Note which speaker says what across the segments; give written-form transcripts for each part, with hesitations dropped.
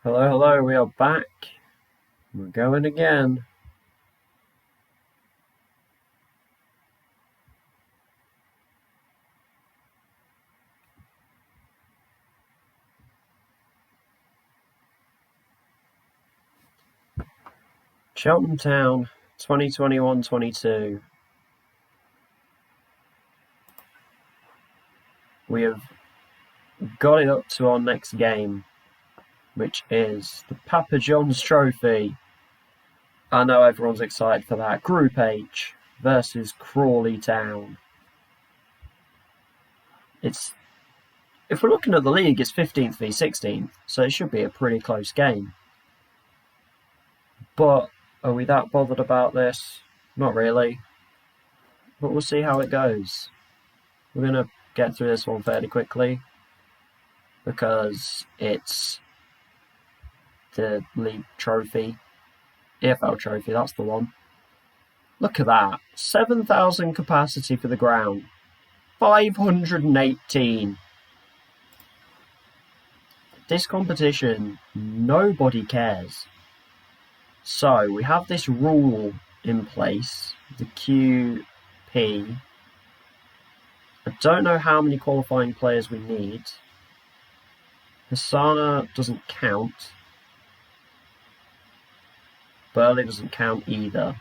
Speaker 1: Hello, hello, we are back. We're going again. Cheltenham Town, 2021-22. We have got it up to our next game, which is the Papa John's Trophy. I know everyone's excited for that. Group H versus Crawley Town. If we're looking at the league, it's 15th v 16th, so it should be a pretty close game. But are we that bothered about this? Not really. But we'll see how it goes. We're going to get through this one fairly quickly because it's the league trophy. EFL trophy, that's the one. Look at that. 7,000 capacity for the ground. 518. This competition, nobody cares. So we have this rule in place, the QP. I don't know how many qualifying players we need. Hassana doesn't count. Burley doesn't count either.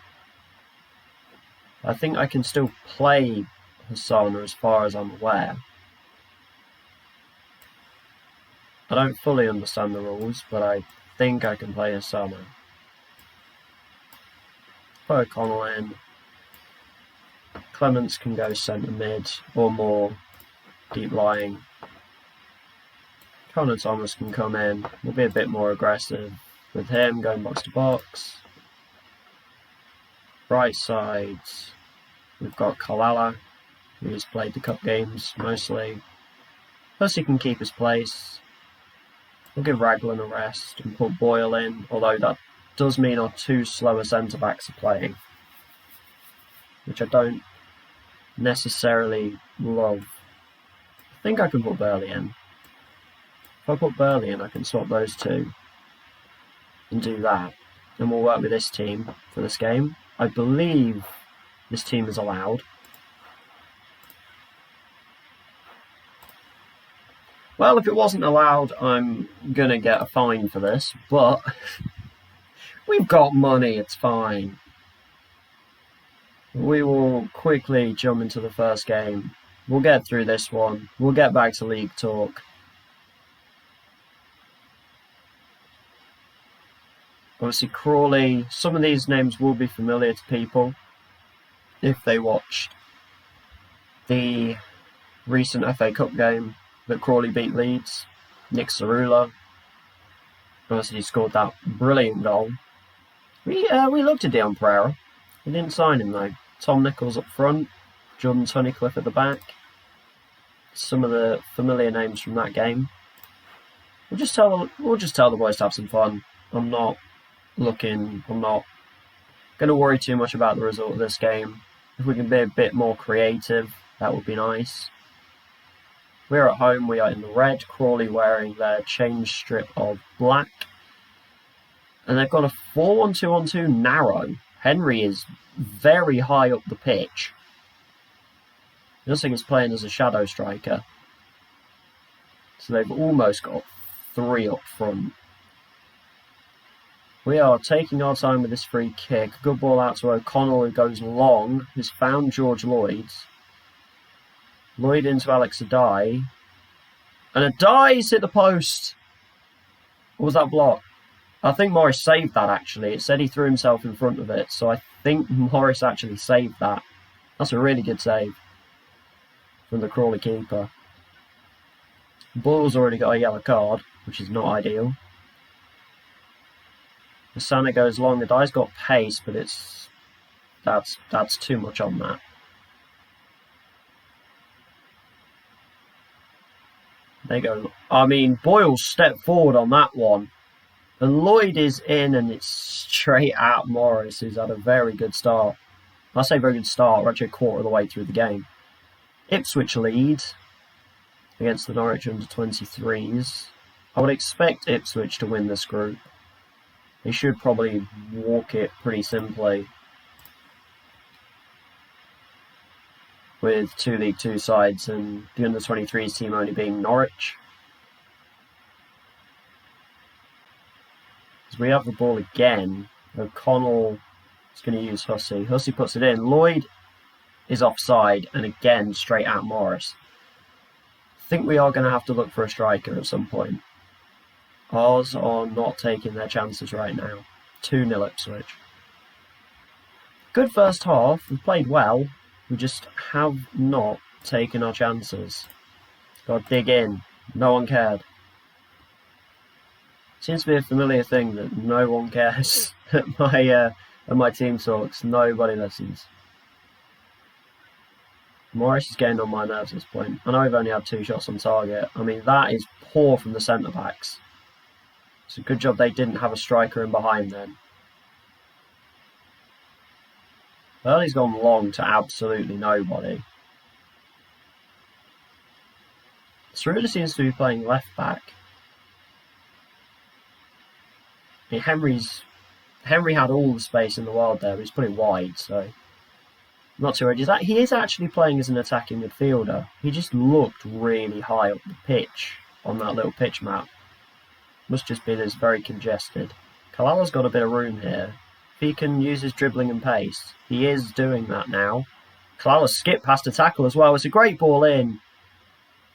Speaker 1: I think I can still play Hassana as far as I'm aware. I don't fully understand the rules, but I think I can play Hassana. Put O'Connell in. Clements can go centre mid or more deep lying. Connor Thomas can come in. We'll be a bit more aggressive with him going box to box. Right side, we've got Kalala, who's played the cup games mostly. Plus he can keep his place. We'll give Raglan a rest and put Boyle in, although that does mean our two slower centre-backs are playing, which I don't necessarily love. I think I can put Burley in. If I put Burley in, I can swap those two and do that. And we'll work with this team for this game. I believe this team is allowed. Well, if it wasn't allowed, I'm going to get a fine for this, but we've got money, it's fine. We will quickly jump into the first game. We'll get through this one. We'll get back to league talk. Obviously, Crawley, some of these names will be familiar to people if they watched the recent FA Cup game that Crawley beat Leeds. Nick Cerula. Obviously, he scored that brilliant goal. We looked at Dion Pereira. We didn't sign him though. Tom Nichols up front, Jordan Tunnicliffe at the back. Some of the familiar names from that game. We'll just tell the boys to have some fun. I'm not going to worry too much about the result of this game. If we can be a bit more creative, that would be nice. We're at home, we are in the red, Crawley wearing their change strip of black. And they've got a 4-1-2-on-2 narrow. Henry is very high up the pitch. I just think he's playing as a shadow striker. So they've almost got three up front. We are taking our time with this free kick. Good ball out to O'Connell, who goes long. Who's found George Lloyd. Lloyd into Alex Adai. And Adai's hit the post. Or was that blocked? I think Morris saved that, actually. It said he threw himself in front of it, so I think Morris actually saved that. That's a really good save from the Crawley keeper. Bull's already got a yellow card, which is not ideal. Asana goes long. The guy's got pace, but that's too much on that. They go. I mean, Boyle stepped forward on that one. And Lloyd is in, and it's straight at Morris, who's had a very good start. I say very good start, we're actually a quarter of the way through the game. Ipswich lead against the Norwich under-23s. I would expect Ipswich to win this group. They should probably walk it pretty simply, with two League Two sides and the under-23s team only being Norwich. As we have the ball again, O'Connell is going to use Hussey. Hussey puts it in. Lloyd is offside, and again straight at Morris. I think we are going to have to look for a striker at some point. Ours are not taking their chances right now. 2-0 Ipswich. Good first half. We've played well. We just have not taken our chances. Got to dig in. No one cared. Seems to be a familiar thing that no one cares at my team talks. Nobody listens. Morris is getting on my nerves at this point. I know we've only had 2 shots on target. I mean, that is poor from the centre-backs. It's a good job they didn't have a striker in behind then. Burley's gone long to absolutely nobody. Ceruda seems to be playing left back. I mean, Henry had all the space in the world there, but he's put it wide, so I'm not too worried. He is actually playing as an attacking midfielder. He just looked really high up the pitch on that little pitch map. Must just be that it's very congested. Kalala's got a bit of room here. If he can use his dribbling and pace, he is doing that now. Kalala skipped past a tackle as well. It's a great ball in.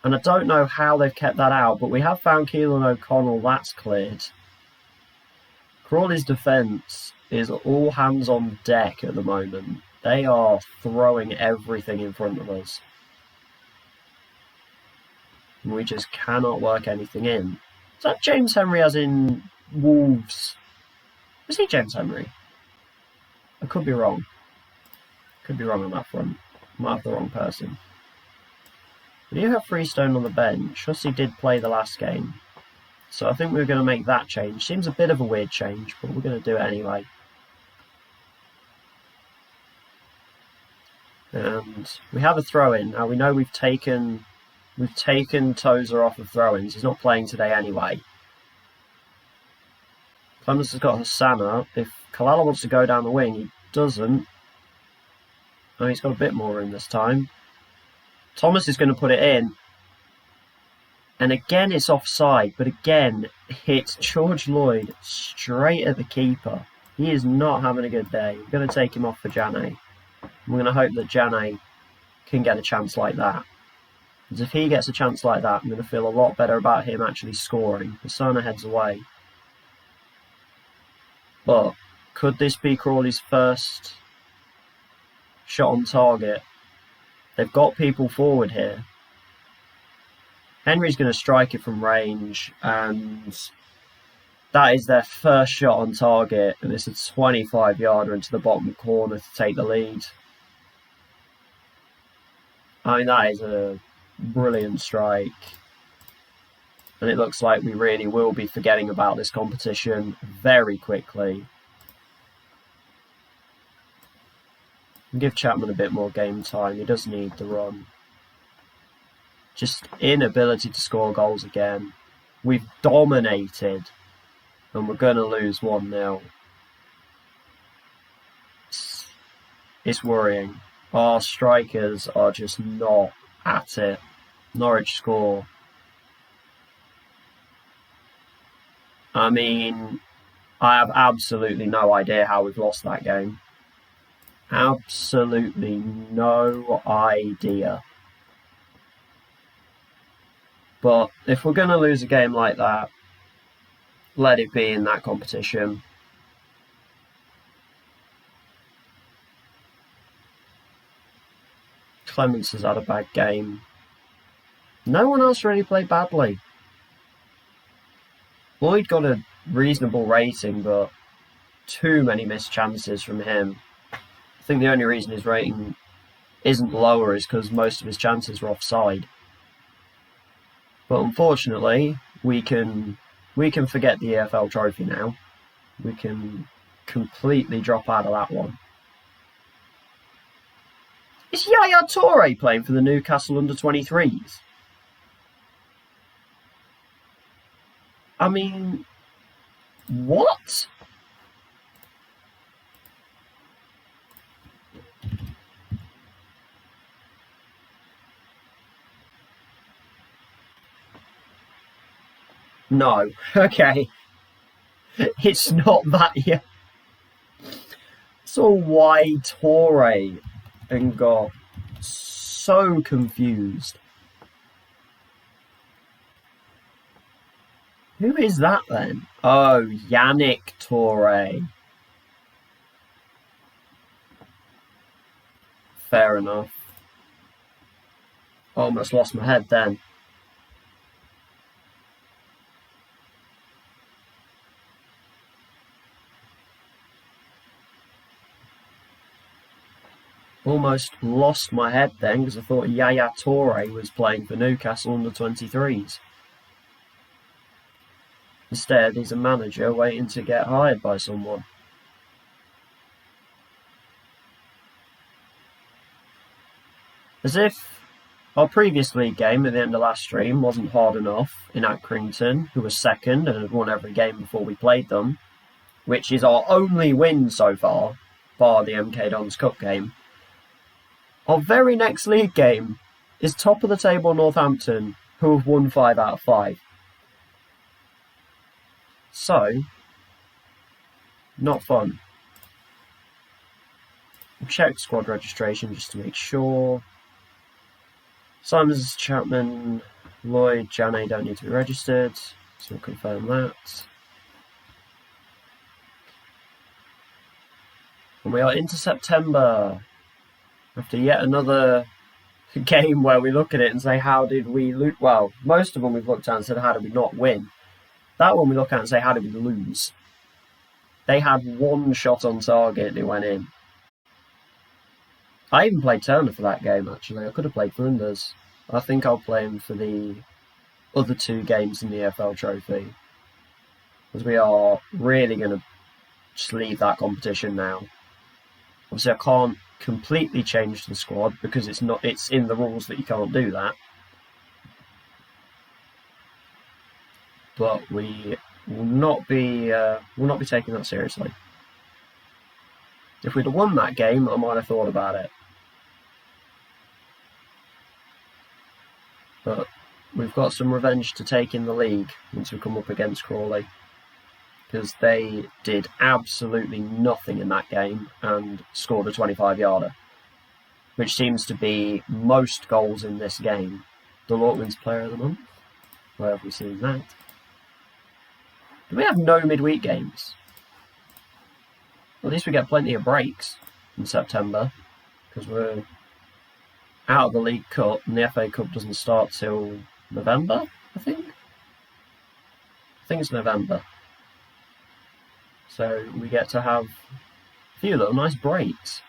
Speaker 1: And I don't know how they've kept that out, but we have found Keelan O'Connell. That's cleared. Crawley's defence is all hands on deck at the moment. They are throwing everything in front of us. And we just cannot work anything in. Is that James Henry as in Wolves? Was he James Henry? I could be wrong. Could be wrong on that front. Might have the wrong person. We do have Freestone on the bench. Hussey did play the last game. So I think we're going to make that change. Seems a bit of a weird change, but we're going to do it anyway. And we have a throw-in. Now we know we've taken Tozer off of throw-ins. He's not playing today anyway. Clemens has got Hosanna. If Kalala wants to go down the wing, he doesn't. Oh, he's got a bit more room this time. Thomas is going to put it in. And again, it's offside. But again, it's George Lloyd straight at the keeper. He is not having a good day. We're going to take him off for Jane. We're going to hope that Jane can get a chance like that. Because if he gets a chance like that, I'm going to feel a lot better about him actually scoring. Persona heads away. But could this be Crawley's first shot on target? They've got people forward here. Henry's going to strike it from range, and that is their first shot on target, and it's a 25-yarder into the bottom corner to take the lead. I mean, that is a brilliant strike. And it looks like we really will be forgetting about this competition very quickly. Give Chapman a bit more game time. He does need the run. Just inability to score goals again. We've dominated. And we're going to lose 1-0. It's worrying. Our strikers are just not at it. Norwich score. I mean, I have absolutely no idea how we've lost that game. Absolutely no idea. But if we're going to lose a game like that, let it be in that competition. Clements has had a bad game. No one else really played badly. Lloyd got a reasonable rating, but too many missed chances from him. I think the only reason his rating isn't lower is because most of his chances were offside. But unfortunately, we can forget the EFL trophy now. We can completely drop out of that one. Is Yaya Toure playing for the Newcastle under-23s? I mean, what? No. Okay. It's not that yet. Saw why Torre and got so confused. Who is that then? Oh, Yannick Torre. Fair enough. Almost lost my head then. Almost lost my head then because I thought Yaya Toure was playing for Newcastle under 23s. Instead, he's a manager waiting to get hired by someone. As if our previous league game at the end of last stream wasn't hard enough in Accrington, who was second and had won every game before we played them, which is our only win so far, bar the MK Dons Cup game. Our very next league game is top of the table Northampton, who have won 5 out of 5. So, not fun. I'll check squad registration just to make sure. Simons, Chapman, Lloyd, Jane don't need to be registered, so we'll confirm that. And we are into September. After yet another game where we look at it and say, how did we lose? Well, most of them we've looked at and said, how did we not win? That one we look at and say, how did we lose? They had one shot on target and it went in. I even played Turner for that game, actually. I could have played Flinders. I think I'll play him for the other 2 games in the EFL Trophy. Because we are really going to just leave that competition now. Obviously, I can't completely change the squad because it's in the rules that you can't do that. But we will not be taking that seriously. If we'd have won that game, I might have thought about it. But we've got some revenge to take in the league once we come up against Crawley. Because they did absolutely nothing in that game and scored a 25-yarder. Which seems to be most goals in this game. The Lortman's Player of the Month. Where have we seen that? Do we have no midweek games? At least we get plenty of breaks in September. Because we're out of the League Cup and the FA Cup doesn't start till November, I think. I think it's November. So we get to have a few little nice breaks.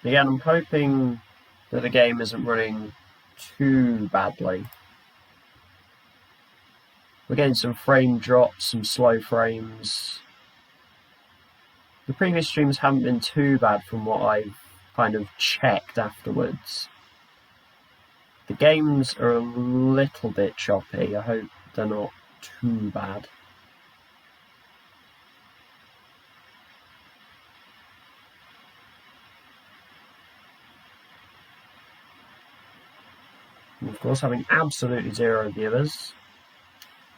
Speaker 1: Again, I'm hoping that the game isn't running too badly. We're getting some frame drops, some slow frames. The previous streams haven't been too bad from what I've kind of checked afterwards. The games are a little bit choppy. I hope they're not too bad. And of course, having absolutely 0 viewers,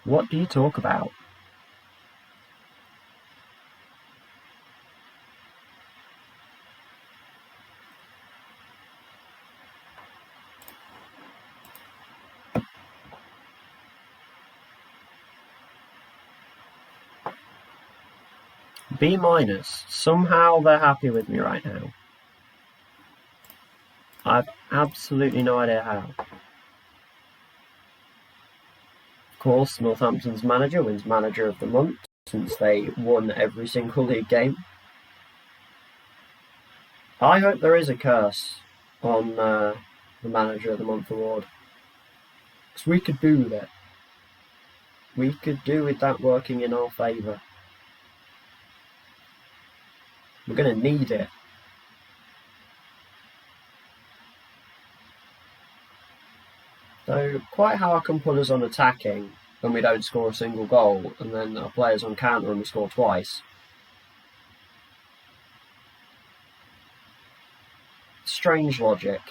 Speaker 1: what do you talk about? B-. Somehow they're happy with me right now. I've absolutely no idea how. Of course, Northampton's manager wins Manager of the Month since they won every single league game. I hope there is a curse on the Manager of the Month award. Because we could do with it. We could do with that working in our favour. We're going to need it. So quite how I can put us on attacking and we don't score a single goal, and then our players on counter and we score twice. Strange logic.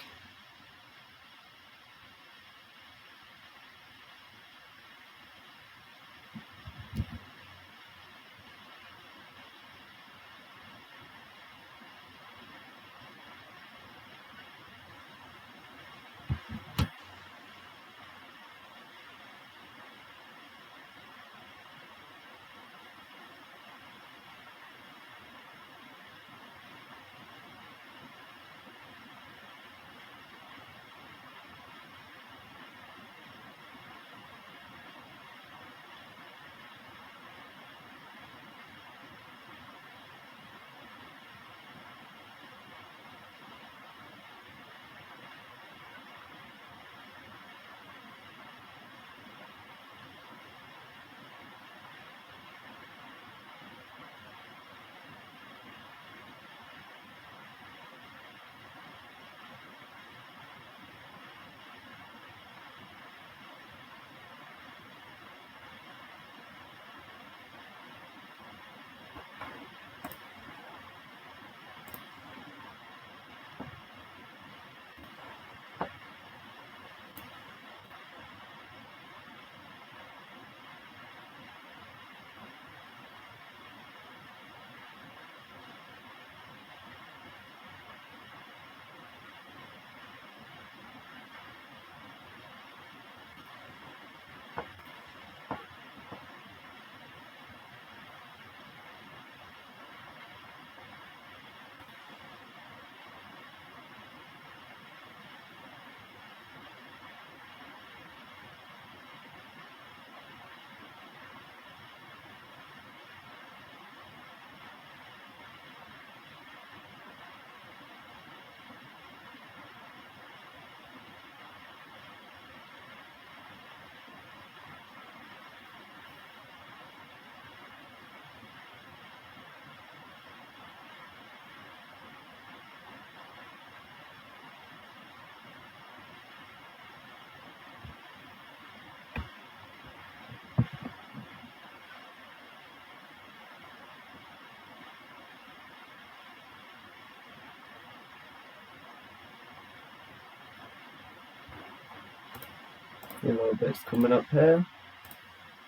Speaker 1: A little bits coming up here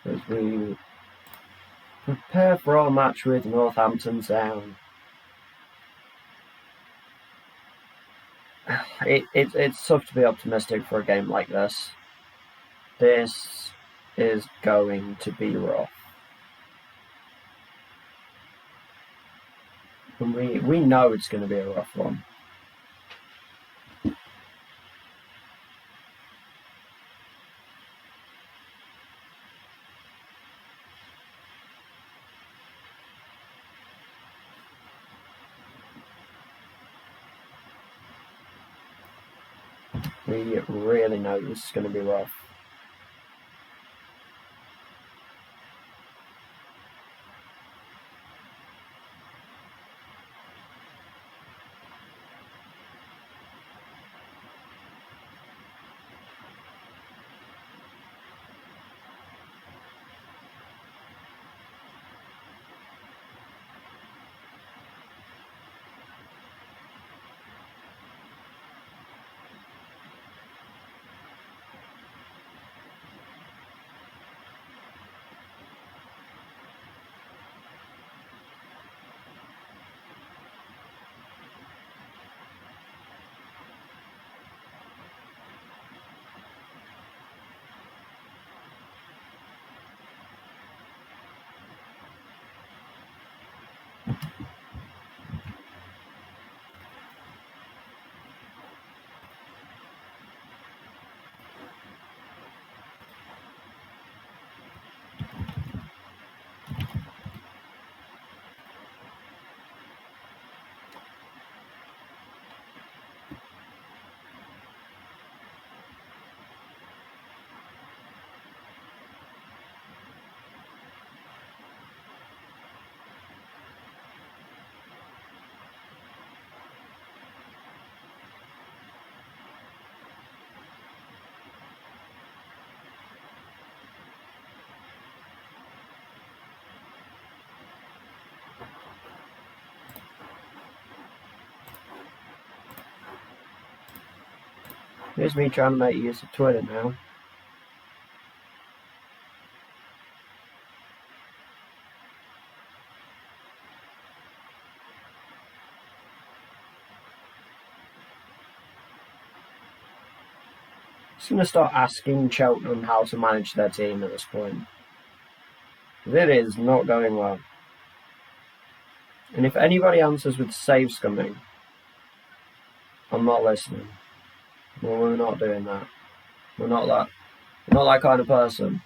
Speaker 1: as we prepare for our match with Northampton Town. It's tough to be optimistic for a game like this. This is going to be rough. And we know it's going to be a rough one. We really know this is going to be rough. Here's me trying to make use of Twitter now. I'm just going to start asking Cheltenham how to manage their team at this point. It is not going well. And if anybody answers with save scumming, I'm not listening. Well, we're not doing that. We're not that kind of person.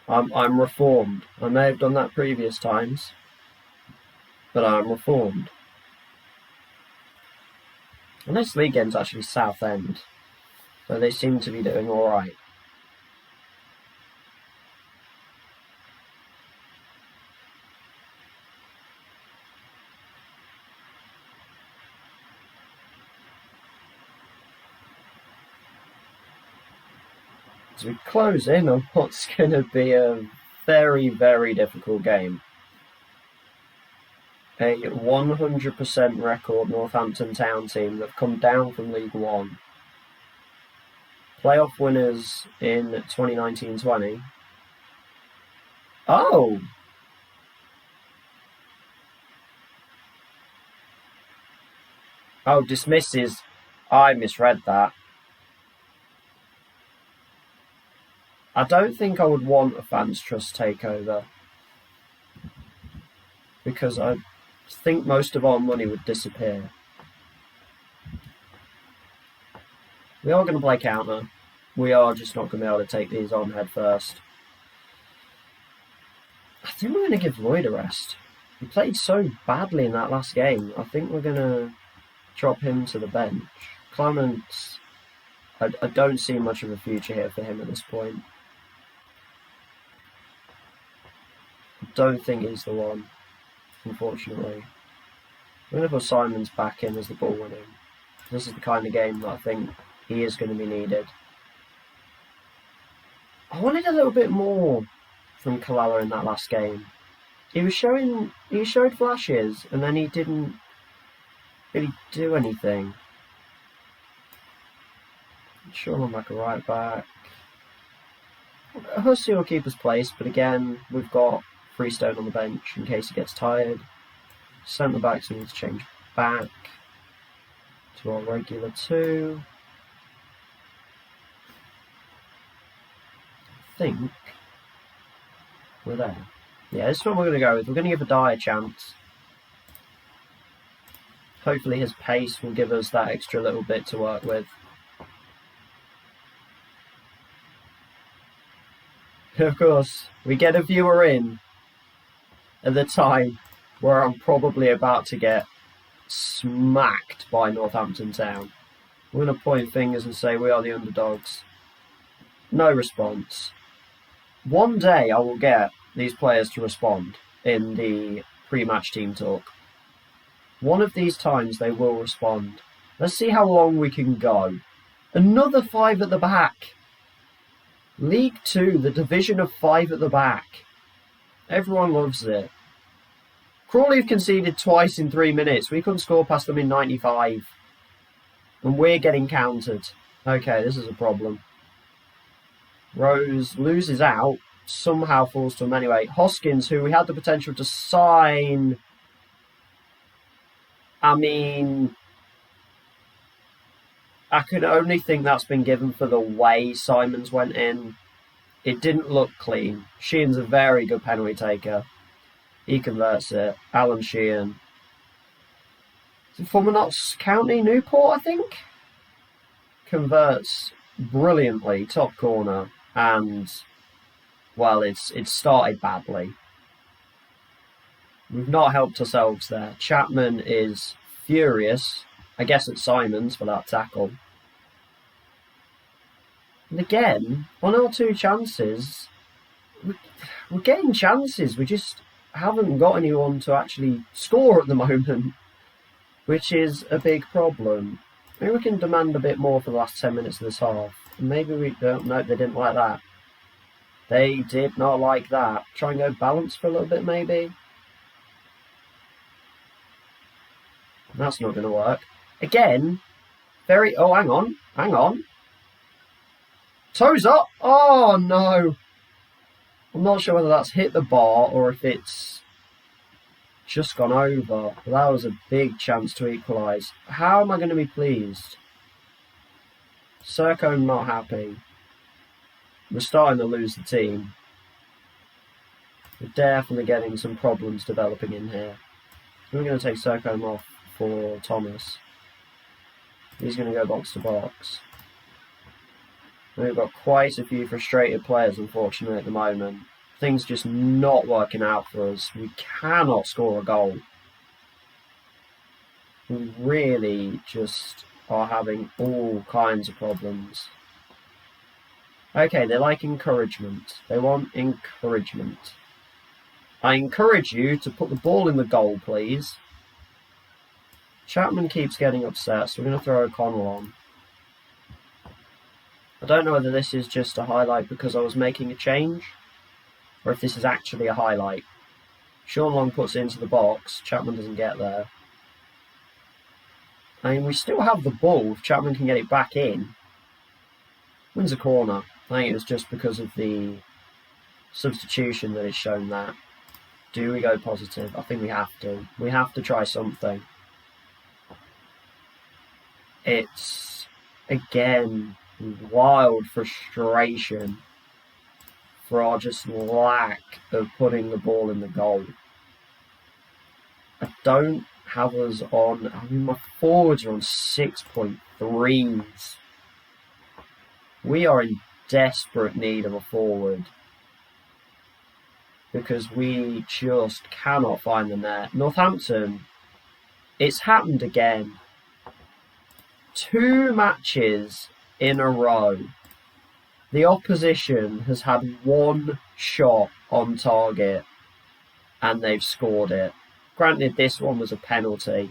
Speaker 1: I'm reformed. I may have done that previous times, but I'm reformed. And this league game's actually Southend, so they seem to be doing alright. As we close in on what's going to be a very, very difficult game. A 100% record Northampton Town team that have come down from League One. Playoff winners in 2019-20. Oh! Oh, dismisses. I misread that. I don't think I would want a fans trust takeover, because I think most of our money would disappear. We are going to play counter. We are just not going to be able to take these on head first. I think we're going to give Lloyd a rest. He played so badly in that last game. I think we're going to drop him to the bench. Clements, I don't see much of a future here for him at this point. I don't think he's the one, unfortunately. I'm going to put Simons back in as the ball winning. This is the kind of game that I think he is going to be needed. I wanted a little bit more from Kalala in that last game. He showed flashes, and then he didn't really do anything. Sure, I'm like a right back. Hussey will keep his place, but again, we've got Freestone on the bench in case he gets tired. Centre backs we need to change back to our regular 2. I think we're there. Yeah, this is what we're going to go with. We're going to give Adai a chance. Hopefully his pace will give us that extra little bit to work with. Of course, we get a viewer in at the time where I'm probably about to get smacked by Northampton Town. We're going to point fingers and say we are the underdogs. No response. One day I will get these players to respond in the pre-match team talk. One of these times they will respond. Let's see how long we can go. Another 5 at the back. League 2, the division of 5 at the back. Everyone loves it. Crawley have conceded twice in 3 minutes. We couldn't score past them in 95. And we're getting countered. Okay, this is a problem. Rose loses out. Somehow falls to him anyway. Hoskins, who we had the potential to sign. I mean, I can only think that's been given for the way Simons went in. It didn't look clean. Sheehan's a very good penalty taker. He converts it. Alan Sheehan. Former Notts County, Newport, I think? Converts brilliantly. Top corner. And, well, it's started badly. We've not helped ourselves there. Chapman is furious. I guess it's Simons for that tackle. And again, on our 2 chances, we're getting chances. We just haven't got anyone to actually score at the moment, which is a big problem. Maybe we can demand a bit more for the last 10 minutes of this half. Maybe we don't. No, they didn't like that. They did not like that. Try and go balance for a little bit, maybe. That's not going to work. Again, Oh, hang on. Hang on. Toes up. Oh, no. I'm not sure whether that's hit the bar or if it's just gone over. But that was a big chance to equalise. How am I going to be pleased? Serco not happy. We're starting to lose the team. We're definitely getting some problems developing in here. We're going to take Serco off for Thomas. He's going to go box to box. We've got quite a few frustrated players, unfortunately, at the moment. Things just not working out for us. We cannot score a goal. We really just are having all kinds of problems. Okay, they like encouragement. They want encouragement. I encourage you to put the ball in the goal, please. Chapman keeps getting upset, so we're going to throw O'Connell on. I don't know whether this is just a highlight because I was making a change, or if this is actually a highlight. Sean Long puts it into the box, Chapman doesn't get there. I mean, we still have the ball if Chapman can get it back in. Wins a corner. I think it was just because of the substitution that it's shown that. Do we go positive? I think we have to. We have to try something. It's, again, wild frustration for our just lack of putting the ball in the goal. I don't have us on... I mean, my forwards are on 6.3s. We are in desperate need of a forward because we just cannot find the net. Northampton, it's happened again. 2 matches in a row. The opposition has had 1 shot on target and they've scored it. Granted, this one was a penalty.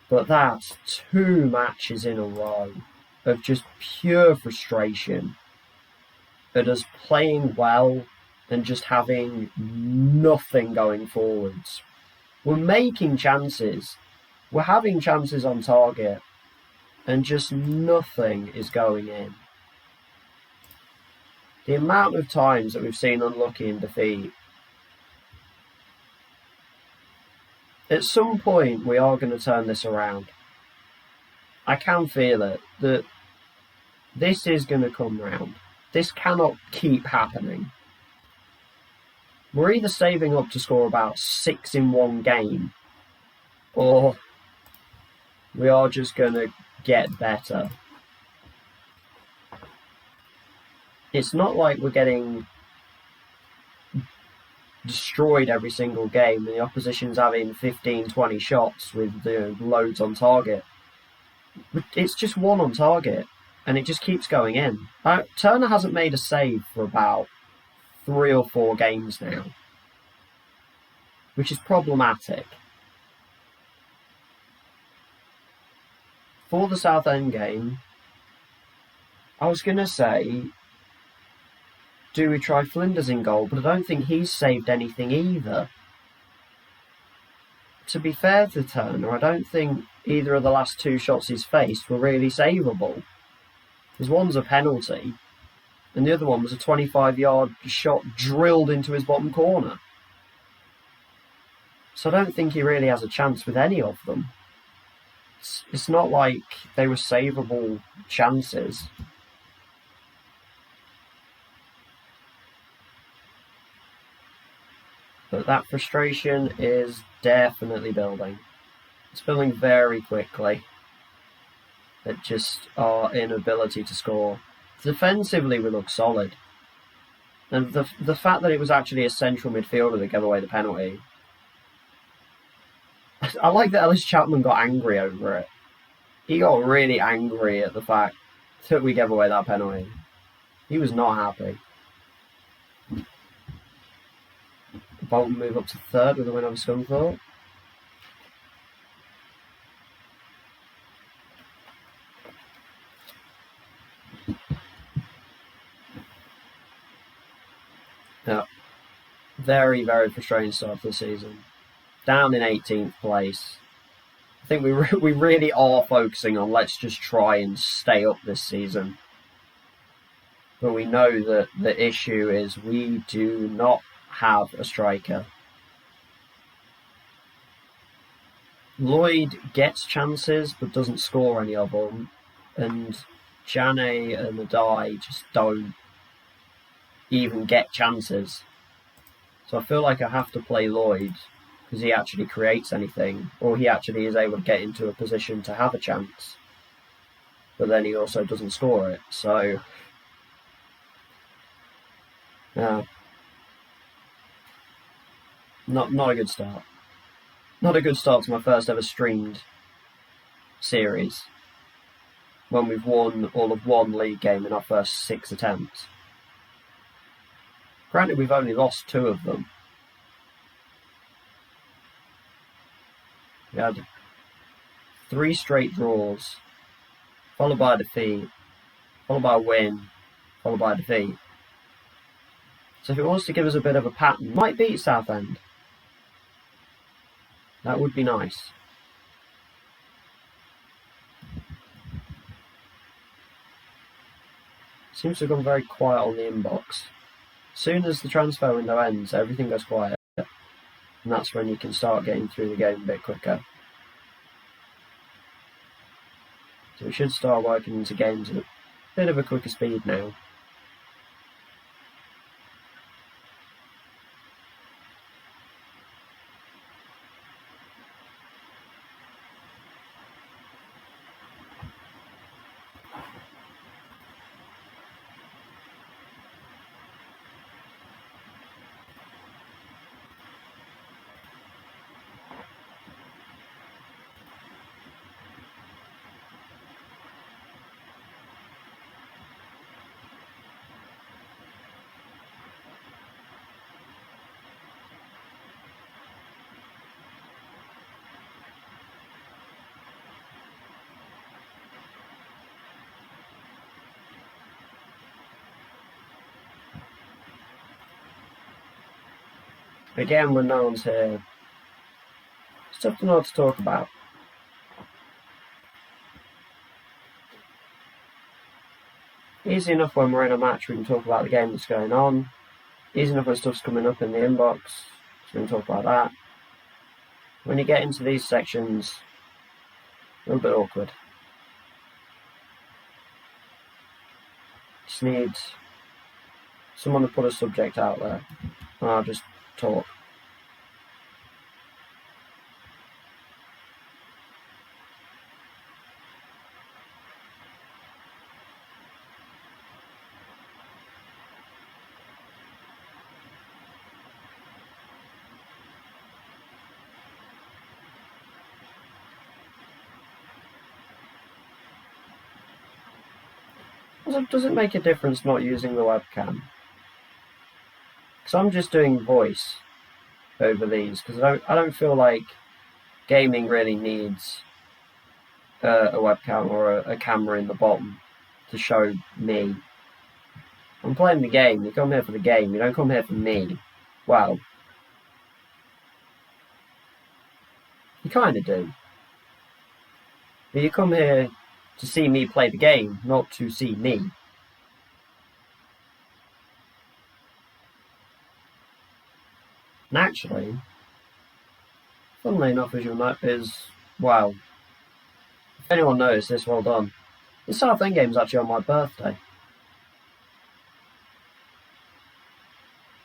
Speaker 1: But that's 2 matches in a row of just pure frustration at us playing well and just having nothing going forwards. We're making chances. We're having chances on target and just nothing is going in. The amount of times that we've seen unlucky in defeat. At some point, we are going to turn this around. I can feel it, that this is going to come round. This cannot keep happening. We're either saving up to score about 6 in one game, or we are just going to get better. It's not like we're getting destroyed every single game and the opposition's having 15, 20 shots with loads on target. It's just 1 on target and it just keeps going in. Turner hasn't made a save for about 3 or 4 games now, which is problematic. For the Southend game, I was going to say, do we try Flinders in goal? But I don't think he's saved anything either. To be fair to Turner, I don't think either of the last 2 shots he's faced were really savable. Because one's a penalty, and the other one was a 25-yard shot drilled into his bottom corner. So I don't think he really has a chance with any of them. It's not like they were savable chances. But that frustration is definitely building. It's building very quickly. At just our inability to score. Defensively, we look solid. And the fact that it was actually a central midfielder that gave away the penalty. I like that Ellis Chapman got angry over it. He got really angry at the fact that we gave away that penalty. He was not happy. Bolton move up to 3rd with a win over Scunthorpe. Yeah. Very, very frustrating start to the season. Down in 18th place. I think we really are focusing on let's just try and stay up this season. But we know that the issue is we do not have a striker. Lloyd gets chances but doesn't score any of them. And Jane and Adai just don't even get chances. So I feel like I have to play Lloyd because he actually creates anything, or he actually is able to get into a position to have a chance. But then he also doesn't score it, so not a good start. Not a good start to my first ever streamed series when we've won all of one league game in our first 6 attempts. Granted, we've only lost 2 of them. We had 3 straight draws, followed by a defeat, followed by a win, followed by a defeat. So if it wants to give us a bit of a pattern, might beat Southend. That would be nice. Seems to have gone very quiet on the inbox. As soon as the transfer window ends, everything goes quiet. And that's when you can start getting through the game a bit quicker. So we should start working into games at a bit of a quicker speed now. Again, when no one's here, it's tough to know what to talk about. Easy enough when we're in a match, we can talk about the game that's going on. Easy enough when stuff's coming up in the inbox, so we can talk about that. When you get into these sections, a little bit awkward. Just need someone to put a subject out there, and I'll just talk. Does it make a difference not using the webcam? Because I'm just doing voice over these, because I don't feel like gaming really needs a webcam or a camera in the bottom to show me. I'm playing the game. You come here for the game. You don't come here for me. Well, you kind of do. But you come here to see me play the game, not to see me. And actually, funnily enough, as you'll know, well, if anyone knows this, well done. The Southend game is actually on my birthday.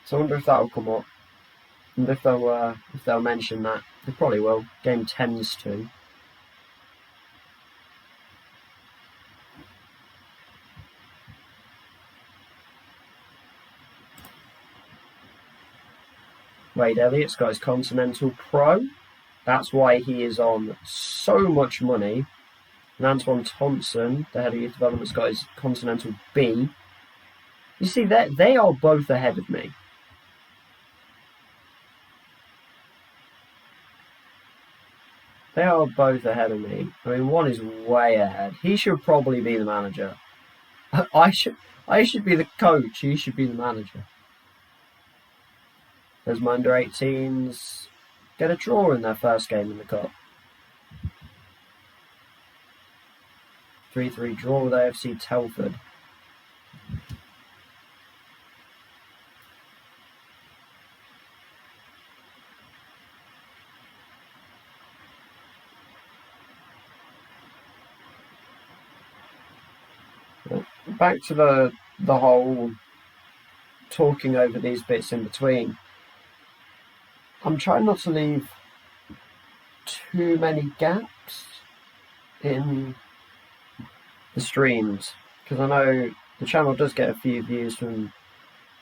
Speaker 1: So I wonder if that will come up. And if they'll mention that. They probably will. Game tends to. Wade Elliott's got his Continental Pro. That's why he is on so much money. And Antoine Thompson, the head of youth development, has got his Continental B. You see, they are both ahead of me. They are both ahead of me. I mean, one is way ahead. He should probably be the manager. I should be the coach. He should be the manager. There's my under-18s get a draw in their first game in the cup. 3-3 draw with AFC Telford. Back to the whole talking over these bits in between. I'm trying not to leave too many gaps in the streams, because I know the channel does get a few views from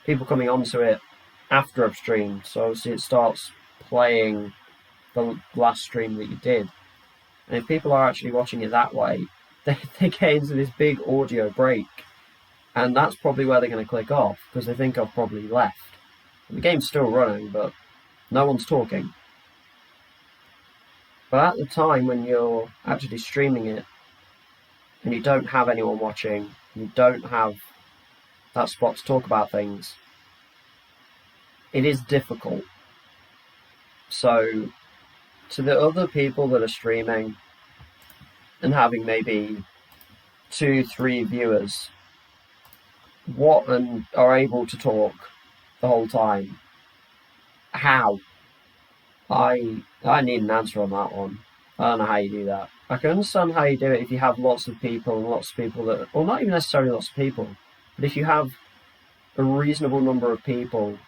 Speaker 1: people coming onto it after I've streamed, so obviously it starts playing the last stream that you did. And if people are actually watching it that way, they get into this big audio break, and that's probably where they're going to click off, because they think I've probably left. The game's still running, but no one's talking. But at the time when you're actually streaming it, and you don't have anyone watching, you don't have that spot to talk about things, it is difficult. So, to the other people that are streaming and having maybe 2-3 viewers, and are able to talk the whole time, how? I need an answer on that one. I don't know how you do that. I can understand how you do it if you have lots of people and lots of people that, or not even necessarily lots of people, but if you have a reasonable number of people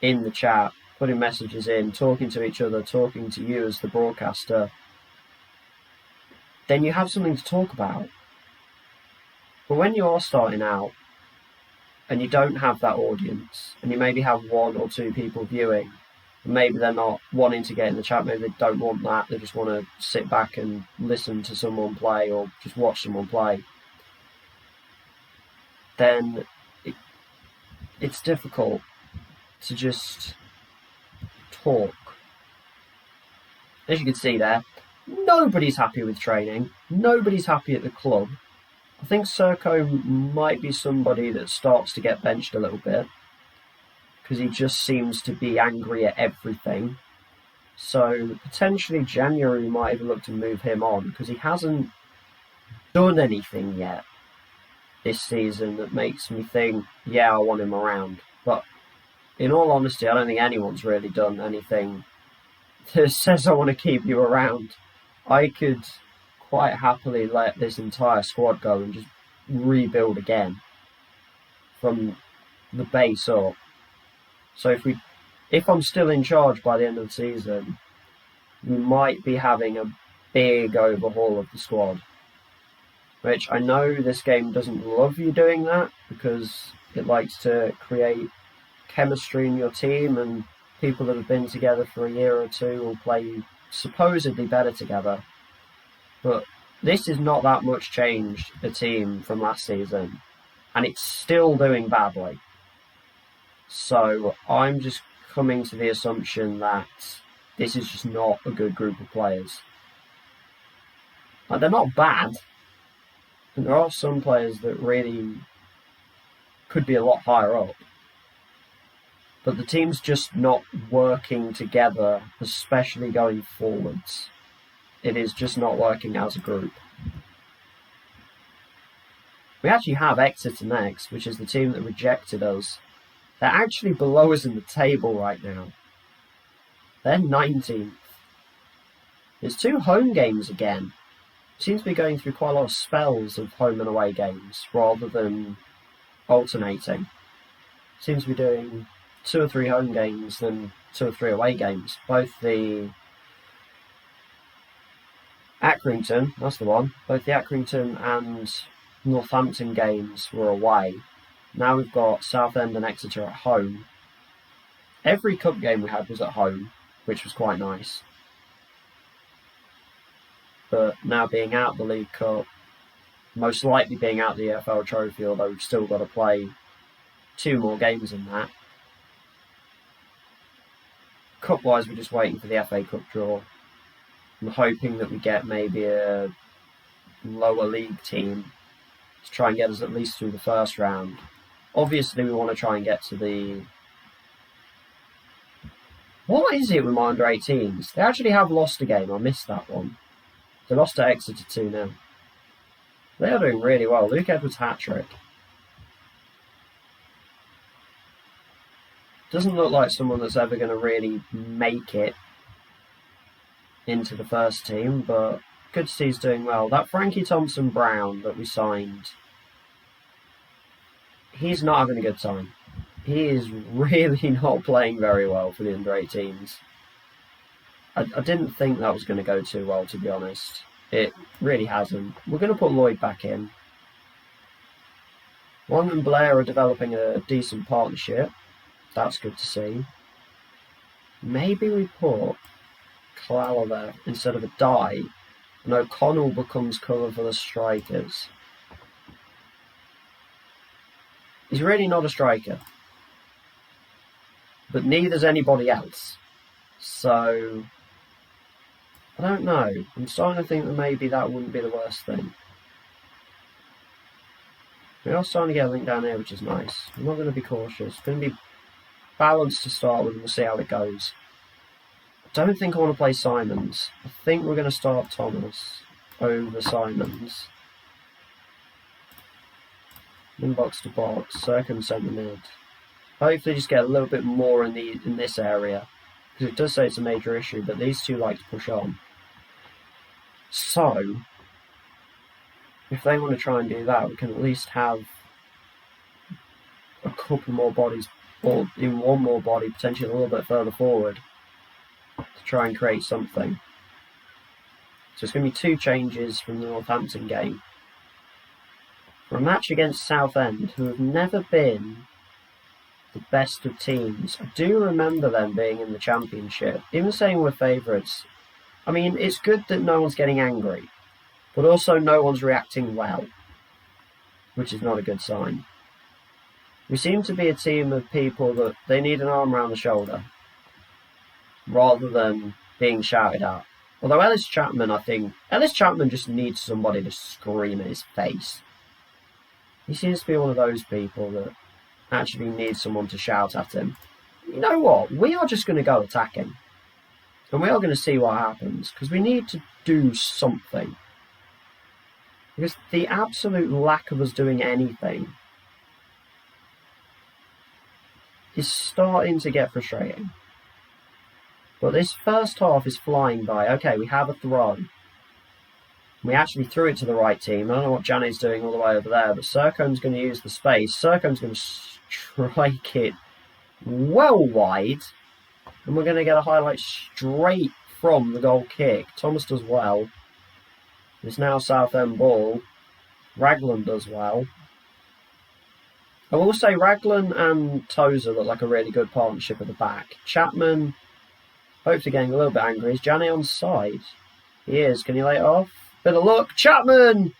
Speaker 1: in the chat, putting messages in, talking to each other, talking to you as the broadcaster, then you have something to talk about. But when you're starting out and you don't have that audience, and you maybe have 1 or 2 people viewing, and maybe they're not wanting to get in the chat, maybe they don't want that, they just want to sit back and listen to someone play or just watch someone play, then it's difficult to just talk. As you can see there, nobody's happy with training, nobody's happy at the club. I think Serco might be somebody that starts to get benched a little bit, because he just seems to be angry at everything. So potentially January we might even look to move him on, because he hasn't done anything yet this season that makes me think, yeah, I want him around. But in all honesty, I don't think anyone's really done anything that says I want to keep you around. I could quite happily let this entire squad go and just rebuild again from the base up. So if I'm still in charge by the end of the season, we might be having a big overhaul of the squad. Which I know this game doesn't love you doing that, because it likes to create chemistry in your team, and people that have been together for a year or 2 will play supposedly better together. But this is not that much changed the team from last season, and it's still doing badly. So I'm just coming to the assumption that this is just not a good group of players. Like, they're not bad, and there are some players that really could be a lot higher up. But the team's just not working together, especially going forwards. It is just not working as a group. We actually have Exeter next, which is the team that rejected us. They're actually below us in the table right now. They're 19th. It's 2 home games again. Seems to be going through quite a lot of spells of home and away games rather than alternating. Seems to be doing 2 or 3 home games than 2 or 3 away games. Both the Accrington, that's the one, both the Accrington and Northampton games were away. Now we've got Southend and Exeter at home. Every cup game we had was at home, which was quite nice. But now being out of the League Cup, most likely being out of the EFL Trophy, although we've still got to play 2 more games in that. Cup-wise, we're just waiting for the FA Cup draw. I'm hoping that we get maybe a lower league team to try and get us at least through the first round. Obviously, we want to try and get to the... What is it with my under-18s? They actually have lost a game. I missed that one. They lost to Exeter 2-0. They are doing really well. Luke Edwards' hat-trick. Doesn't look like someone that's ever going to really make it into the first team, but good to see he's doing well. That Frankie Thompson-Brown that we signed, he's not having a good time. He is really not playing very well for the under-18s. I didn't think that was going to go too well, to be honest. It really hasn't. We're going to put Lloyd back in. Long and Blair are developing a decent partnership. That's good to see. Maybe we put Kalala there instead of a Dye, and O'Connell becomes cover for the strikers. He's really not a striker, but neither's anybody else. So, I don't know. I'm starting to think that maybe that wouldn't be the worst thing. We are starting to get a link down here, which is nice. I'm not going to be cautious. It's going to be balanced to start with, and we'll see how it goes. I don't think I want to play Simons. I think we're going to start Thomas over Simons. In box to box, circumcenter mid. Hopefully just get a little bit more in this area, because it does say it's a major issue, but these two like to push on. So, if they want to try and do that, we can at least have a couple more bodies, or even one more body, potentially a little bit further forward, to try and create something. So it's going to be 2 changes from the Northampton game. For a match against Southend, who have never been the best of teams. I do remember them being in the Championship. Even saying we're favourites, I mean, it's good that no one's getting angry, but also no one's reacting well, which is not a good sign. We seem to be a team of people that they need an arm around the shoulder, rather than being shouted at. Although Ellis Chapman just needs somebody to scream in his face. He seems to be one of those people that actually needs someone to shout at him. You know what? We are just going to go attacking. And we are going to see what happens, because we need to do something. Because the absolute lack of us doing anything is starting to get frustrating. But this first half is flying by. Okay, we have a throw. We actually threw it to the right team. I don't know what Janet's doing all the way over there, but Sercombe's going to use the space. Sercombe's going to strike it well wide. And we're going to get a highlight straight from the goal kick. Thomas does well. It's now Southend ball. Raglan does well. I will say Raglan and Tozer look like a really good partnership at the back. Chapman, hopefully getting a little bit angry. Is Janet on side? He is. Can he lay it off? Bit of luck. Chapman!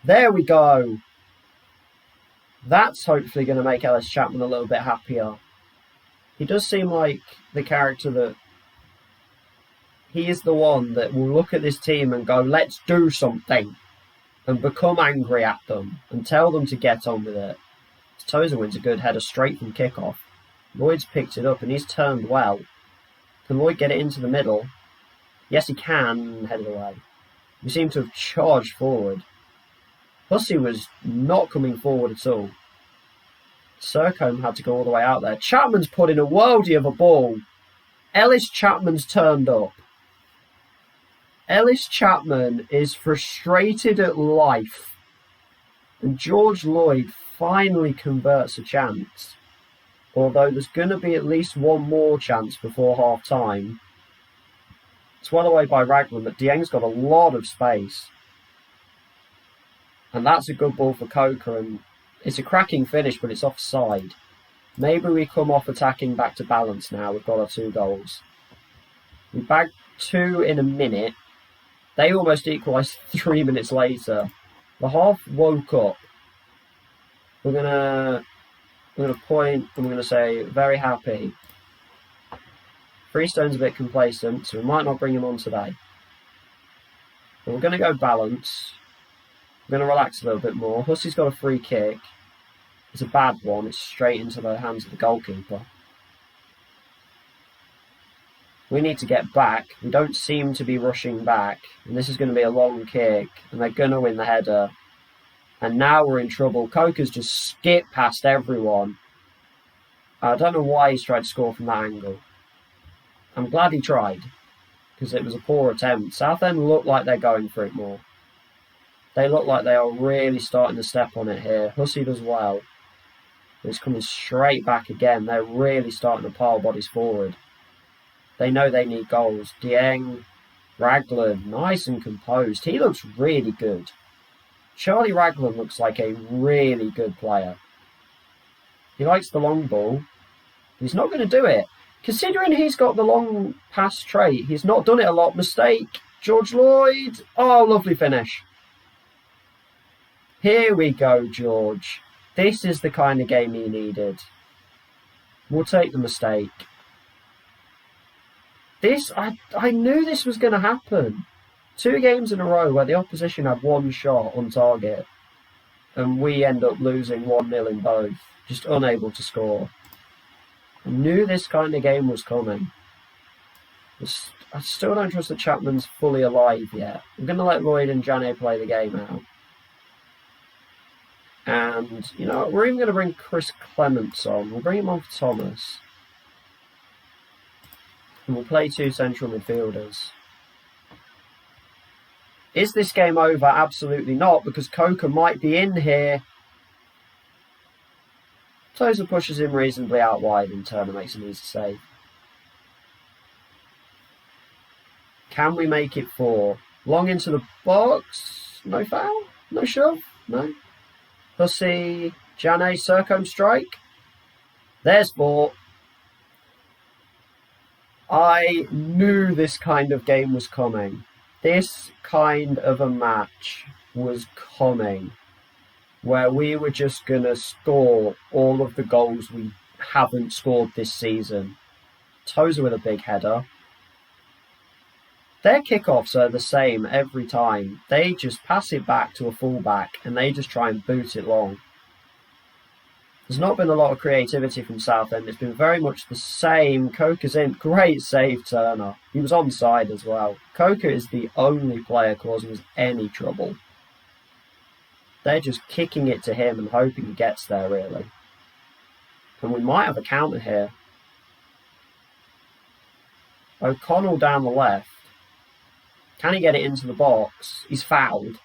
Speaker 1: There we go. That's hopefully going to make Ellis Chapman a little bit happier. He does seem like the character that... He is the one that will look at this team and go, let's do something. And become angry at them. And tell them to get on with it. Tozer wins a good header straight from kickoff. Lloyd's picked it up and he's turned well. Can Lloyd get it into the middle? Yes, he can. Head it away. We seem to have charged forward. Hussey was not coming forward at all. Sercombe had to go all the way out there. Chapman's put in a worldie of a ball. Ellis Chapman's turned up. Ellis Chapman is frustrated at life. And George Lloyd finally converts a chance. Although there's going to be at least one more chance before half time. It's well away by Raglan, but Dieng's got a lot of space. And that's a good ball for Coker, and it's a cracking finish, but it's offside. Maybe we come off attacking back to balance now. We've got our 2 goals. We bagged 2 in a minute. They almost equalised 3 minutes later. The half woke up. We're gonna point and we're gonna say very happy. Freestone's a bit complacent, so we might not bring him on today. But we're gonna go balance. We're gonna relax a little bit more. Hussey's got a free kick. It's a bad one. It's straight into the hands of the goalkeeper. We need to get back. We don't seem to be rushing back. And this is going to be a long kick. And they're going to win the header. And now we're in trouble. Coker's just skipped past everyone. I don't know why he's tried to score from that angle. I'm glad he tried, because it was a poor attempt. Southend look like they're going for it more. They look like they are really starting to step on it here. Hussey does well. It's coming straight back again. They're really starting to pile bodies forward. They know they need goals. Dieng, Raglan, nice and composed. He looks really good. Charlie Raglan looks like a really good player. He likes the long ball. He's not going to do it. Considering he's got the long pass trait, he's not done it a lot. Mistake. George Lloyd. Oh, lovely finish. Here we go, George. This is the kind of game he needed. We'll take the mistake. I knew this was going to happen. 2 games in a row where the opposition had 1 shot on target and we end up losing 1-0 in both. Just unable to score. I knew this kind of game was coming. I still don't trust that Chapman's fully alive yet. I'm going to let Lloyd and Jane play the game out. And, you know, we're even going to bring Chris Clements on. We'll bring him on for Thomas. And we'll play 2 central midfielders. Is this game over? Absolutely not, because Coker might be in here. Tozer pushes him reasonably out wide and Turner makes an easy save. Can we make it 4? Long into the box. No foul? No shove? No. Hussey, Jane, Sercombe strike. There's 4. I knew this kind of game was coming. This kind of a match was coming, where we were just going to score all of the goals we haven't scored this season. Tozer with a big header. Their kickoffs are the same every time. They just pass it back to a fullback and they just try and boot it long. There's not been a lot of creativity from Southend. It's been very much the same. Coker's in. Great save, Turner. He was onside as well. Coker is the only player causing us any trouble. They're just kicking it to him and hoping he gets there, really. And we might have a counter here. O'Connell down the left. Can he get it into the box? He's fouled.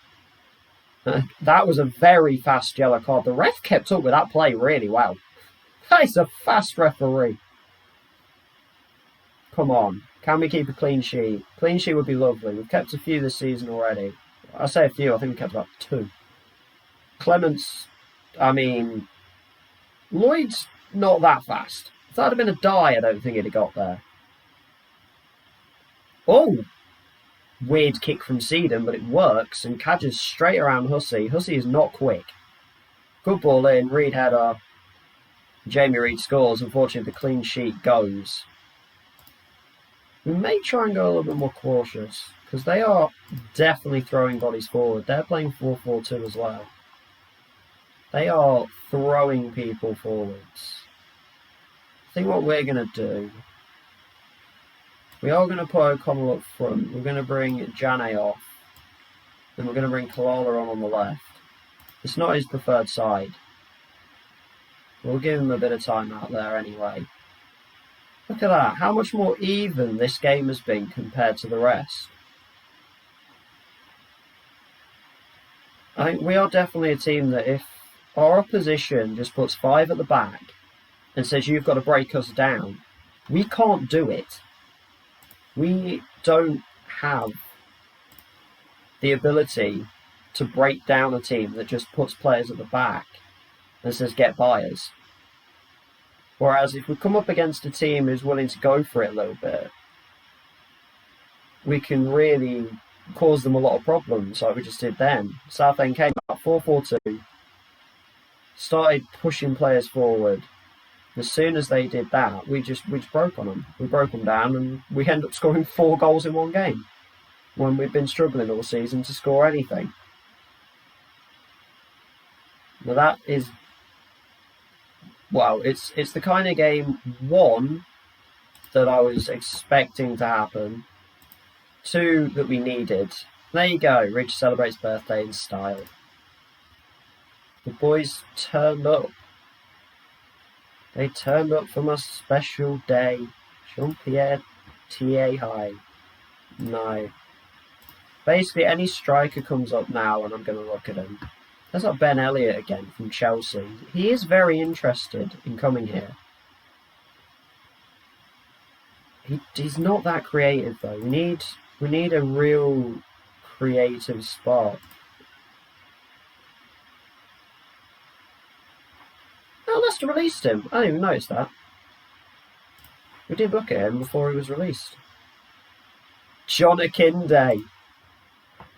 Speaker 1: That was a very fast yellow card. The ref kept up with that play really well. That is a fast referee. Come on. Can we keep a clean sheet? Clean sheet would be lovely. We've kept a few this season already. I say a few. I think we kept about 2. Clements, I mean, Lloyd's not that fast. If that had been a die, I don't think he'd have got there. Oh! Weird kick from Seedon, but it works, and cadges straight around Hussey. Hussey is not quick. Good ball in, Reed header. Jamie Reed scores. Unfortunately, the clean sheet goes. We may try and go a little bit more cautious, because they are definitely throwing bodies forward. They're playing 4-4-2 as well. They are throwing people forwards. I think what we're going to do, we are going to put O'Connell up front. We're going to bring Jane off. Then we're going to bring Kalala on the left. It's not his preferred side. We'll give him a bit of time out there anyway. Look at that. How much more even this game has been compared to the rest. I think we are definitely a team that if our opposition just puts 5 at the back and says you've got to break us down, we can't do it. We don't have the ability to break down a team that just puts players at the back and says get by us. Whereas if we come up against a team who's willing to go for it a little bit, we can really cause them a lot of problems like we just did then. Southend came out 4-4-2, started pushing players forward. As soon as they did that, we just broke on them. We broke them down and we ended up scoring 4 goals in one game when we've been struggling all season to score anything. Now that is, well, it's the kind of game, 1, that I was expecting to happen, 2, that we needed. There you go, Rich celebrates birthday in style. The boys turned up. They turned up for my special day. Jean-Pierre T.A. High. No. Basically, any striker comes up now and I'm going to look at him. There's not Ben Elliott again from Chelsea. He is very interested in coming here. He's not that creative though. We need a real creative spark. Oh, Leicester released him. I didn't even notice that. We did look at him before he was released. John Akinde.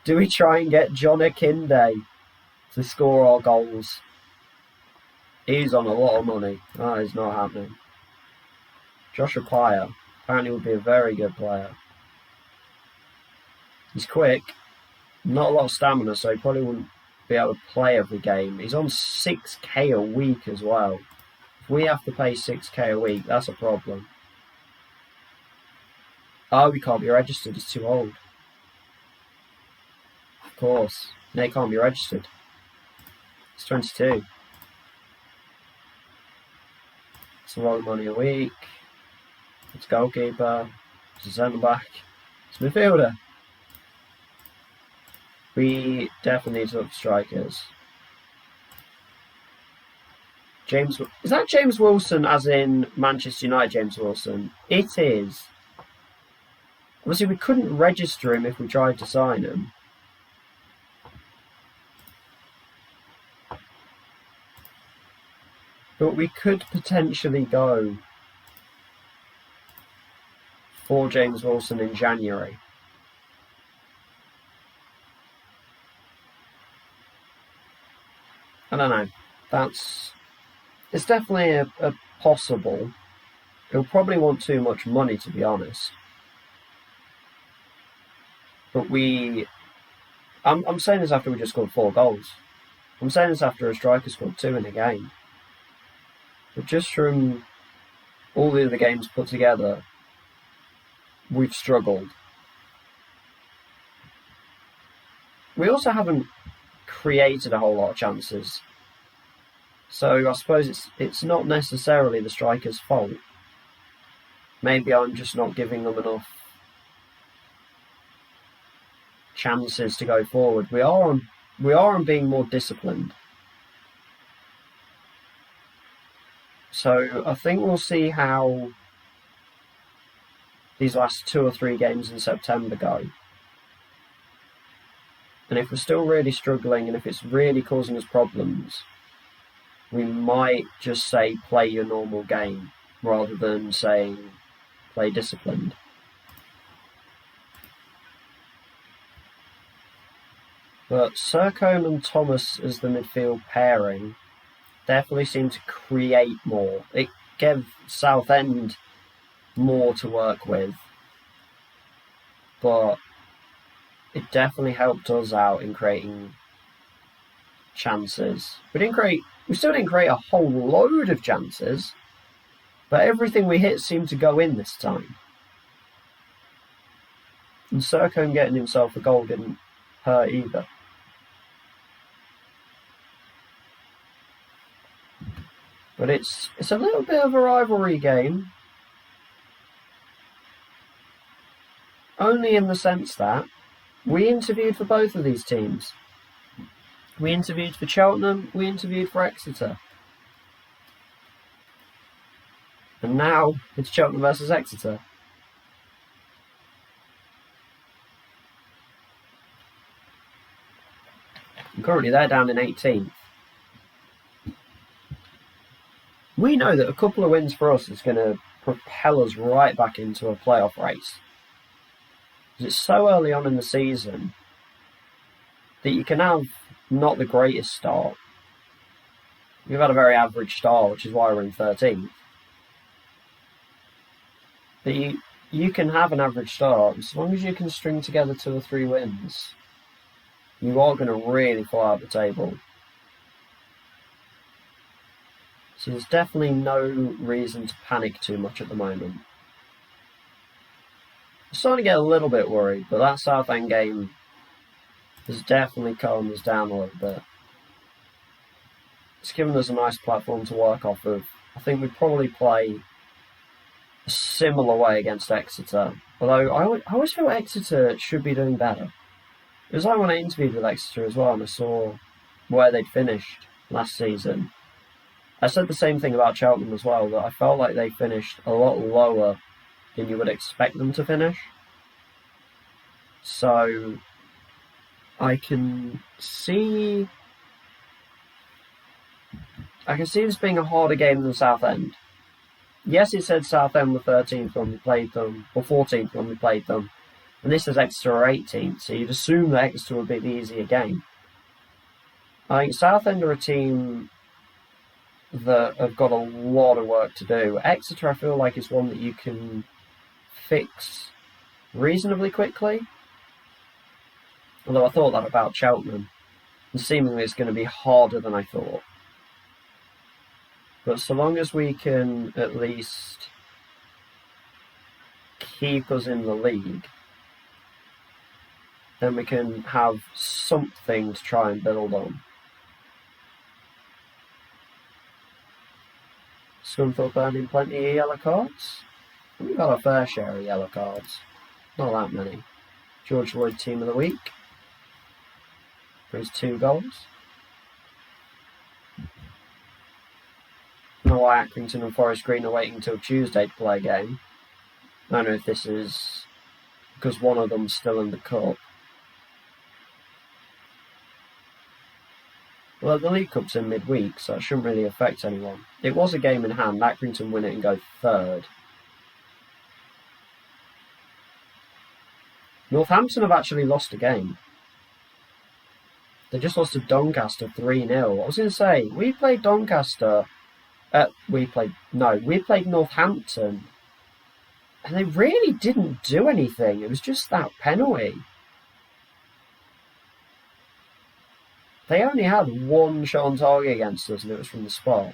Speaker 1: Do we try and get John Akinde to score our goals? He's on a lot of money. That is not happening. Joshua Pyer apparently would be a very good player. He's quick. Not a lot of stamina, so he probably wouldn't be able to play every game. He's on 6k a week as well. If we have to pay 6k a week, that's a problem. Oh, he can't be registered. He's too old. Of course. No, he can't be registered. He's 22. It's a lot of money a week. It's goalkeeper. It's a centre back. It's midfielder. We definitely need to look for strikers. Is that James Wilson as in Manchester United James Wilson? It is. Obviously, we couldn't register him if we tried to sign him. But we could potentially go for James Wilson in January. I don't know. It's definitely a possible. He'll probably want too much money, to be honest. But I'm saying this after we just scored 4 goals. I'm saying this after a striker scored 2 in a game. But just from all the other games put together, we've struggled. We also haven't created a whole lot of chances. So I suppose it's not necessarily the striker's fault. Maybe I'm just not giving them enough chances to go forward. We are on being more disciplined. So I think we'll see how these last 2 or 3 games in September go. And if we're still really struggling and if it's really causing us problems, we might just say play your normal game rather than saying play disciplined. But Sercombe and Thomas as the midfield pairing definitely seemed to create more. It gave Southend more to work with, but it definitely helped us out in creating chances. We still didn't create a whole load of chances, but everything we hit seemed to go in this time. And Sercombe getting himself a goal didn't hurt either. But it's a little bit of a rivalry game. Only in the sense that we interviewed for both of these teams. We interviewed for Cheltenham, we interviewed for Exeter. And now it's Cheltenham versus Exeter. And currently they're down in 18th. We know that a couple of wins for us is going to propel us right back into a playoff race. Because it's so early on in the season that you can have not the greatest start. We've had a very average start, which is why we're in 13th. But you can have an average start, as long as you can string together 2 or 3 wins, you are going to really fly up the table. So there's definitely no reason to panic too much at the moment. I'm starting to get a little bit worried, but that Southend game has definitely calmed us down a little bit. it's given us a nice platform to work off of. I think we'd probably play a similar way against Exeter. Although I always feel Exeter should be doing better. It was like when I interviewed with Exeter as well and I saw where they'd finished last season. I said the same thing about Cheltenham as well, that I felt like they finished a lot lower than you would expect them to finish. So I can see this being a harder game than Southend. Yes, it said Southend were 13th when we played them, or 14th when we played them, and this is Exeter are 18th, so you'd assume that Exeter would be the easier game. I think Southend are a team that have got a lot of work to do. Exeter, I feel like, is one that you can fix reasonably quickly. Although I thought that about Cheltenham, and seemingly it's going to be harder than I thought. But so long as we can at least keep us in the league, then we can have something to try and build on. Scunthorpe earning plenty of yellow cards. We've got a fair share of yellow cards. Not that many. George Lloyd Team of the Week for his 2 goals. I don't know why Accrington and Forest Green are waiting until Tuesday to play a game. I don't know if this is because one of them's still in the cup. Well, the League Cup's in midweek, so it shouldn't really affect anyone. It was a game in hand. Accrington win it and go 3rd. Northampton have actually lost a game. They just lost to Doncaster 3-0. I was going to say, we played Doncaster. We played Northampton. And they really didn't do anything. It was just that penalty. They only had 1 shot on target against us, and it was from the spot.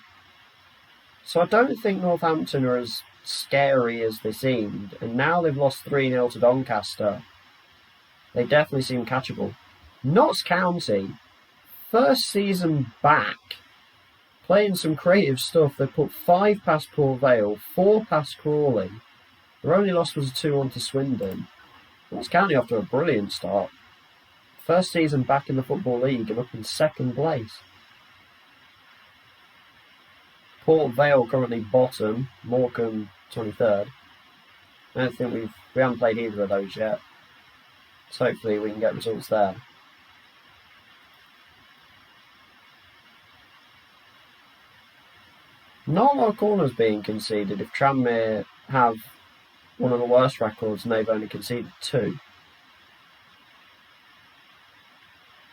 Speaker 1: So I don't think Northampton are as scary as they seemed. And now they've lost 3-0 to Doncaster. They definitely seem catchable. Notts County, first season back, playing some creative stuff. They put 5 past Port Vale, 4 past Crawley. Their only loss was a 2-1 to Swindon. Notts County off to a brilliant start. First season back in the Football League and up in 2nd place. Port Vale currently bottom, Morecambe 23rd. I don't think we haven't played either of those yet. So hopefully we can get results there. Not a lot of corners being conceded if Tranmere have one of the worst records and they've only conceded 2.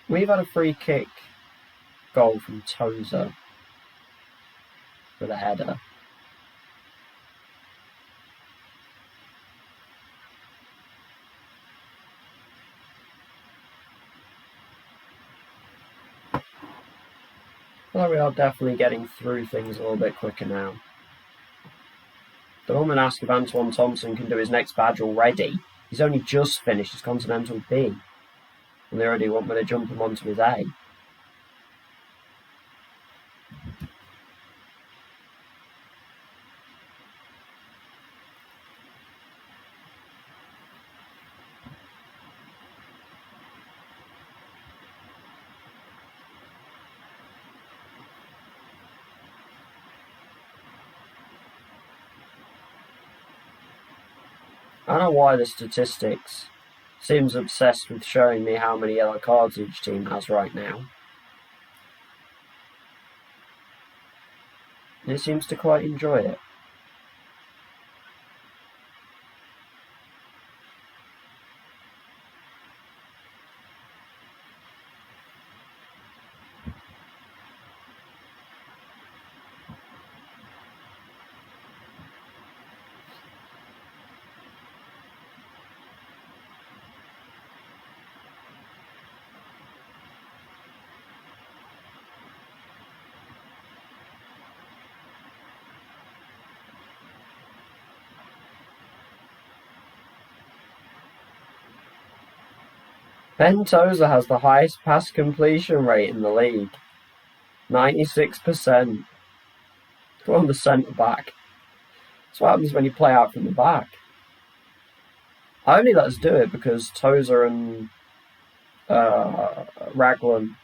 Speaker 1: We've had a free kick goal from Tozer with a header. Well, we are definitely getting through things a little bit quicker now. The woman asked if Antoine Thompson can do his next badge already. He's only just finished his Continental B. And they already want me to jump him onto his A. I don't know why the statistics seems obsessed with showing me how many yellow cards each team has right now. It seems to quite enjoy it. Ben Tozer has the highest pass completion rate in the league. 96%. Go on the centre back. That's what happens when you play out from the back. I only let us do it because Tozer and Raglan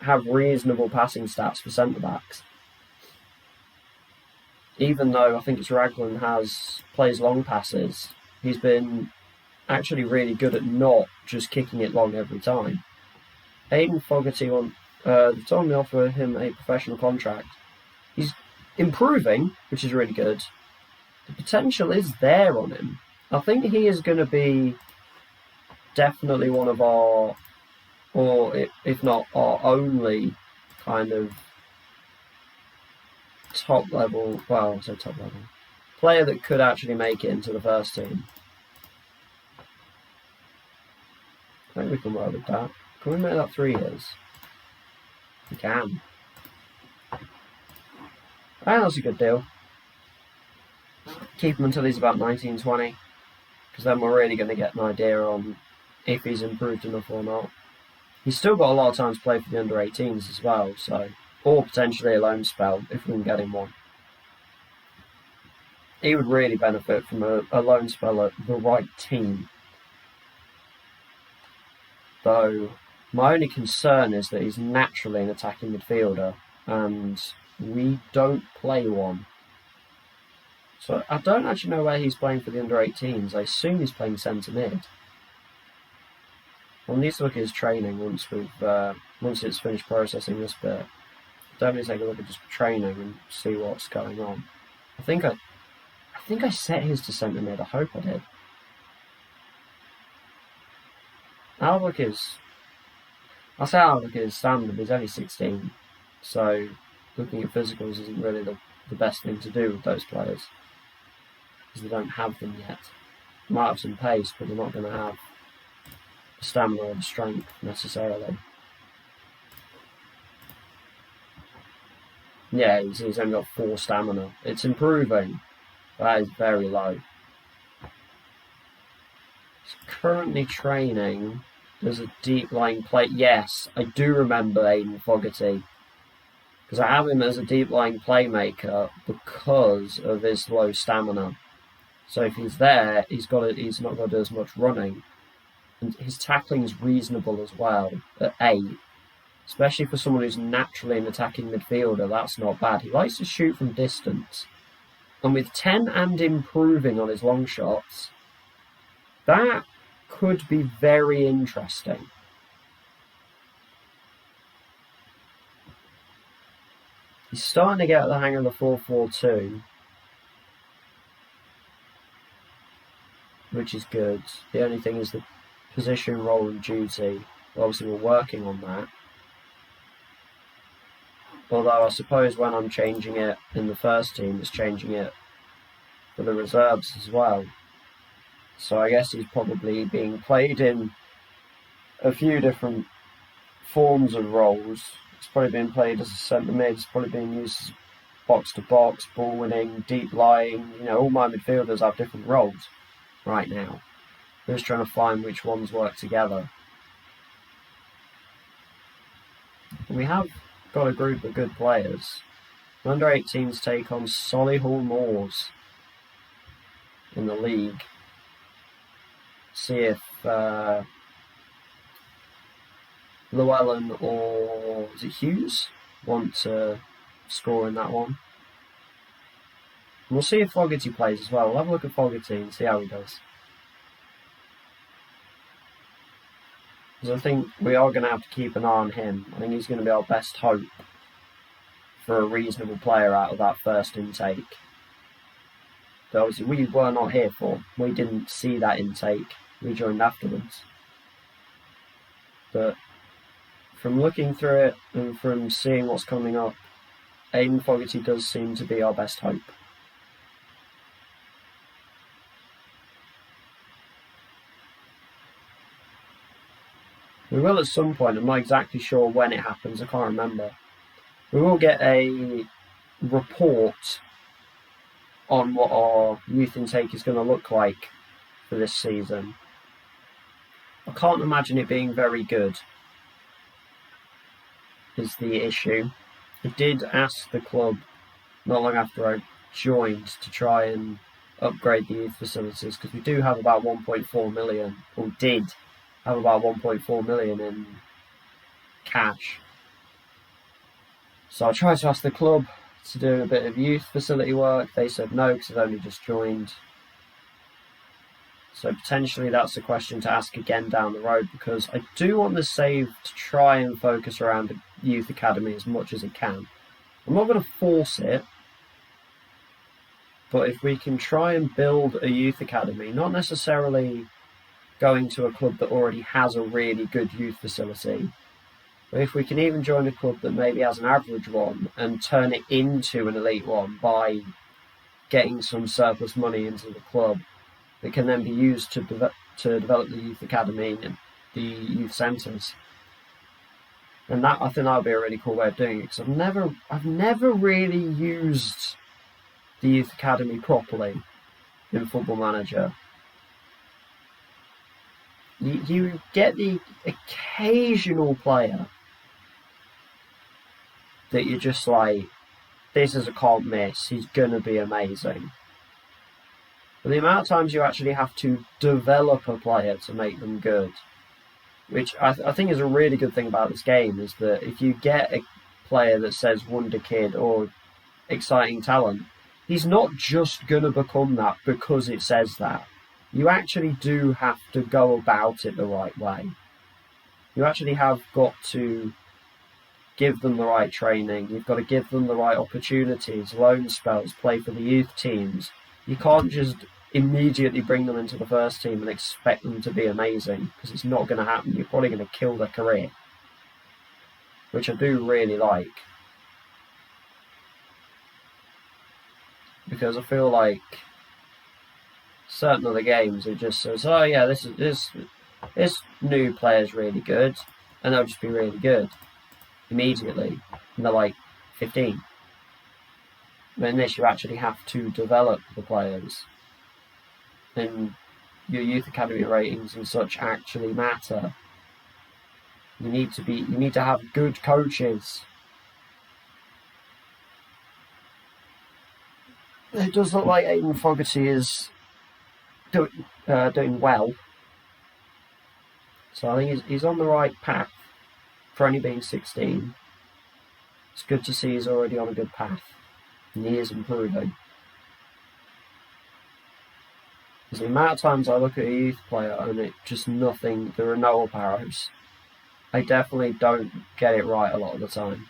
Speaker 1: have reasonable passing stats for centre backs. Even though I think it's Raglan plays long passes, he's been actually really good at not just kicking it long every time. Aidan Fogarty told me to offer him a professional contract. He's improving, which is really good. The potential is there on him. I think he is going to be definitely one of our, or if not our only kind of top level player that could actually make it into the first team. I think we can work with that. Can we make that 3 years? We can. I think that's a good deal. Keep him until he's about 19, 20, because then we're really going to get an idea on if he's improved enough or not. He's still got a lot of time to play for the under-18s as well, so, or potentially a loan spell if we can get him one. He would really benefit from a loan spell at the right team. Though my only concern is that he's naturally an attacking midfielder and we don't play one. So I don't actually know where he's playing for the under-18s. I assume he's playing centre mid. We'll need to look at his training once it's finished processing this bit. Definitely take a look at his training and see what's going on. I think I set his to centre mid. I hope I did. I'll say Outlook is standard. He's only 16, so looking at physicals isn't really the best thing to do with those players because they don't have them yet. They might have some pace, but they're not going to have the stamina or the strength necessarily. Yeah, he's only got 4 stamina. It's improving, but that is very low. He's currently training as a deep line play. Yes, I do remember Aidan Fogarty, because I have him as a deep line playmaker because of his low stamina. So if he's there, he's not going to do as much running, and his tackling is reasonable as well at 8. Especially for someone who's naturally an attacking midfielder, that's not bad. He likes to shoot from distance. And with 10 and improving on his long shots, that could be very interesting. He's starting to get the hang of the 4-4-2, which is good. The only thing is the position, role and duty. Obviously we're working on that. Although I suppose when I'm changing it in the first team, it's changing it for the reserves as well. So I guess he's probably being played in a few different forms of roles. It's probably being played as a centre mid, it's probably being used as box to box, ball winning, deep lying. All my midfielders have different roles right now. I'm just trying to find which ones work together. And we have got a group of good players. Under-18s take on Solihull Moors in the league. See if Llewellyn or is it Hughes want to score in that one. And we'll see if Fogarty plays as well. We'll have a look at Fogarty and see how he does. Because I think we are going to have to keep an eye on him. I think he's going to be our best hope for a reasonable player out of that first intake. That obviously we were not here for. We didn't see that intake. We joined afterwards. But from looking through it and from seeing what's coming up, Aidan Fogarty does seem to be our best hope. We will at some point, I'm not exactly sure when it happens, I can't remember. We will get a report on what our youth intake is going to look like for this season. I can't imagine it being very good. is the issue. I did ask the club not long after I joined to try and upgrade the youth facilities, because we do have about 1.4 million, or did have about 1.4 million in cash. So I tried to ask the club to do a bit of youth facility work. They said no, because I've only just joined. So potentially that's a question to ask again down the road, because I do want the save to try and focus around the youth academy as much as it can. I'm not going to force it, but if we can try and build a youth academy, not necessarily going to a club that already has a really good youth facility, but if we can even join a club that maybe has an average one and turn it into an elite one by getting some surplus money into the club that can then be used to develop the youth academy and the youth centres. And that, I think that would be a really cool way of doing it, because I've never really used the youth academy properly in Football Manager. You get the occasional player that you're just like, this is a can't miss, he's gonna be amazing. But the amount of times you actually have to develop a player to make them good, which I think is a really good thing about this game, is that if you get a player that says wonder kid or exciting talent, he's not just going to become that because it says that. You actually do have to go about it the right way. You actually have got to give them the right training. You've got to give them the right opportunities, loan spells, play for the youth teams. You can't just immediately bring them into the first team and expect them to be amazing, because it's not going to happen. You're probably going to kill their career, which I do really like, because I feel like certain other games it just says, oh yeah, this new player's really good, and they'll just be really good immediately, and they're like 15. But in this, you actually have to develop the players, and your youth academy ratings and such actually matter. You need to have good coaches. It does look like Aidan Fogarty is doing well, so I think he's on the right path for only being 16. It's good to see he's already on a good path, and he is improving. Because the amount of times I look at a youth player and it just nothing, there are no up arrows. I definitely don't get it right a lot of the time.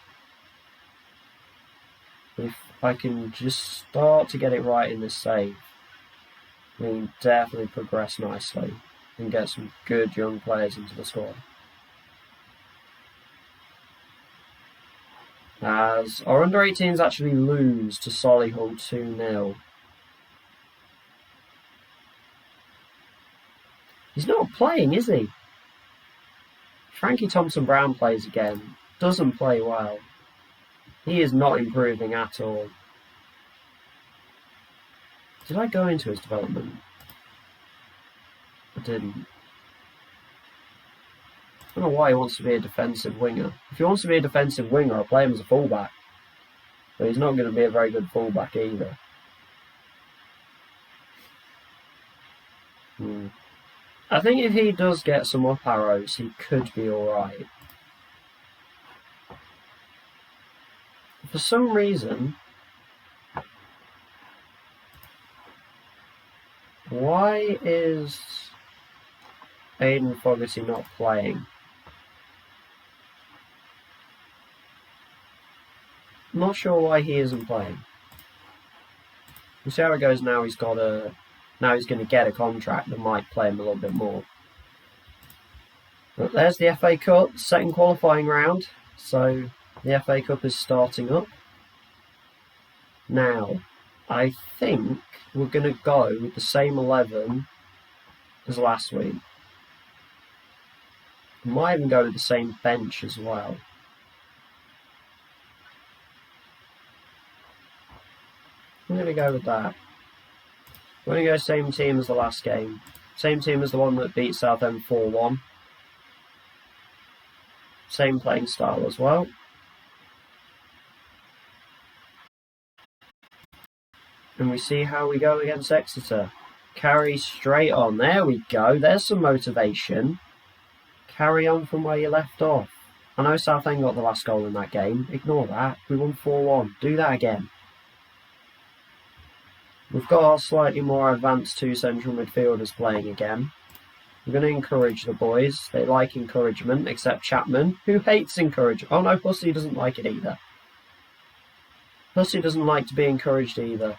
Speaker 1: But if I can just start to get it right in this save, we can definitely progress nicely and get some good young players into the squad. As our under-18s actually lose to Solihull 2-0. He's not playing, is he? Frankie Thompson-Brown plays again. Doesn't play well. He is not improving at all. Did I go into his development? I didn't. I don't know why he wants to be a defensive winger. If he wants to be a defensive winger, I'll play him as a fullback. But he's not going to be a very good fullback either. I think if he does get some up arrows, he could be alright. For some reason, why is Aidan Fogarty not playing? I'm not sure why he isn't playing. We'll see how it goes now. Now he's going to get a contract that might play him a little bit more. But there's the FA Cup, second qualifying round. So the FA Cup is starting up. Now, I think we're going to go with the same 11 as last week. We might even go with the same bench as well. I'm going to go with that. We're going to go same team as the last game. Same team as the one that beat Southend 4-1. Same playing style as well. And we see how we go against Exeter. Carry straight on. There we go. There's some motivation. Carry on from where you left off. I know Southend got the last goal in that game. Ignore that. We won 4-1. Do that again. We've got our slightly more advanced two central midfielders playing again. We're going to encourage the boys. They like encouragement, except Chapman, who hates encouragement. Oh no, Hussey doesn't like it either. Hussey doesn't like to be encouraged either.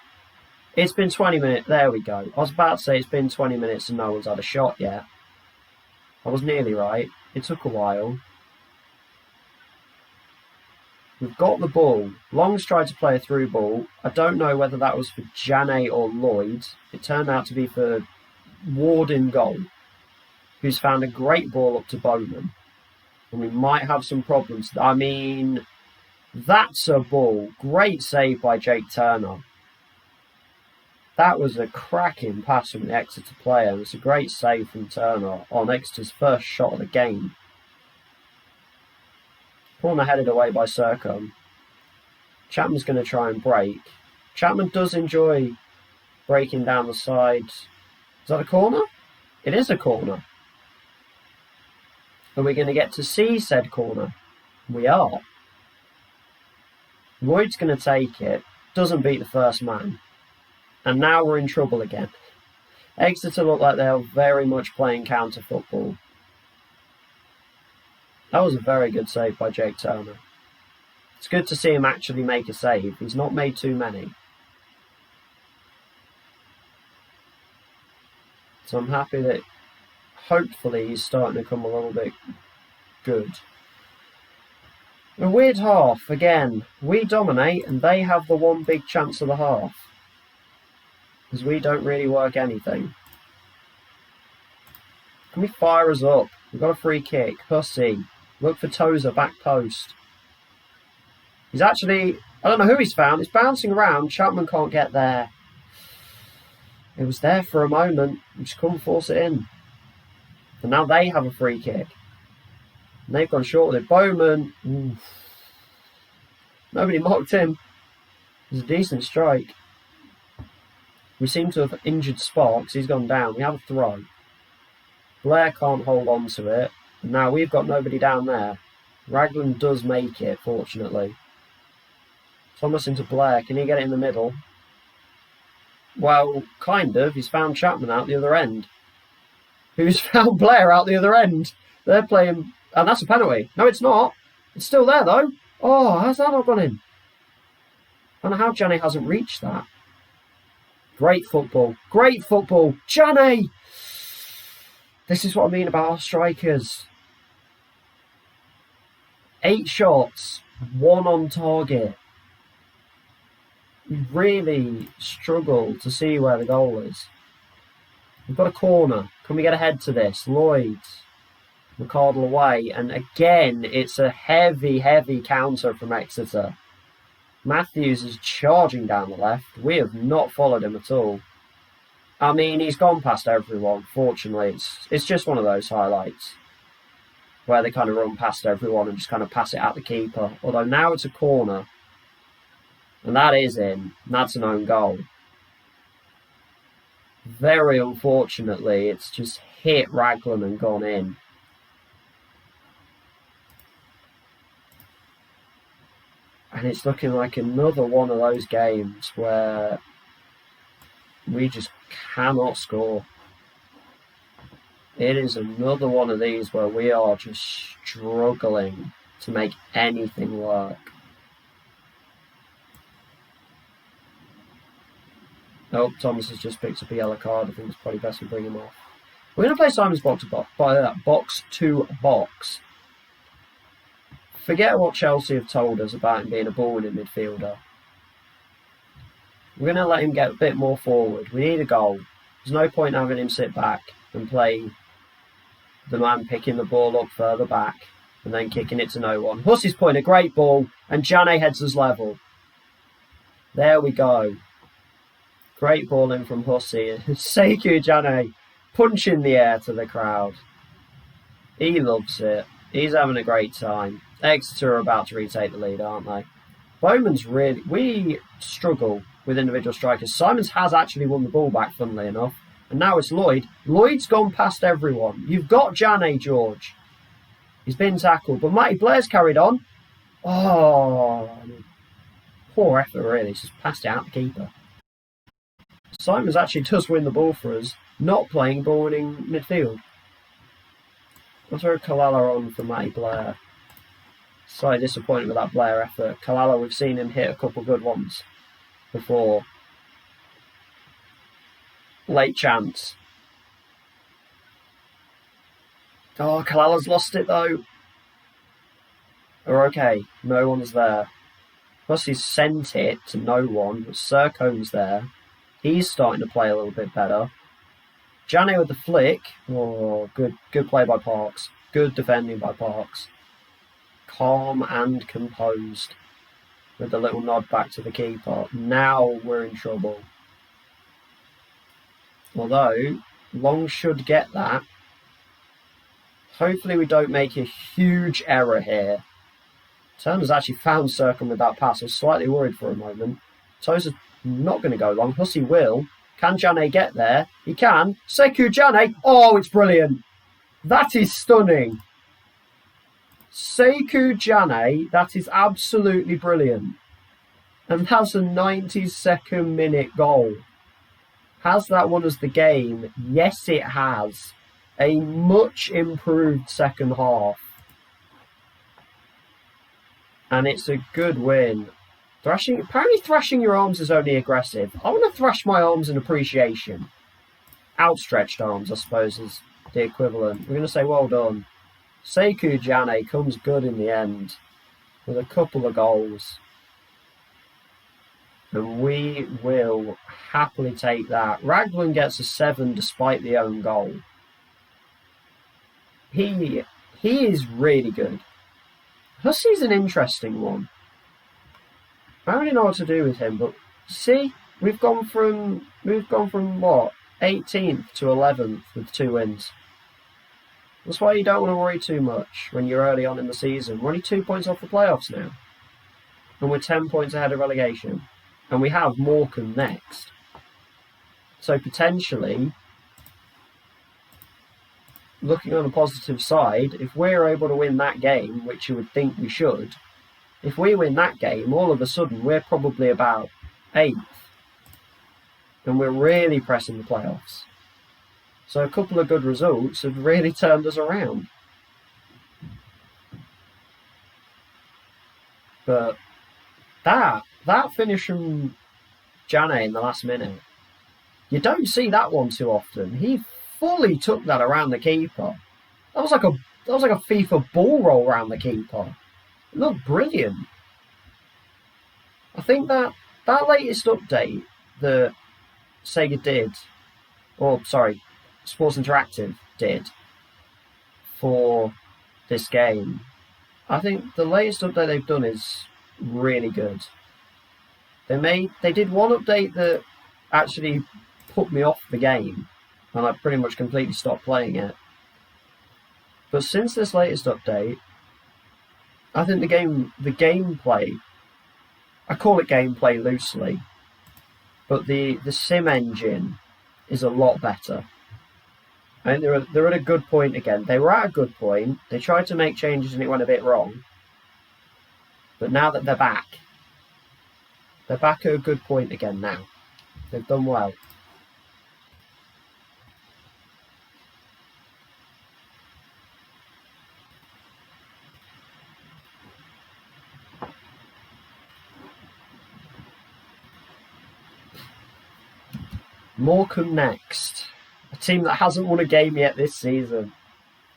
Speaker 1: It's been 20 minutes. There we go. I was about to say it's been 20 minutes and no one's had a shot yet. I was nearly right. It took a while. We've got the ball. Long's tried to play a through ball. I don't know whether that was for Jane or Lloyd. It turned out to be for Ward in goal, who's found a great ball up to Bowman. And we might have some problems. I mean, that's a ball. Great save by Jake Turner. That was a cracking pass from the Exeter player. It was a great save from Turner on Exeter's first shot of the game. Corner headed away by Sercombe. Chapman's going to try and break. Chapman does enjoy breaking down the side. Is that a corner? It is a corner. Are we going to get to see said corner? We are. Lloyd's going to take it. Doesn't beat the first man. And now we're in trouble again. Exeter look like they're very much playing counter football. That was a very good save by Jake Turner. It's good to see him actually make a save. He's not made too many. So I'm happy that hopefully he's starting to come a little bit good. A weird half again. We dominate and they have the one big chance of the half. Because we don't really work anything. Can we fire us up? We've got a free kick. Hussey. Look for Tozer, back post. He's actually, I don't know who he's found. It's bouncing around. Chapman can't get there. It was there for a moment. We just couldn't force it in. And now they have a free kick. And they've gone short with it. Bowman. Oof. Nobody mocked him. It was a decent strike. We seem to have injured Sparks. He's gone down. We have a throw. Blair can't hold on to it. And now we've got nobody down there. Raglan does make it, fortunately. Thomas into Blair. Can he get it in the middle? Well, kind of. He's found Chapman out the other end. Who's found Blair out the other end? They're playing... And that's a penalty. No, it's not. It's still there, though. Oh, how's that not gone in? I don't know how Janney hasn't reached that. Great football. Great football. Janney! This is what I mean about our strikers. 8 shots, 1 on target. We really struggle to see where the goal is. We've got a corner. Can we get ahead to this? Lloyd. McCardle away. And again, it's a heavy, heavy counter from Exeter. Matthews is charging down the left. We have not followed him at all. I mean, he's gone past everyone, fortunately. It's just one of those highlights where they kind of run past everyone and just kind of pass it at the keeper. Although now it's a corner. And that is in. That's an own goal. Very unfortunately, it's just hit Raglan and gone in. And it's looking like another one of those games where we just cannot score. It is another one of these where we are just struggling to make anything work. Oh, Thomas has just picked up a yellow card. I think it's probably best to bring him off. We're going to play Simon's box to box. Forget what Chelsea have told us about him being a ball-winning midfielder. We're going to let him get a bit more forward. We need a goal. There's no point having him sit back and play the man picking the ball up further back and then kicking it to no one. Hussey's putting a great ball and Janney heads us level. There we go. Great ball in from Hussey. Shaky Janney punching the air to the crowd. He loves it. He's having a great time. Exeter are about to retake the lead, aren't they? Bowman's really... We struggle with individual strikers. Simons has actually won the ball back, funnily enough. And now it's Lloyd. Lloyd's gone past everyone. You've got Jane, George. He's been tackled. But Matty Blair's carried on. Oh, poor effort, really. He's just passed it out the keeper. Simons actually does win the ball for us, not playing ball winning midfield. I'll throw Kalala on for Matty Blair. Slightly disappointed with that Blair effort. Kalala, we've seen him hit a couple good ones before. Late chance. Oh, Kalala's lost it though. We're okay. No one's there. Plus he's sent it to no one. Sercone's there. He's starting to play a little bit better. Jane with the flick. Oh, good play by Parks. Good defending by Parks. Calm and composed. With a little nod back to the keeper. Now we're in trouble. Although, Long should get that. Hopefully we don't make a huge error here. Turner's actually found Sercon with that pass. I was slightly worried for a moment. Tosa's not going to go long. Hussey will. Can Jane get there? He can. Sekou Jane. Oh, it's brilliant. That is stunning. Sekou Jane. That is absolutely brilliant. And that's a 92nd minute goal. Has that won us the game? Yes, it has. A much improved second half. And it's a good win. Apparently thrashing your arms is only aggressive. I want to thrash my arms in appreciation. Outstretched arms, I suppose, is the equivalent. We're going to say well done. Sekou Jane comes good in the end with a couple of goals. And we will happily take that. Raglan gets a 7 despite the own goal. He is really good. Hussey's an interesting one. I don't really know what to do with him, but see, we've gone from what, 18th to 11th with 2 wins. That's why you don't want to worry too much when you're early on in the season. We're only 2 points off the playoffs now, and we're 10 points ahead of relegation, and we have Morecambe next. So potentially, looking on the positive side, if we're able to win that game, which you would think we should, if we win that game, all of a sudden we're probably about 8th. And we're really pressing the playoffs. So a couple of good results have really turned us around. But that finish from Jane in the last minute, you don't see that one too often. He fully took that around the keeper. That was like a FIFA ball roll around the keeper. It looked brilliant. I think that latest update that Sega did, or sorry, Sports Interactive did for this game, I think the latest update they've done is really good. They did one update that actually put me off the game, and I pretty much completely stopped playing it. But since this latest update, I think the gameplay, I call it gameplay loosely, but the sim engine is a lot better. I think they're at a good point again. They were at a good point. They tried to make changes and it went a bit wrong. But now that they're back at a good point again now. They've done well. Morecambe next. A team that hasn't won a game yet this season.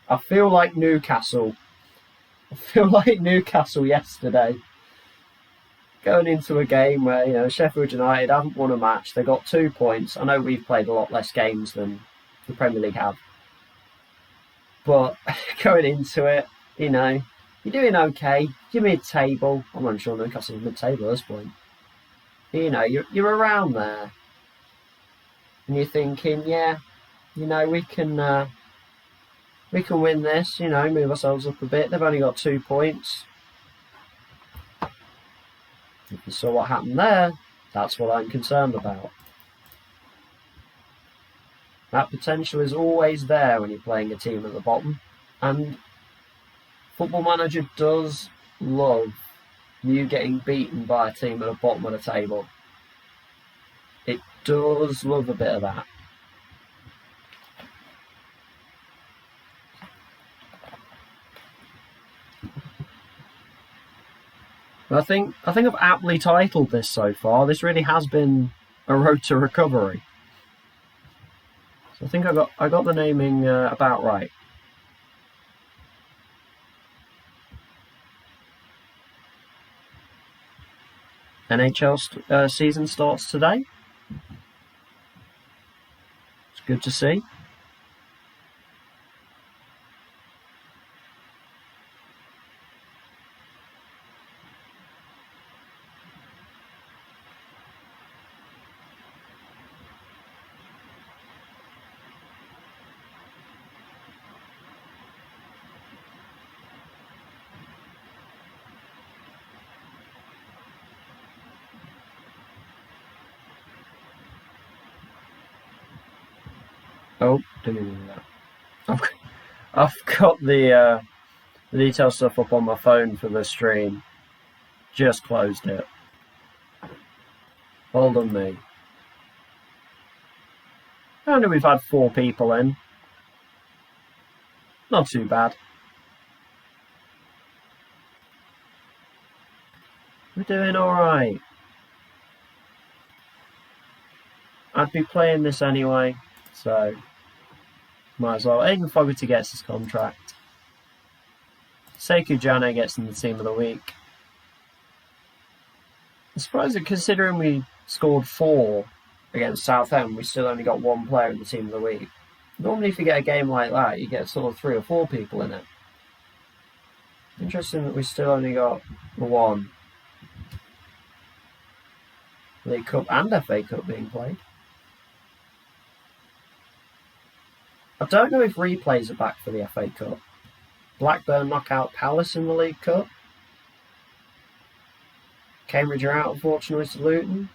Speaker 1: I feel like Newcastle. Yesterday. Going into a game where, Sheffield United haven't won a match. They got 2 points. I know we've played a lot less games than the Premier League have. But going into it, you're doing okay. You're mid-table. I'm not sure Newcastle's mid-table at this point. You're around there. And you're thinking, we can win this, move ourselves up a bit. They've only got 2 points. If you saw what happened there, That's what I'm concerned about. That potential is always there when you're playing a team at the bottom. And Football Manager does love you getting beaten by a team at the bottom of the table. It does love a bit of that. I think I've aptly titled this so far. This really has been a road to recovery. So I think I got the naming about right. NHL season starts today. It's good to see. Oh, didn't even do that. I've got the detail stuff up on my phone for the stream. Just closed it. Hold on me. I know we've had 4 people in. Not too bad. We're doing alright. I'd be playing this anyway, so might as well. Aiden Fogarty gets his contract. Sekou Jane gets in the team of the week. I'm surprised that considering we scored 4 against Southend, we still only got 1 player in the team of the week. Normally if you get a game like that, you get sort of 3 or 4 people in it. Interesting that we still only got 1. League Cup and FA Cup being played. I don't know if replays are back for the FA Cup. Blackburn knock out Palace in the League Cup. Cambridge are out, unfortunately, to Luton.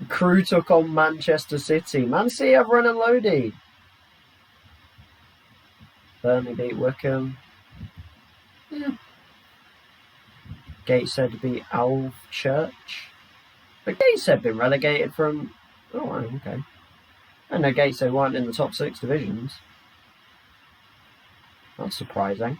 Speaker 1: Crew took on Manchester City. Man City have run and loaded. Burnley beat Wickham. Yeah. Gateshead beat Alvechurch. But Gateshead been relegated from... Oh, okay. I know Gateshead weren't in the top 6 divisions. That's surprising.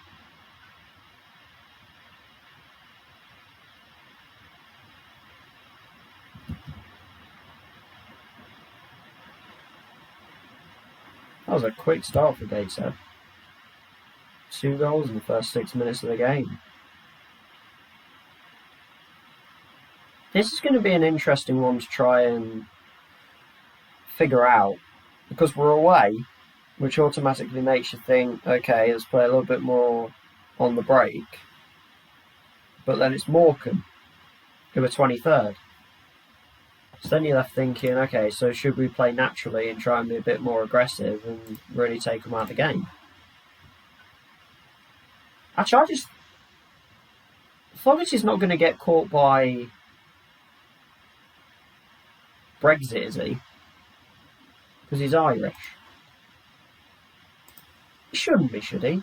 Speaker 1: That was a quick start for Gateshead. 2 goals in the first 6 minutes of the game. This is going to be an interesting one to try and figure out, because we're away, which automatically makes you think, okay, let's play a little bit more on the break. But then it's Morecambe, who are 23rd. So then you're left thinking, okay, so should we play naturally and try and be a bit more aggressive and really take them out of the game? Actually, Fogarty's not going to get caught by Brexit, is he? Because he's Irish. He shouldn't be, should he?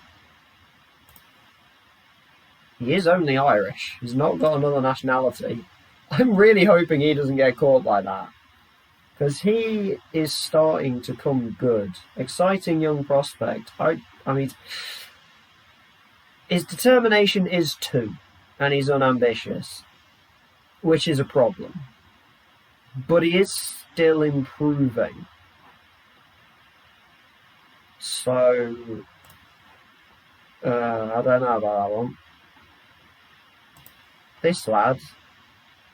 Speaker 1: He is only Irish. He's not got another nationality. I'm really hoping he doesn't get caught by that. Because he is starting to come good. Exciting young prospect. I mean, his determination is 2. And he's unambitious. Which is a problem. But he is still improving. So, I don't know about that one. This lad,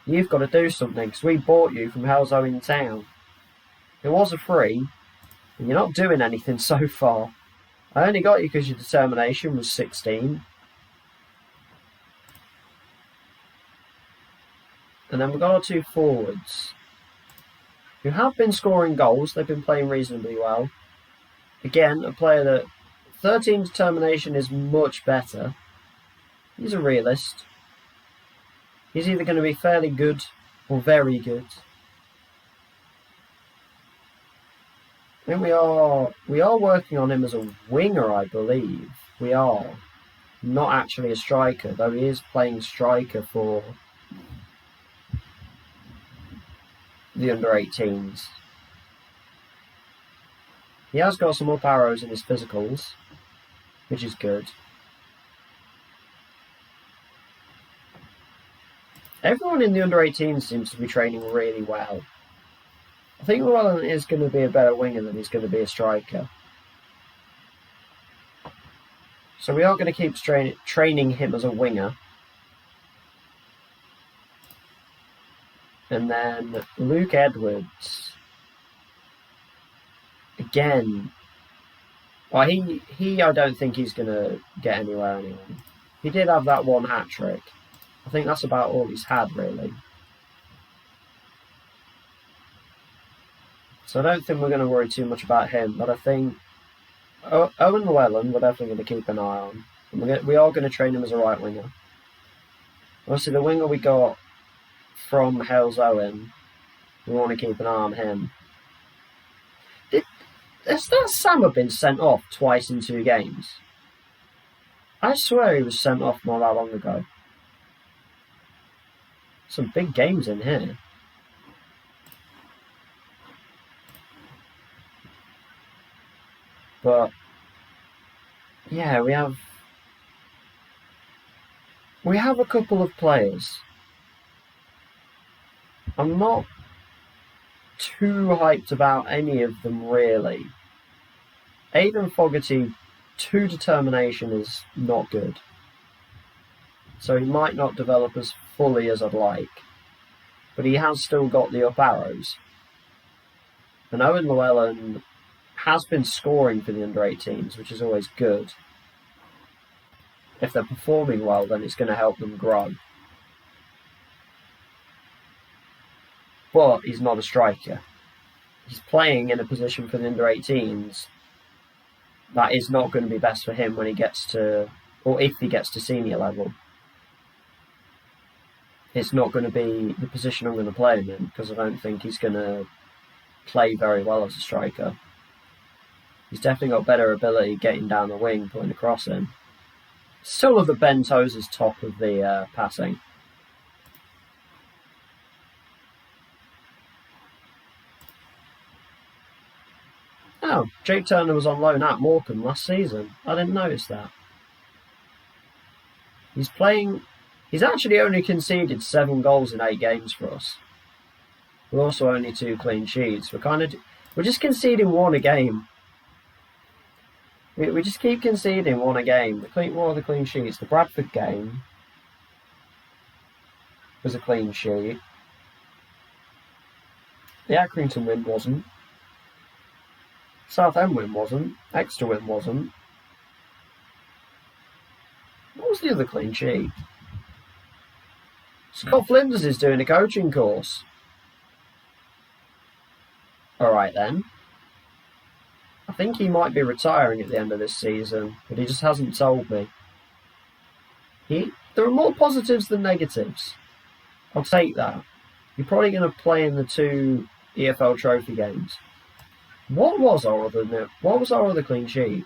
Speaker 1: you've got to do something, because we bought you from Hellzo in town. It was a free, and you're not doing anything so far. I only got you because your determination was 16. And then we've got our 2 forwards, who have been scoring goals. They've been playing reasonably well. Again, a player that 13 determination is much better. He's a realist. He's either going to be fairly good or very good. I think we are working on him as a winger, I believe. We are. Not actually a striker, though he is playing striker for the under-18s. He has got some up arrows in his physicals, which is good. Everyone in the under-18s seems to be training really well. I think Llewellyn is going to be a better winger than he's going to be a striker. So we are going to keep training him as a winger. And then Luke Edwards. Again. Well, he I don't think he's going to get anywhere anyway. He did have that one hat-trick. I think that's about all he's had, really. So I don't think we're going to worry too much about him, but I think Owen Llewellyn we're definitely going to keep an eye on. And we are going to train him as a right winger. Obviously, the winger we got from Hales Owen, we want to keep an eye on him. Has that Sam been sent off twice in 2 games? I swear he was sent off not that long ago. Some big games in here. But yeah, we have a couple of players. I'm not too hyped about any of them really. Aidan Fogarty, 2 determination is not good. So he might not develop as fully as I'd like. But he has still got the up arrows. And Owen Llewellyn has been scoring for the under-18s, which is always good. If they're performing well, then it's going to help them grow. But he's not a striker. He's playing in a position for the under-18s that is not going to be best for him when he gets to, or if he gets to senior level. It's not going to be the position I'm going to play him in, because I don't think he's going to play very well as a striker. He's definitely got better ability getting down the wing, putting a cross in. Still of the Ben Toes' top of the passing. Oh, Jake Turner was on loan at Morecambe last season. I didn't notice that. He's actually only conceded 7 goals in 8 games for us. We're also only 2 clean sheets. We're just conceding 1 a game. We just keep conceding 1 a game. What are the clean sheets? The Bradford game was a clean sheet. The Accrington win wasn't. Southend win wasn't. Exeter win wasn't. What was the other clean sheet? Scott Flinders is doing a coaching course. Alright then. I think he might be retiring at the end of this season, but he just hasn't told me. There are more positives than negatives. I'll take that. You're probably going to play in the 2 EFL Trophy games. What was our other clean sheet?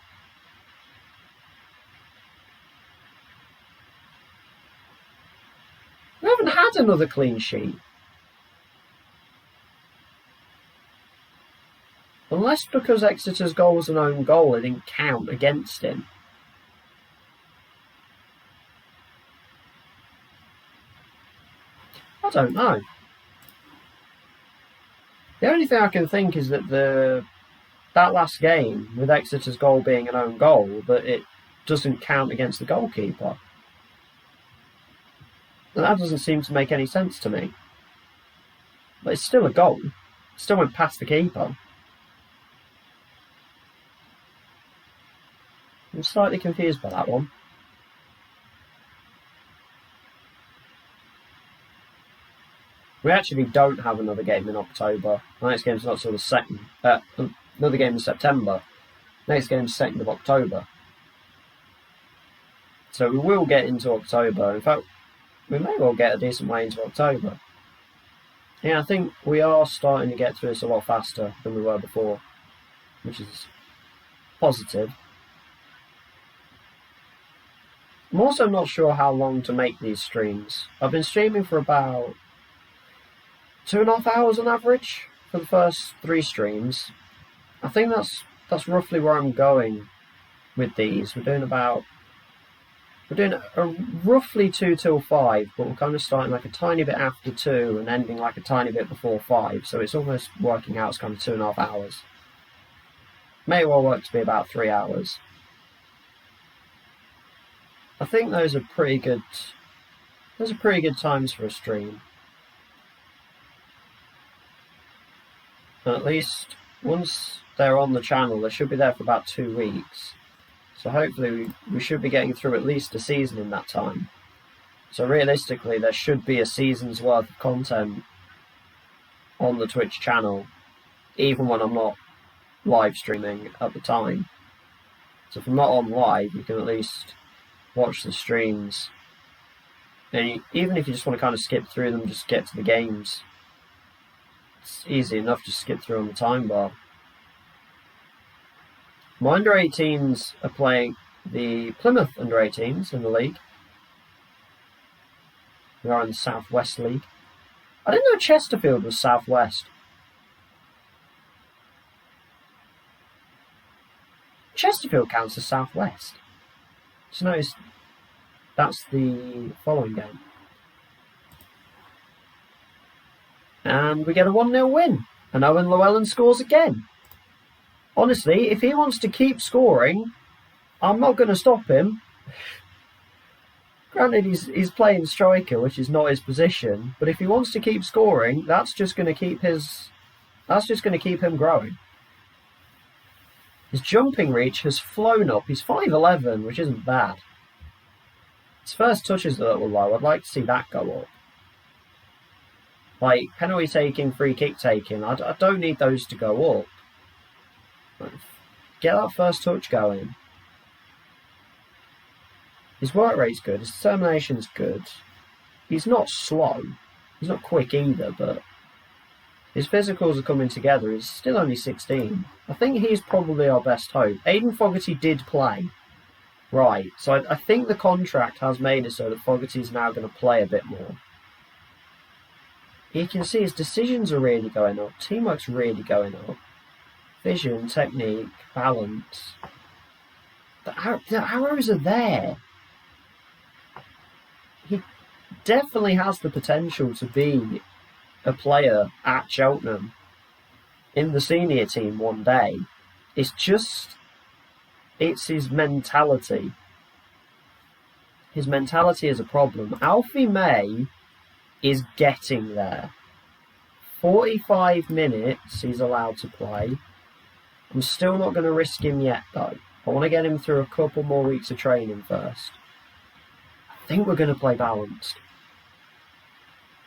Speaker 1: We haven't had another clean sheet. Unless because Exeter's goal was an own goal, it didn't count against him. I don't know. The only thing I can think is that that last game, with Exeter's goal being an own goal, that it doesn't count against the goalkeeper. And that doesn't seem to make any sense to me. But it's still a goal. It still went past the keeper. I'm slightly confused by that one. We actually don't have another game in October. The next game's not till the 2nd. Another game in September. Next game's 2nd of October. So we will get into October. In fact, we may well get a decent way into October. Yeah, I think we are starting to get through this a lot faster than we were before, which is positive. I'm also not sure how long to make these streams. I've been streaming for about 2.5 hours on average for the first 3 streams. I think that's roughly where I'm going with these. We're doing roughly 2 till 5, but we're kind of starting like a tiny bit after 2 and ending like a tiny bit before 5, so it's almost working out as kind of 2.5 hours. May well work to be about 3 hours. I think those are pretty good times for a stream. And at least once they're on the channel, they should be there for about 2 weeks. So hopefully we should be getting through at least a season in that time. So realistically, there should be a season's worth of content on the Twitch channel, even when I'm not live streaming at the time. So if I'm not on live, you can at least watch the streams. And even if you just want to kind of skip through them, just get to the games. It's easy enough to skip through on the time bar. My under-18s are playing the Plymouth under-18s in the league. We are in the South West League. I didn't know Chesterfield was South West. Chesterfield counts as South West. Just noticed that's the following game. And we get a 1-0 win. And Owen Llewellyn scores again. Honestly, if he wants to keep scoring, I'm not going to stop him. Granted, he's playing striker, which is not his position, but if he wants to keep scoring, that's just going to keep him growing. His jumping reach has flown up. He's 5'11", which isn't bad. His first touch is a little low. I'd like to see that go up. Like penalty taking, free kick taking, I don't need those to go up. Get that first touch going. His work rate's good, his determination's good. He's not slow. He's not quick either, but his physicals are coming together. He's still only 16. I think he's probably our best hope. Aidan Fogarty did play. Right, so I think the contract has made it so that Fogarty's now going to play a bit more. You can see his decisions are really going up. Teamwork's really going up. Vision, technique, balance. The arrows are there. He definitely has the potential to be a player at Cheltenham in the senior team one day. It's his mentality. His mentality is a problem. Alfie May is getting there. 45 minutes he's allowed to play. I'm still not going to risk him yet, though. I want to get him through a couple more weeks of training first. I think we're going to play balanced.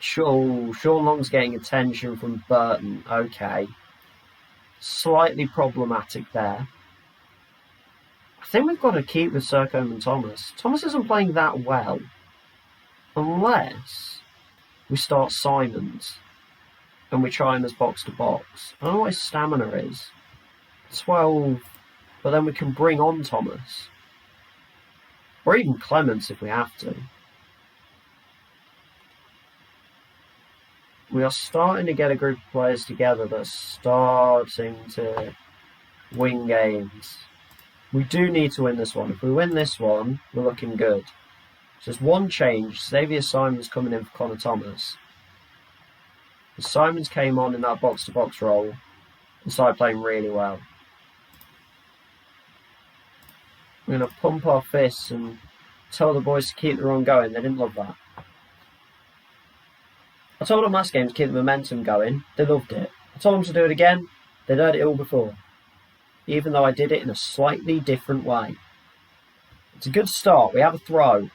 Speaker 1: Sean Long's getting attention from Burton. Okay. Slightly problematic there. I think we've got to keep with Sercombe and Thomas. Thomas isn't playing that well. Unless we start Simons and we try him as box-to-box. I don't know what his stamina is. 12, but then we can bring on Thomas. Or even Clements if we have to. We are starting to get a group of players together that are starting to win games. We do need to win this one. If we win this one, we're looking good. Just one change. Xavier Simons coming in for Connor Thomas. Simons came on in that box-to-box role and started playing really well. We're going to pump our fists and tell the boys to keep the run going. They didn't love that. I told them last game to keep the momentum going. They loved it. I told them to do it again. They'd heard it all before. Even though I did it in a slightly different way. It's a good start. We have a throw.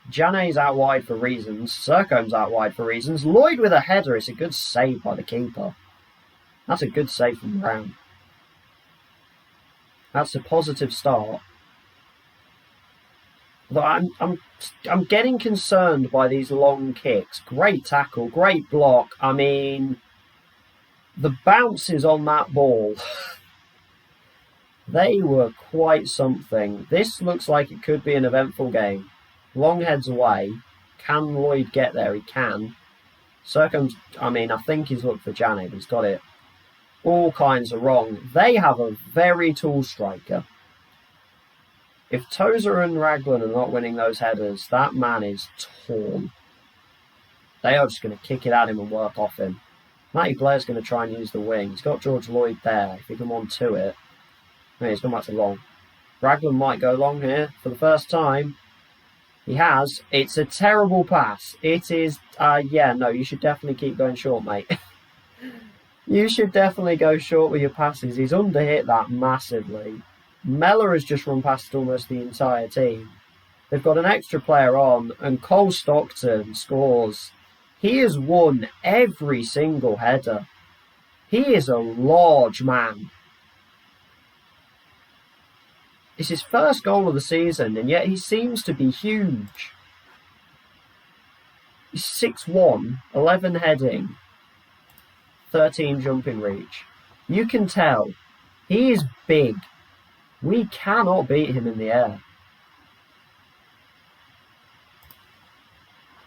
Speaker 1: Janet's out wide for reasons. Sercombe's out wide for reasons. Lloyd with a header. It's a good save by the keeper. That's a good save from Brown. That's a positive start. But I'm getting concerned by these long kicks. Great tackle, great block. I mean, the bounces on that ball, they were quite something. This looks like it could be an eventful game. Long heads away. Can Lloyd get there? He can. I think he's looked for Janet. He's got it all kinds of wrong. They have a very tall striker. If Tozer and Raglan are not winning those headers, that man is torn. They are just going to kick it at him and work off him. Matty Blair's going to try and use the wing. He's got George Lloyd there. If he can on to it. He's gone back to long. Raglan might go long here for the first time. He has. It's a terrible pass. It is, you should definitely keep going short, mate. You should definitely go short with your passes. He's underhit that massively. Mellor has just run past almost the entire team. They've got an extra player on, and Cole Stockton scores. He has won every single header. He is a large man. It's his first goal of the season, and yet he seems to be huge. He's 6'1", 11 heading, 13 jumping reach. You can tell he is big. We cannot beat him in the air.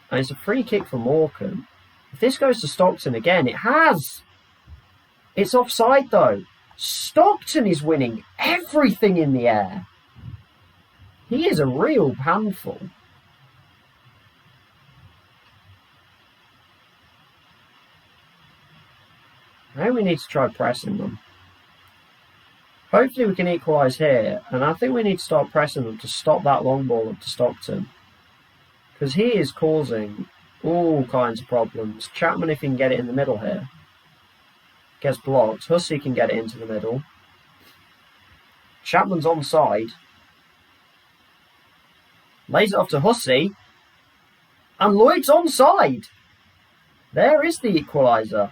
Speaker 1: And it's a free kick for Morecambe. If this goes to Stockton again, it has. It's offside though. Stockton is winning everything in the air. He is a real handful. Now we need to try pressing them. Hopefully we can equalise here, and I think we need to start pressing them to stop that long ball up to Stockton. Because he is causing all kinds of problems. Chapman, if he can get it in the middle here, gets blocked. Hussey can get it into the middle. Chapman's onside. Lays it off to Hussey. And Lloyd's onside. There is the equaliser.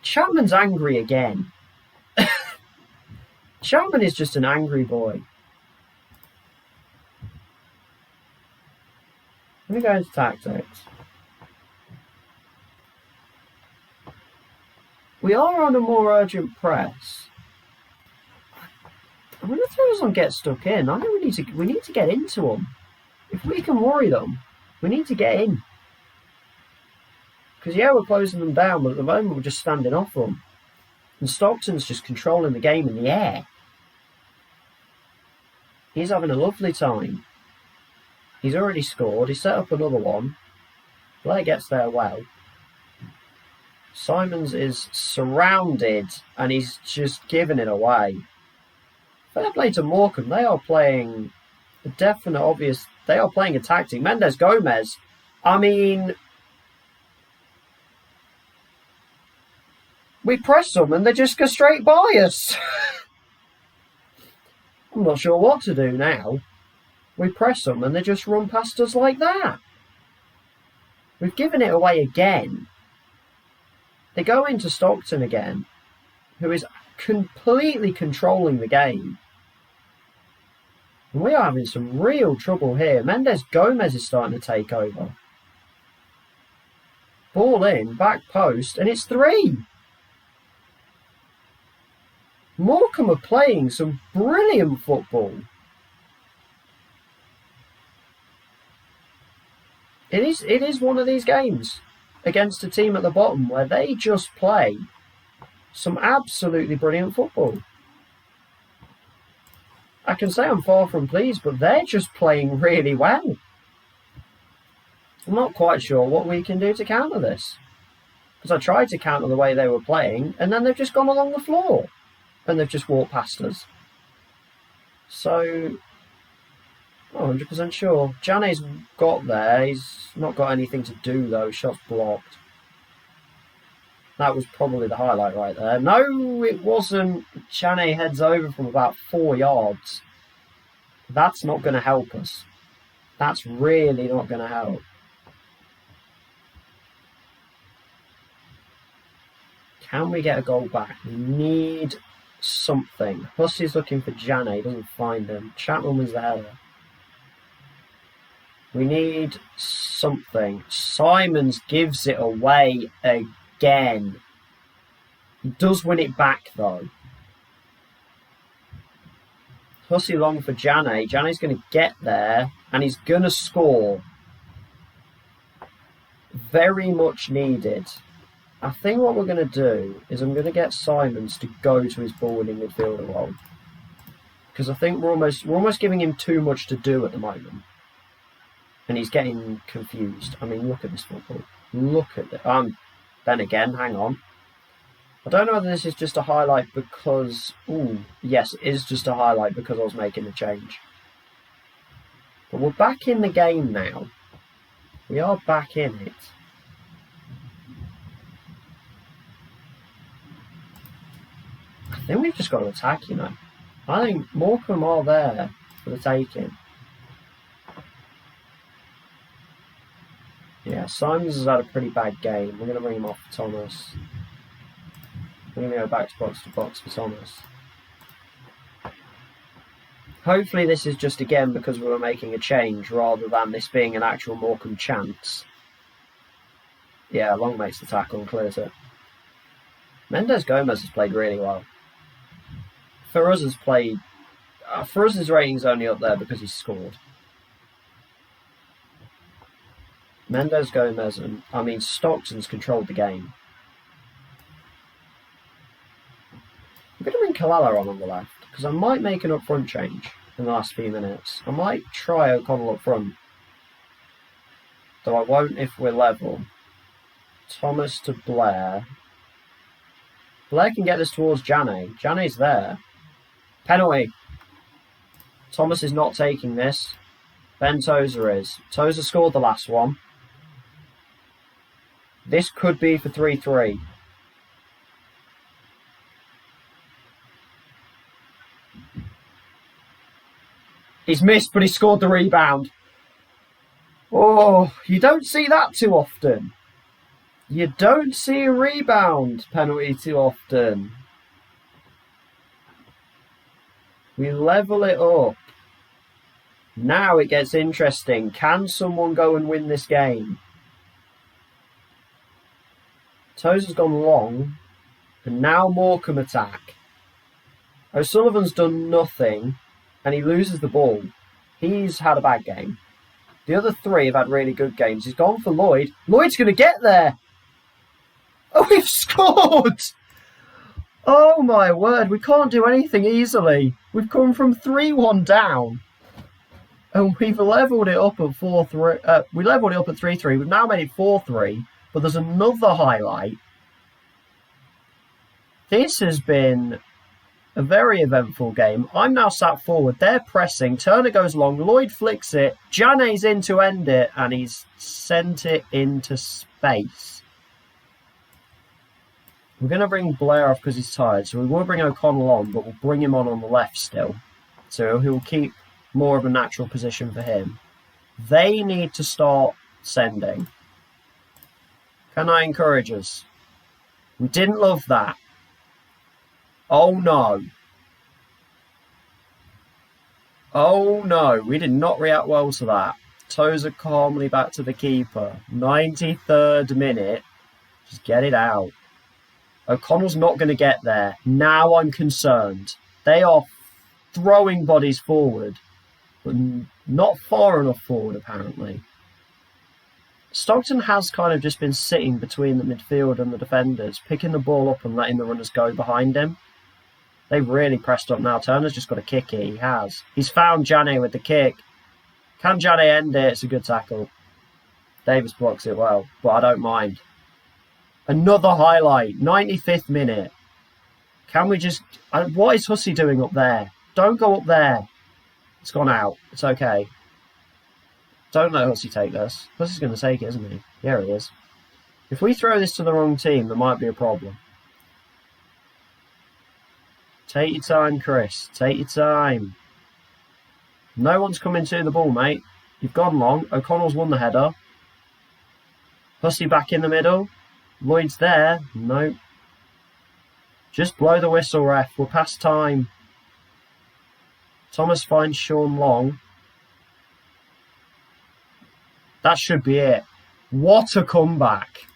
Speaker 1: Chapman's angry again. Chapman is just an angry boy. Let me go into tactics. We are on a more urgent press. I'm going to throw us on get stuck in. I know we need to get into them. If we can worry them, we need to get in. Because we're closing them down, but at the moment we're just standing off them. And Stockton's just controlling the game in the air. He's having a lovely time. He's already scored. He set up another one. Blair gets there well. Simons is surrounded and he's just giving it away. Fair play to Morecambe. They are playing a definite, obvious. They are playing a tactic. Mendes Gomez. I mean, we press them and they just go straight by us. I'm not sure what to do now. We press them and they just run past us like that. We've given it away again. They go into Stockton again, who is completely controlling the game. And we are having some real trouble here. Mendes Gomez is starting to take over. Ball in, back post, and it's 3. Morecambe are playing some brilliant football. It is one of these games against a team at the bottom where they just play some absolutely brilliant football. I can say I'm far from pleased, but they're just playing really well. I'm not quite sure what we can do to counter this. Because I tried to counter the way they were playing, and then they've just gone along the floor. And they've just walked past us. So, not 100% sure. Janet's got there. He's not got anything to do, though. Shot's blocked. That was probably the highlight right there. No, it wasn't. Janet heads over from about 4 yards. That's not going to help us. That's really not going to help. Can we get a goal back? We need something. Hussey's looking for Janney, doesn't find him. Chapman was the header. We need something. Simons gives it away again. He does win it back, though. Hussey long for Janney. Janney's going to get there, and he's going to score. Very much needed. I think what we're going to do is I'm going to get Simons to go to his forwarding midfielder role. Because I think we're almost giving him too much to do at the moment. And he's getting confused. I mean, look at this football. Look at it. Then again, hang on. I don't know whether this is just a highlight because... Ooh, yes, it is just a highlight because I was making a change. But we're back in the game now. We are back in it. I think we've just got to attack, you know. I think Morecambe are there for the taking. Yeah, Simons has had a pretty bad game. We're going to bring him off for Thomas. We're going to go back to box for Thomas. Hopefully this is just again because we were making a change rather than this being an actual Morecambe chance. Yeah, Long makes the tackle and clears it. Mendes Gomez has played really well. For us, his rating's only up there because he's scored. Mendes Gomez and Stockton's controlled the game. I'm going to bring Kalala on the left because I might make an up-front change in the last few minutes. I might try O'Connell up front, though I won't if we're level. Thomas to Blair. Blair can get this towards Janney. Janney's there. Penalty. Thomas is not taking this. Ben Tozer is. Tozer scored the last one. This could be for 3-3. He's missed, but he scored the rebound. Oh, you don't see that too often. You don't see a rebound penalty too often. We level it up. Now it gets interesting. Can someone go and win this game? Tozer's gone long. And now Morecambe attack. O'Sullivan's done nothing. And he loses the ball. He's had a bad game. The other three have had really good games. He's gone for Lloyd. Lloyd's going to get there. Oh, we've scored! Oh my word, we can't do anything easily. We've come from 3-1 down. And we've levelled it up at 4-3. We levelled it up at 3-3. We've now made it 4-3. But there's another highlight. This has been a very eventful game. I'm now sat forward. They're pressing. Turner goes long. Lloyd flicks it. Janney's in to end it. And he's sent it into space. We're going to bring Blair off because he's tired. So we will bring O'Connell on, but we'll bring him on the left still. So he'll keep more of a natural position for him. They need to start sending. Can I encourage us? We didn't love that. Oh no. Oh no, we did not react well to that. Tozer calmly back to the keeper. 93rd minute. Just get it out. O'Connell's not going to get there. Now I'm concerned. They are throwing bodies forward, but not far enough forward apparently. Stockton has kind of just been sitting between the midfield and the defenders, picking the ball up and letting the runners go behind him. They've really pressed up now. Turner's just got a kick it. He has. He's found Janney with the kick. Can Janney end it? It's a good tackle. Davis blocks it well, but I don't mind. Another highlight. 95th minute. Can we just... What is Hussey doing up there? Don't go up there. It's gone out. It's okay. Don't let Hussey take this. Hussey's going to take it, isn't he? Yeah, he is. If we throw this to the wrong team, there might be a problem. Take your time, Chris. Take your time. No one's coming to the ball, mate. You've gone long. O'Connell's won the header. Hussey back in the middle. Lloyd's there. Nope. Just blow the whistle, ref. We're past time. Thomas finds Sean Long. That should be it. What a comeback.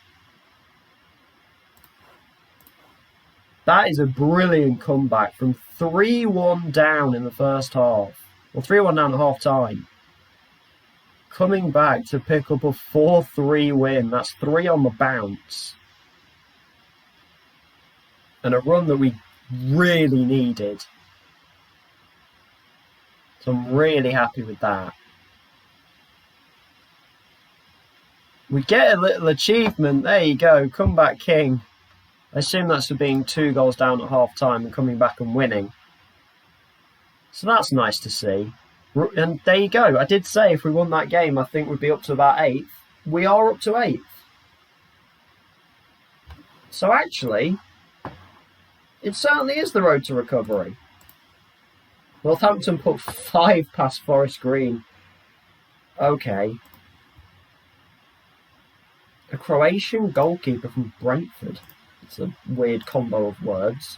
Speaker 1: That is a brilliant comeback from 3-1 down in the first half. Or 3-1 down at half time. Coming back to pick up a 4-3 win. That's 3 on the bounce. And a run that we really needed. So I'm really happy with that. We get a little achievement. There you go. Comeback king. I assume that's for being 2 goals down at half time and coming back and winning. So that's nice to see. And there you go. I did say if we won that game, I think we'd be up to about 8th. We are up to 8th. So actually, it certainly is the road to recovery. Northampton put 5 past Forest Green. Okay. A Croatian goalkeeper from Brentford. It's a weird combo of words.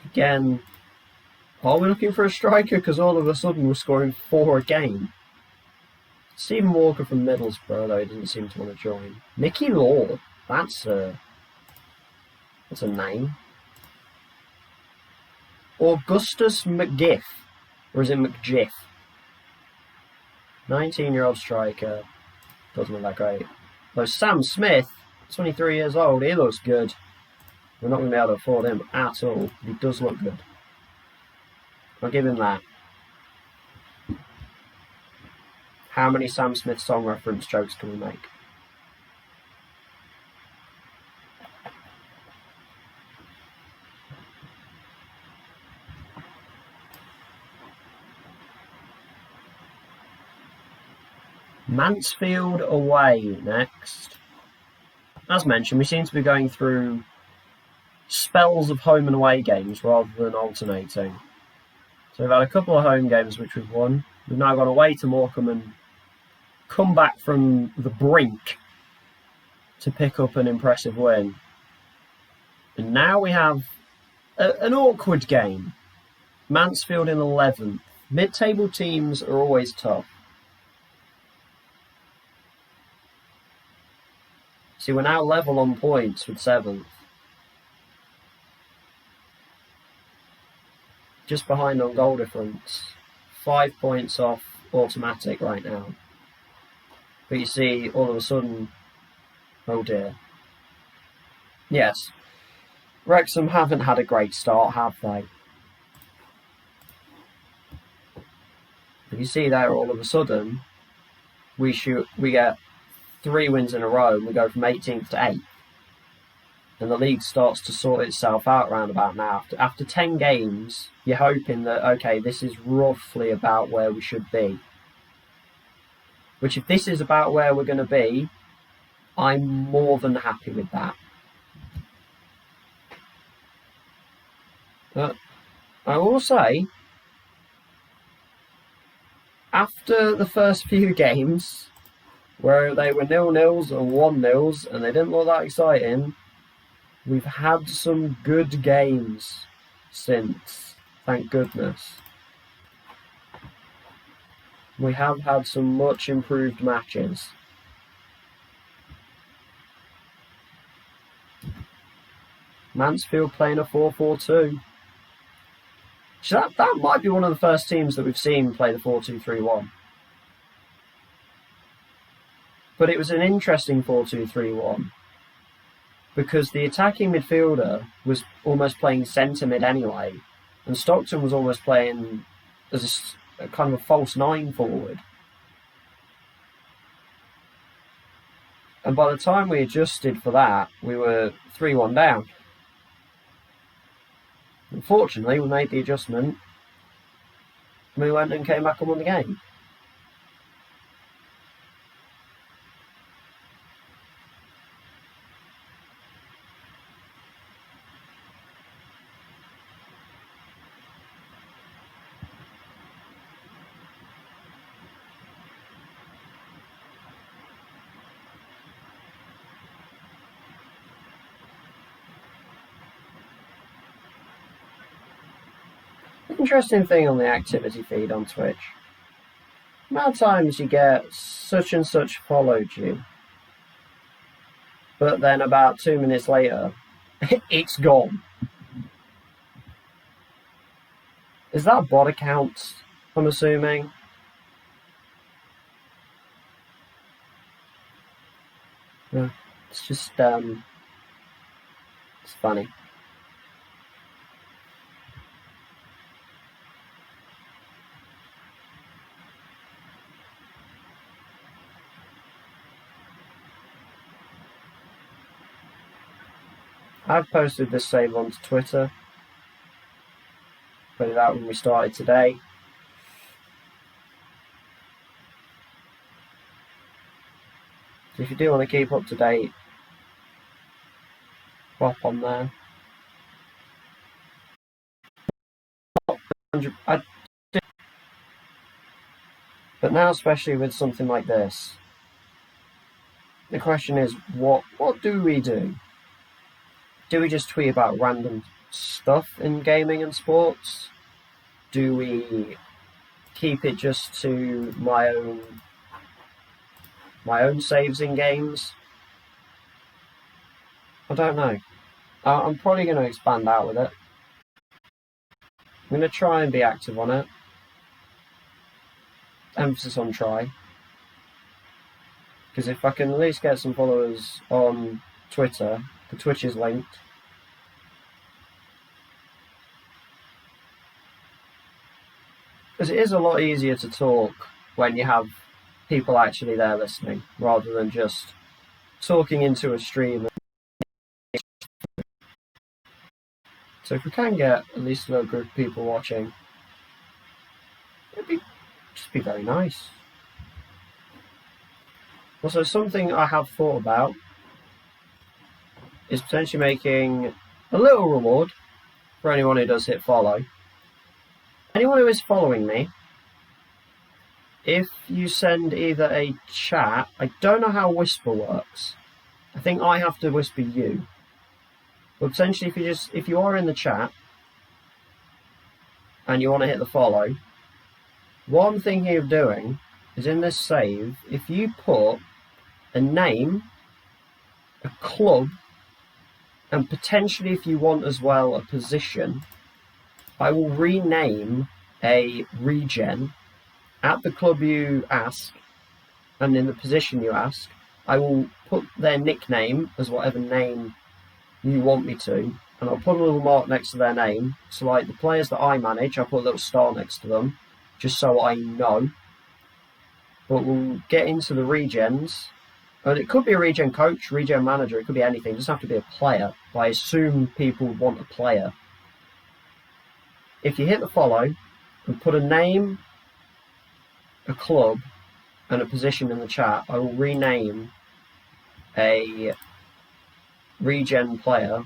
Speaker 1: Again, are we looking for a striker? Because all of a sudden we're scoring 4 a game. Stephen Walker from Middlesbrough, though, he doesn't seem to want to join. Mickey Law. That's a name. Augustus McGiff. Or is it McGiff? 19-year-old striker. Doesn't look that great. Though Sam Smith, 23 years old, he looks good. We're not going to be able to afford him at all. But he does look good. I'll give him that. How many Sam Smith song reference jokes can we make? Mansfield away next. As mentioned, we seem to be going through spells of home and away games rather than alternating. So we've had a couple of home games which we've won. We've now gone away to Morecambe and come back from the brink to pick up an impressive win. And now we have an awkward game. Mansfield in 11th. Mid-table teams are always tough. See, we're now level on points with 7th. Just behind on goal difference. 5 points off automatic right now. But you see, all of a sudden, oh dear. Yes, Wrexham haven't had a great start, have they? But you see there, all of a sudden, we get 3 wins in a row and we go from 18th to 8th. And the league starts to sort itself out round about now. After 10 games, you're hoping that, okay, this is roughly about where we should be. Which, if this is about where we're going to be, I'm more than happy with that. But I will say, after the first few games, where they were 0-0s and 1-0s, and they didn't look that exciting, we've had some good games since, thank goodness. We have had some much improved matches. Mansfield playing a 4-4-2. So that might be one of the first teams that we've seen play the 4-2-3-1. But it was an interesting 4-2-3-1 because the attacking midfielder was almost playing centre mid anyway, and Stockton was almost playing as a kind of a false 9 forward. And by the time we adjusted for that, we were 3-1 down. Unfortunately, we made the adjustment. We went and came back and won the game. Interesting thing on the activity feed on Twitch. The amount of times you get such and such followed you, but then about 2 minutes later, it's gone. Is that bot account, I'm assuming? Yeah, it's just, it's funny. I've posted this save onto Twitter. Put it out when we started today. So if you do want to keep up to date, pop on there. But now, especially with something like this, the question is, what do we do? Do we just tweet about random stuff in gaming and sports? Do we keep it just to my own saves in games? I don't know. I'm probably going to expand out with it. I'm going to try and be active on it. Emphasis on try. Because if I can at least get some followers on Twitter, the Twitch is linked. Because it is a lot easier to talk when you have people actually there listening, rather than just talking into a stream. So if we can get at least a little group of people watching, it'd just be very nice. Also, something I have thought about is potentially making a little reward for anyone who does hit follow. Anyone who is following me, if you send either a chat, I don't know how Whisper works. I think I have to whisper you. But potentially if you are in the chat and you want to hit the follow, what I'm thinking of doing is in this save, if you put a name, a club, and potentially if you want as well a position, I will rename a regen at the club you ask and in the position you ask. I will put their nickname as whatever name you want me to, and I'll put a little mark next to their name. So like the players that I manage, I'll put a little star next to them, just so I know. But we'll get into the regens, and it could be a regen coach, regen manager, it could be anything, it doesn't have to be a player, but I assume people want a player. If you hit the follow and put a name, a club, and a position in the chat, I will rename a regen player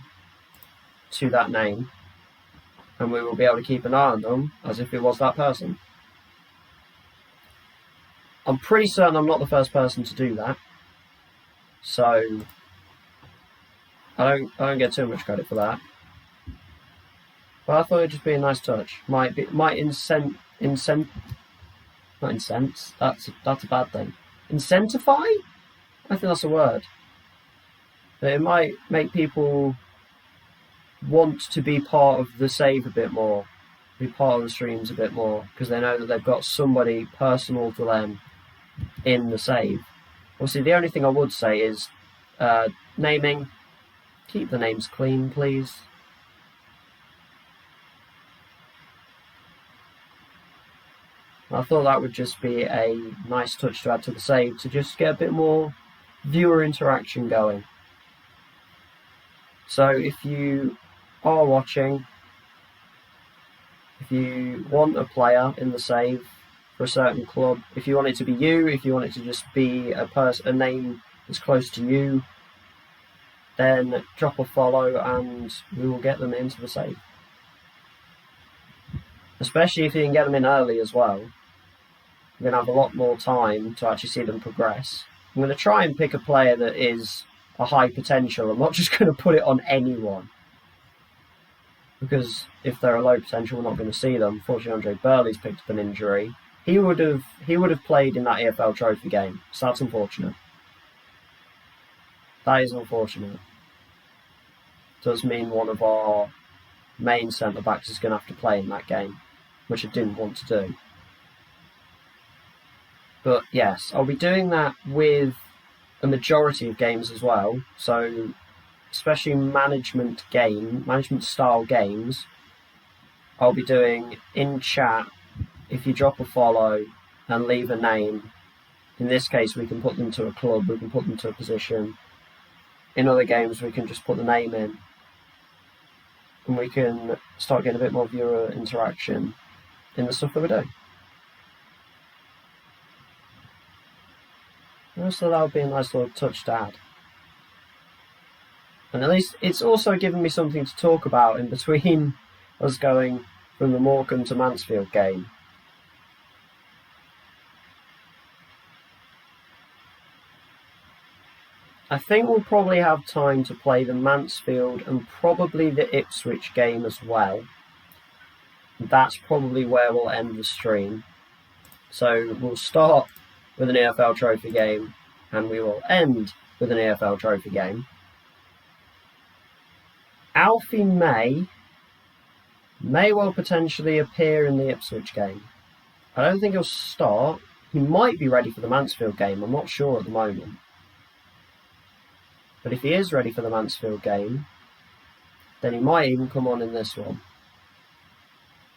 Speaker 1: to that name, and we will be able to keep an eye on them as if it was that person. I'm pretty certain I'm not the first person to do that, so I don't get too much credit for that. But I thought it'd just be a nice touch. Might incent. Not incense. That's a bad thing. Incentify? I think that's a word. But it might make people want to be part of the save a bit more, be part of the streams a bit more, because they know that they've got somebody personal to them in the save. Obviously, the only thing I would say is naming. Keep the names clean, please. I thought that would just be a nice touch to add to the save, to just get a bit more viewer interaction going. So if you are watching, if you want a player in the save for a certain club, if you want it to be you, if you want it to just be a name that's close to you, then drop a follow and we will get them into the save. Especially if you can get them in early as well. You're going to have a lot more time to actually see them progress. I'm going to try and pick a player that is a high potential. I'm not just going to put it on anyone. because if they're a low potential, we're not going to see them. Fortunately, Andre Burley's picked up an injury. He would have played in that EFL Trophy game, so that's unfortunate. That is unfortunate. Does mean one of our main centre-backs is going to have to play in that game, which I didn't want to do. But yes, I'll be doing that with a majority of games as well. So, especially management style games, I'll be doing in chat. If you drop a follow and leave a name, in this case we can put them to a club, we can put them to a position. In other games we can just put the name in, and we can start getting a bit more viewer interaction in the stuff that we do. So that would be a nice little touch to add. And at least it's also given me something to talk about in between us going from the Morecambe to Mansfield game. I think we'll probably have time to play the Mansfield and probably the Ipswich game as well. That's probably where we'll end the stream. So we'll start with an EFL Trophy game and we will end with an EFL Trophy game. Alfie may well potentially appear in the Ipswich game. I don't think he'll start. He might be ready for the Mansfield game. I'm not sure at the moment. But if he is ready for the Mansfield game, then he might even come on in this one.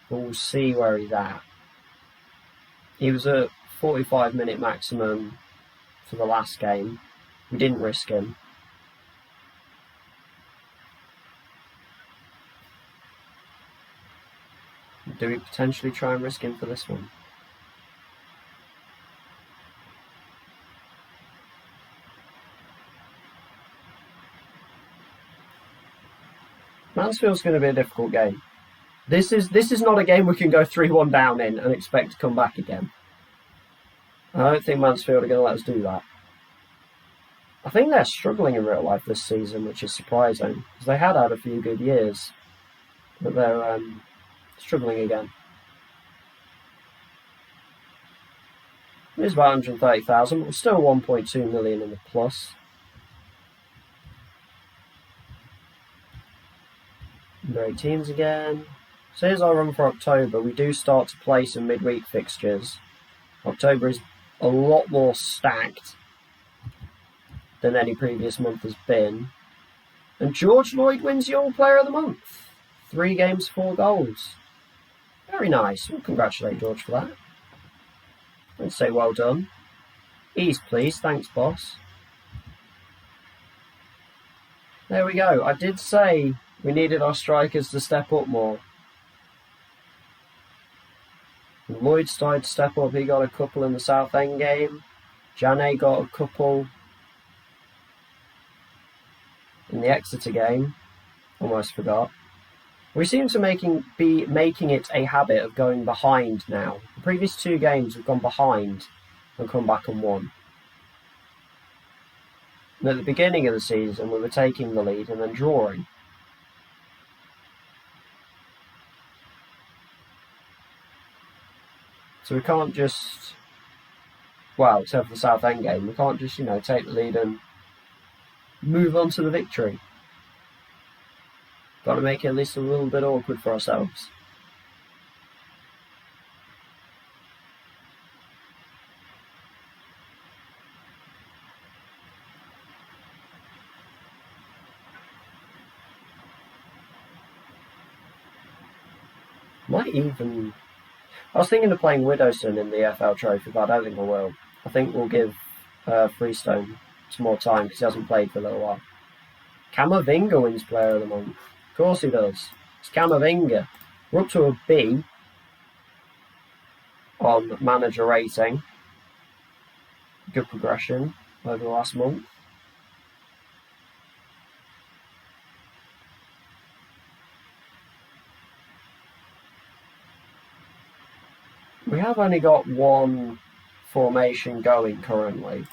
Speaker 1: But we'll see where he's at. He was at 45-minute maximum for the last game. We didn't risk him. Do we potentially try and risk him for this one? Mansfield's going to be a difficult game. This is not a game we can go 3-1 down in and expect to come back again. I don't think Mansfield are going to let us do that. I think they're struggling in real life this season, which is surprising, because they had a few good years, but they're struggling again. It's about 130,000, but still 1.2 million in the plus. Under 18s again. So here's our run for October. We do start to play some midweek fixtures. October is a lot more stacked than any previous month has been. And George Lloyd wins Young Player of the Month. 3 games, 4 goals. Very nice. We'll congratulate George for that. I'd say well done. Ease, please. Thanks, boss. There we go. I did say we needed our strikers to step up more. And Lloyd started to step up. He got a couple in the Southend game. Jane got a couple in the Exeter game. Almost forgot. We seem to be making it a habit of going behind now. The previous 2 games we've gone behind and come back and won. And at the beginning of the season we were taking the lead and then drawing. So we can't just, well, except for the Southend game, we can't just, take the lead and move on to the victory. Got to make it at least a little bit awkward for ourselves. I was thinking of playing Widowson in the EFL Trophy, but I don't think I will. I think we'll give Freestone some more time because he hasn't played for a little while. Camavinga wins Player of the Month. Of course he does. It's Camavinga. We're up to a B on manager rating. Good progression over the last month. We have only got one formation going currently.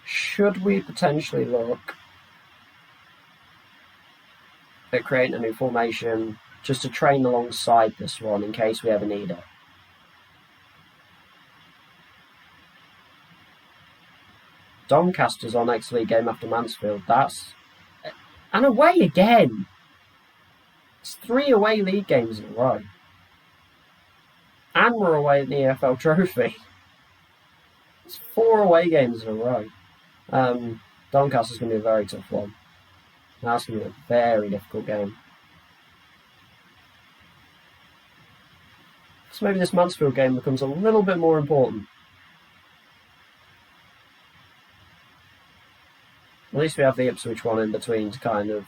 Speaker 1: Should we potentially look at creating a new formation just to train alongside this one in case we ever need it. Doncaster's our next league game after Mansfield. That's... And away again! It's 3 away league games in a row. And we're away at the EFL Trophy. It's 4 away games in a row. Doncaster's going to be a very tough one. That's going to be a very difficult game. So maybe this Mansfield game becomes a little bit more important. At least we have the Ipswich one in between to kind of...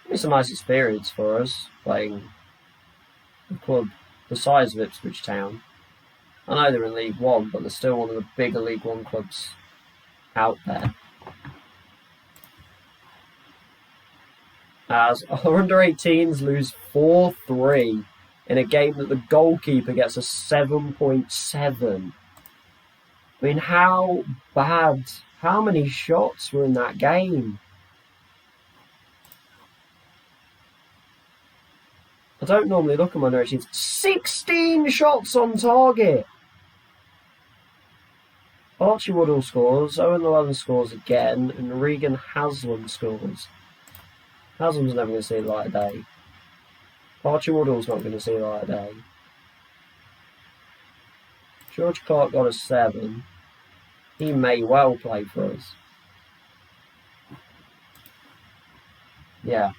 Speaker 1: It's a nice experience for us, playing a club the size of Ipswich Town. I know they're in League One, but they're still one of the bigger League One clubs out there. As our under-18s lose 4-3 in a game that the goalkeeper gets a 7.7. I mean, how bad, how many shots were in that game? I don't normally look at my under-18s. 16 shots on target! Archie Woodall scores, Owen Llewellyn scores again, and Regan Haslam scores. Haslam's never going to see the light of day. Archie Woodall's not going to see the light of day. George Clark got a 7. He may well play for us. Yeah.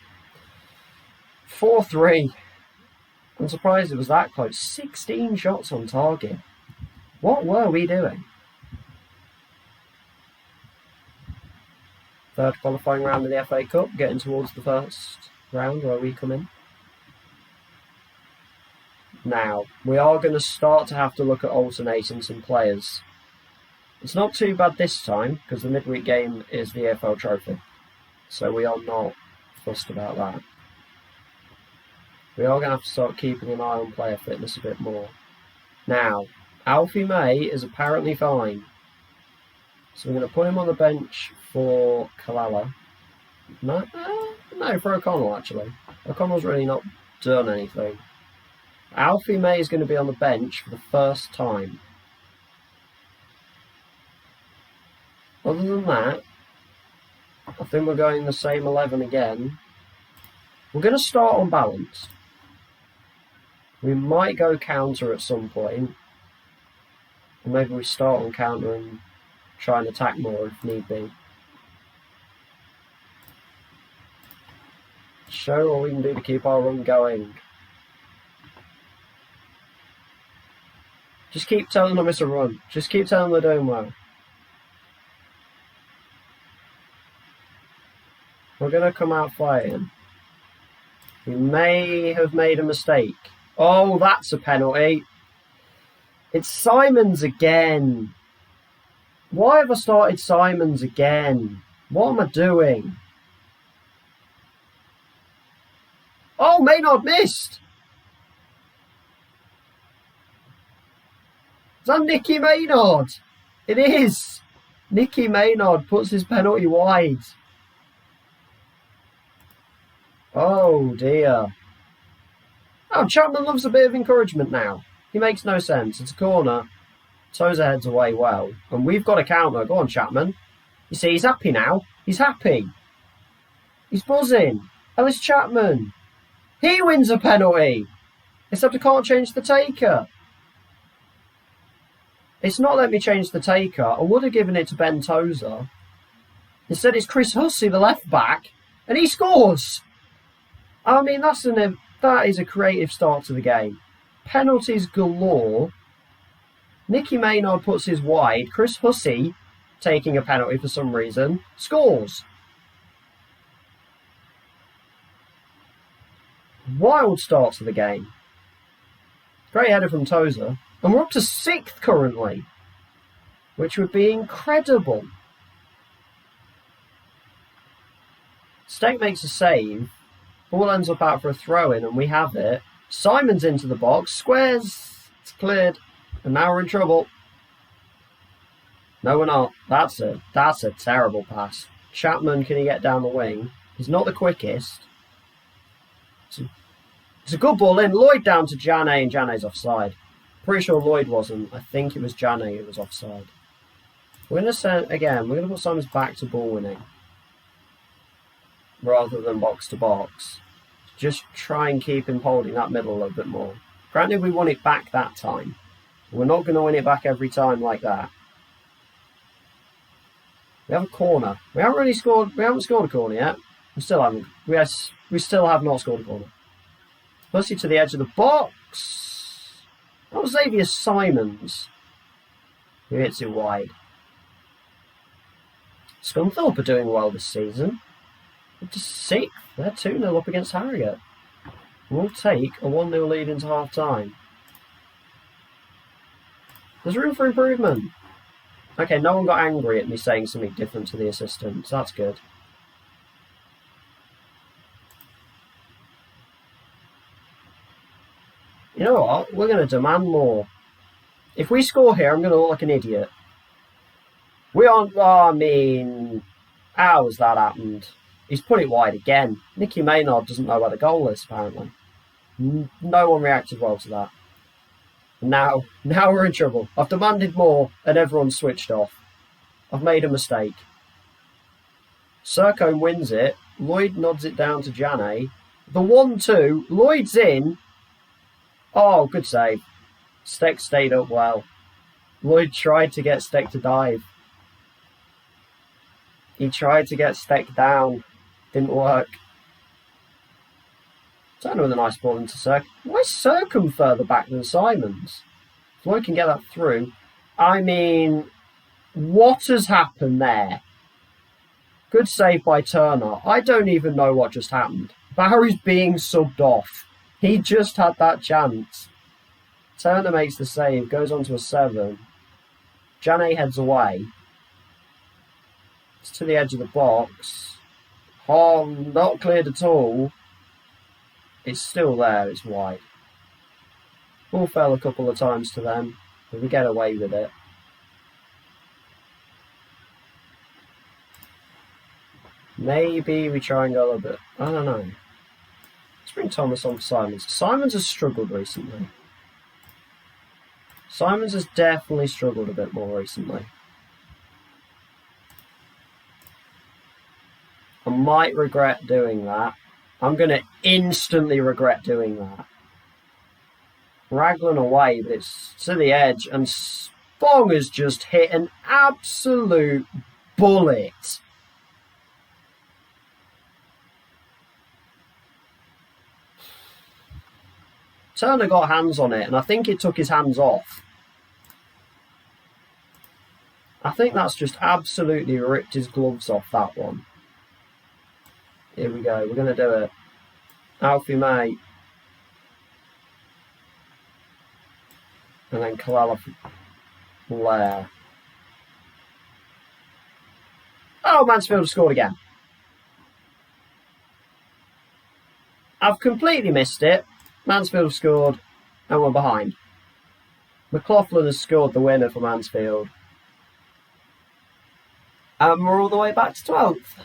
Speaker 1: 4-3. I'm surprised it was that close. 16 shots on target. What were we doing? Third qualifying round of the FA Cup, getting towards the first round where we come in. Now, we are going to start to have to look at alternating some players. It's not too bad this time, because the midweek game is the EFL Trophy. So we are not fussed about that. We are going to have to start keeping an eye on player fitness a bit more. Now, Alfie May is apparently fine. So we're going to put him on the bench for Kalala. No, for O'Connell, actually. O'Connell's really not done anything. Alfie May is going to be on the bench for the first time. Other than that, I think we're going the same 11 again. We're going to start on balance. We might go counter at some point. Or maybe we start on counter and try and attack more if need be. Show what we can do to keep our run going. Just keep telling them it's a run. Just keep telling them they're doing well. We're going to come out fighting. We may have made a mistake. Oh, that's a penalty. It's Simons again. Why have I started Simons again? What am I doing? Oh, Maynard missed. Is that Nicky Maynard? It is. Nicky Maynard puts his penalty wide. Oh dear. Oh, Chapman loves a bit of encouragement now. He makes no sense. It's a corner. Tozer heads away well. And we've got a counter. Go on, Chapman. You see, he's happy now. He's happy. He's buzzing. Ellis Chapman. He wins a penalty. Except I can't change the taker. It's not letting me change the taker. I would have given it to Ben Tozer. Instead, it's Chris Hussey, the left back. And he scores. I mean, that is a creative start to the game. Penalties galore. Nicky Maynard puts his wide. Chris Hussey, taking a penalty for some reason, scores. Wild start to the game. Great header from Tozer. And we're up to 6th currently, which would be incredible. Steak makes a save. Ball ends up out for a throw-in, and we have it. Simon's into the box. Squares. It's cleared. And now we're in trouble. No, we're not. That's a terrible pass. Chapman, can he get down the wing? He's not the quickest. It's a good ball in. Lloyd down to Jane, and Jane's offside. Pretty sure Lloyd wasn't. I think it was Jane who was offside. We're going to send, again, we're going to put Simons back to ball winning rather than box to box. Just try and keep him holding that middle a little bit more. Granted, we won it back that time. We're not going to win it back every time like that. We have a corner. We haven't scored a corner yet. We still haven't. We still have not scored a corner. Pussy to the edge of the box. That was Xavier Simons who hits it wide. Scunthorpe are doing well this season. They're just 6th. They're 2-0 up against Harrogate. We'll take a 1-0 lead into half time. There's room for improvement. Okay, no one got angry at me saying something different to the assistants. That's good. You know what? We're going to demand more. If we score here, I'm going to look like an idiot. We aren't... Oh, I mean... How has that happened? He's put it wide again. Nicky Maynard doesn't know where the goal is, apparently. No one reacted well to that. Now we're in trouble. I've demanded more, and everyone's switched off. I've made a mistake. Sercombe wins it. Lloyd nods it down to Jane. The 1-2. Lloyd's in. Oh, good save. Steck stayed up well. Lloyd tried to get Steck to dive. He tried to get Steck down. Didn't work. Turner with a nice ball into Sercombe. Why is Sercombe further back than Simons? If Lloyd can get that through. I mean, what has happened there? Good save by Turner. I don't even know what just happened. Barry's being subbed off. He just had that chance. Turner makes the save, goes on to a 7. Jane heads away. It's to the edge of the box. Oh, not cleared at all. It's still there, it's wide. Ball fell a couple of times to them, but we get away with it. Maybe we try and go a little bit. I don't know. Let's bring Thomas on for Simons. Simons has struggled recently. Simons has definitely struggled a bit more recently. I might regret doing that. I'm going to instantly regret doing that. Raglan away, but it's to the edge, and Spong has just hit an absolute bullet. Turner got hands on it, and I think it took his hands off. I think that's just absolutely ripped his gloves off, that one. Here we go, we're going to do it. Alfie May. And then Kalala Blair. Oh, Mansfield scored again. I've completely missed it. Mansfield scored and we're behind. McLaughlin has scored the winner for Mansfield. And we're all the way back to 12th.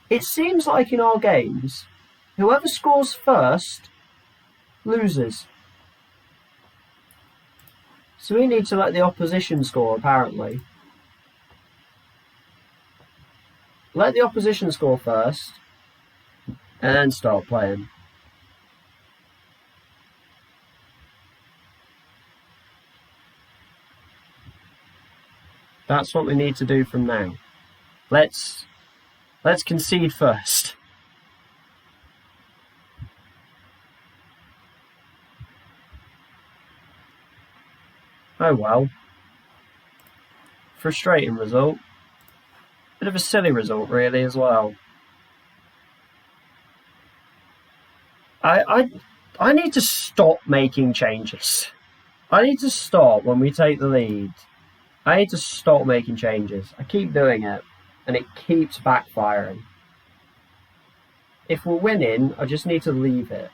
Speaker 1: It seems like in our games, whoever scores first loses. So we need to let the opposition score, apparently. Let the opposition score first, and then start playing. That's what we need to do from now. Let's concede first. Oh well. Frustrating result. Bit of a silly result, really, as well. I need to stop making changes. I need to stop when we take the lead. I need to stop making changes. I keep doing it, and it keeps backfiring. If we're winning, I just need to leave it.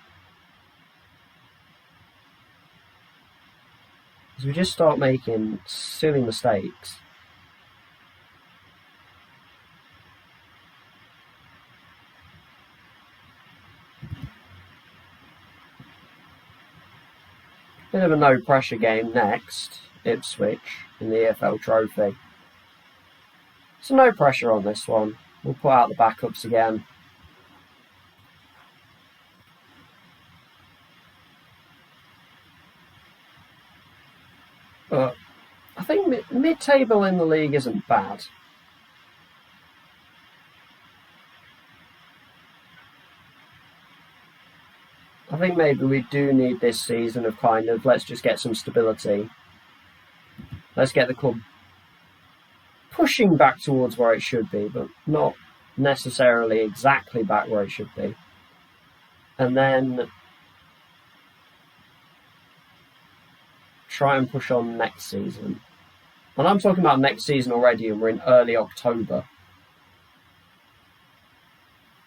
Speaker 1: Because we just start making silly mistakes. Bit of a no-pressure game next, Ipswich, in the EFL Trophy. So no pressure on this one. We'll put out the backups again. But I think mid-table in the league isn't bad. I think maybe we do need this season of kind of, let's just get some stability. Let's get the club pushing back towards where it should be, but not necessarily exactly back where it should be. And then try and push on next season. And I'm talking about next season already, and we're in early October.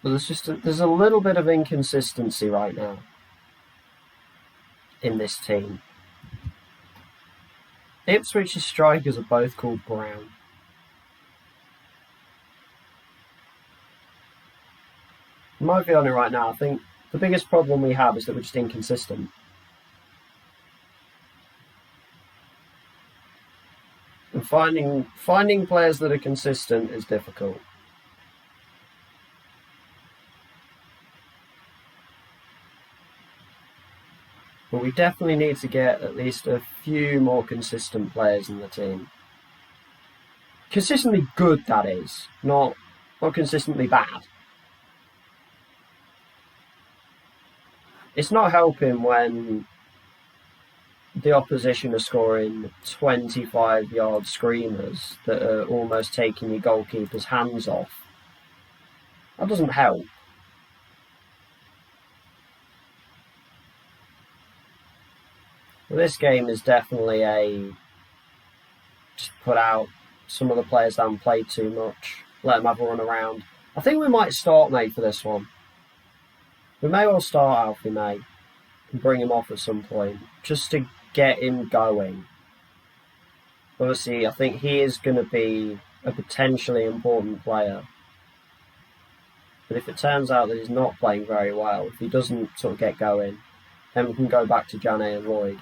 Speaker 1: But there's a little bit of inconsistency right now in this team. Ipswich's strikers are both called Brown. I might be on it right now. I think the biggest problem we have is that we're just inconsistent. And finding players that are consistent is difficult. But we definitely need to get at least a few more consistent players in the team. Consistently good, that is. Not consistently bad. It's not helping when the opposition are scoring 25-yard screamers that are almost taking your goalkeeper's hands off. That doesn't help. Well, this game is definitely just put out some of the players that haven't played too much, let them have a run around. I think we might start May for this one. We may well start Alfie May and bring him off at some point, just to get him going. Obviously, I think he is going to be a potentially important player. But if it turns out that he's not playing very well, if he doesn't sort of get going, then we can go back to Jane and Lloyd.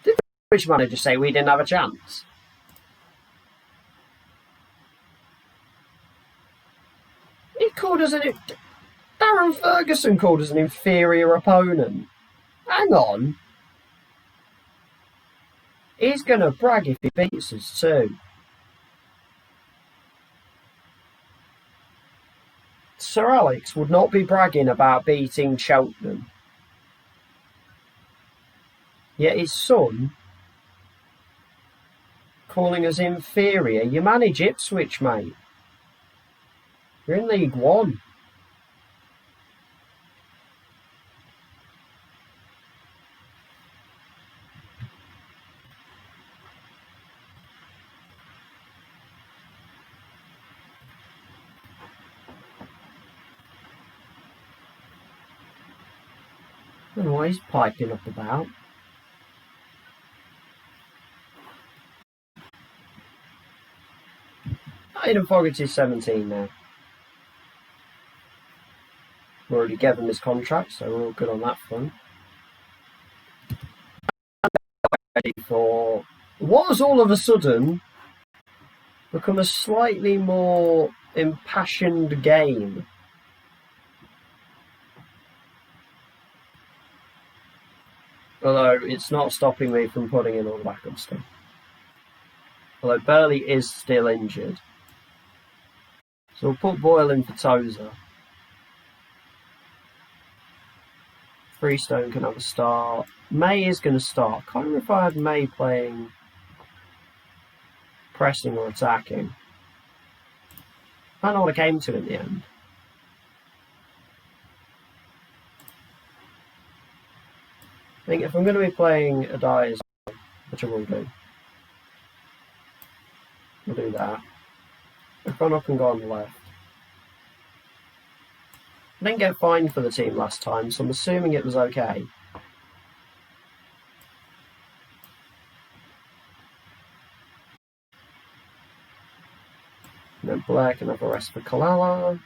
Speaker 1: Did the Ipswich manager say we didn't have a chance? He called us Darren Ferguson called us an inferior opponent. Hang on. He's going to brag if he beats us too. Sir Alex would not be bragging about beating Cheltenham. Yet his son calling us inferior. You manage Ipswich, mate. You're in League One. I don't know what he's piping up about. Aidan Fogarty's 17 now. We already gave him his contract, so we're all good on that front. Ready for what has all of a sudden become a slightly more impassioned game. Although it's not stopping me from putting in all the backup stuff. Although Burley is still injured. So we'll put Boyle in for Tozer. Freestone can have a start. May is going to start. Can't remember if I had May playing pressing or attacking. I don't know what I came to in the end. I think if I'm going to be playing Adias, which I will do, we'll do that. O'Connor can go on the left. I didn't get fined for the team last time, so I'm assuming it was okay. And then Blair can have a rest for Kalala.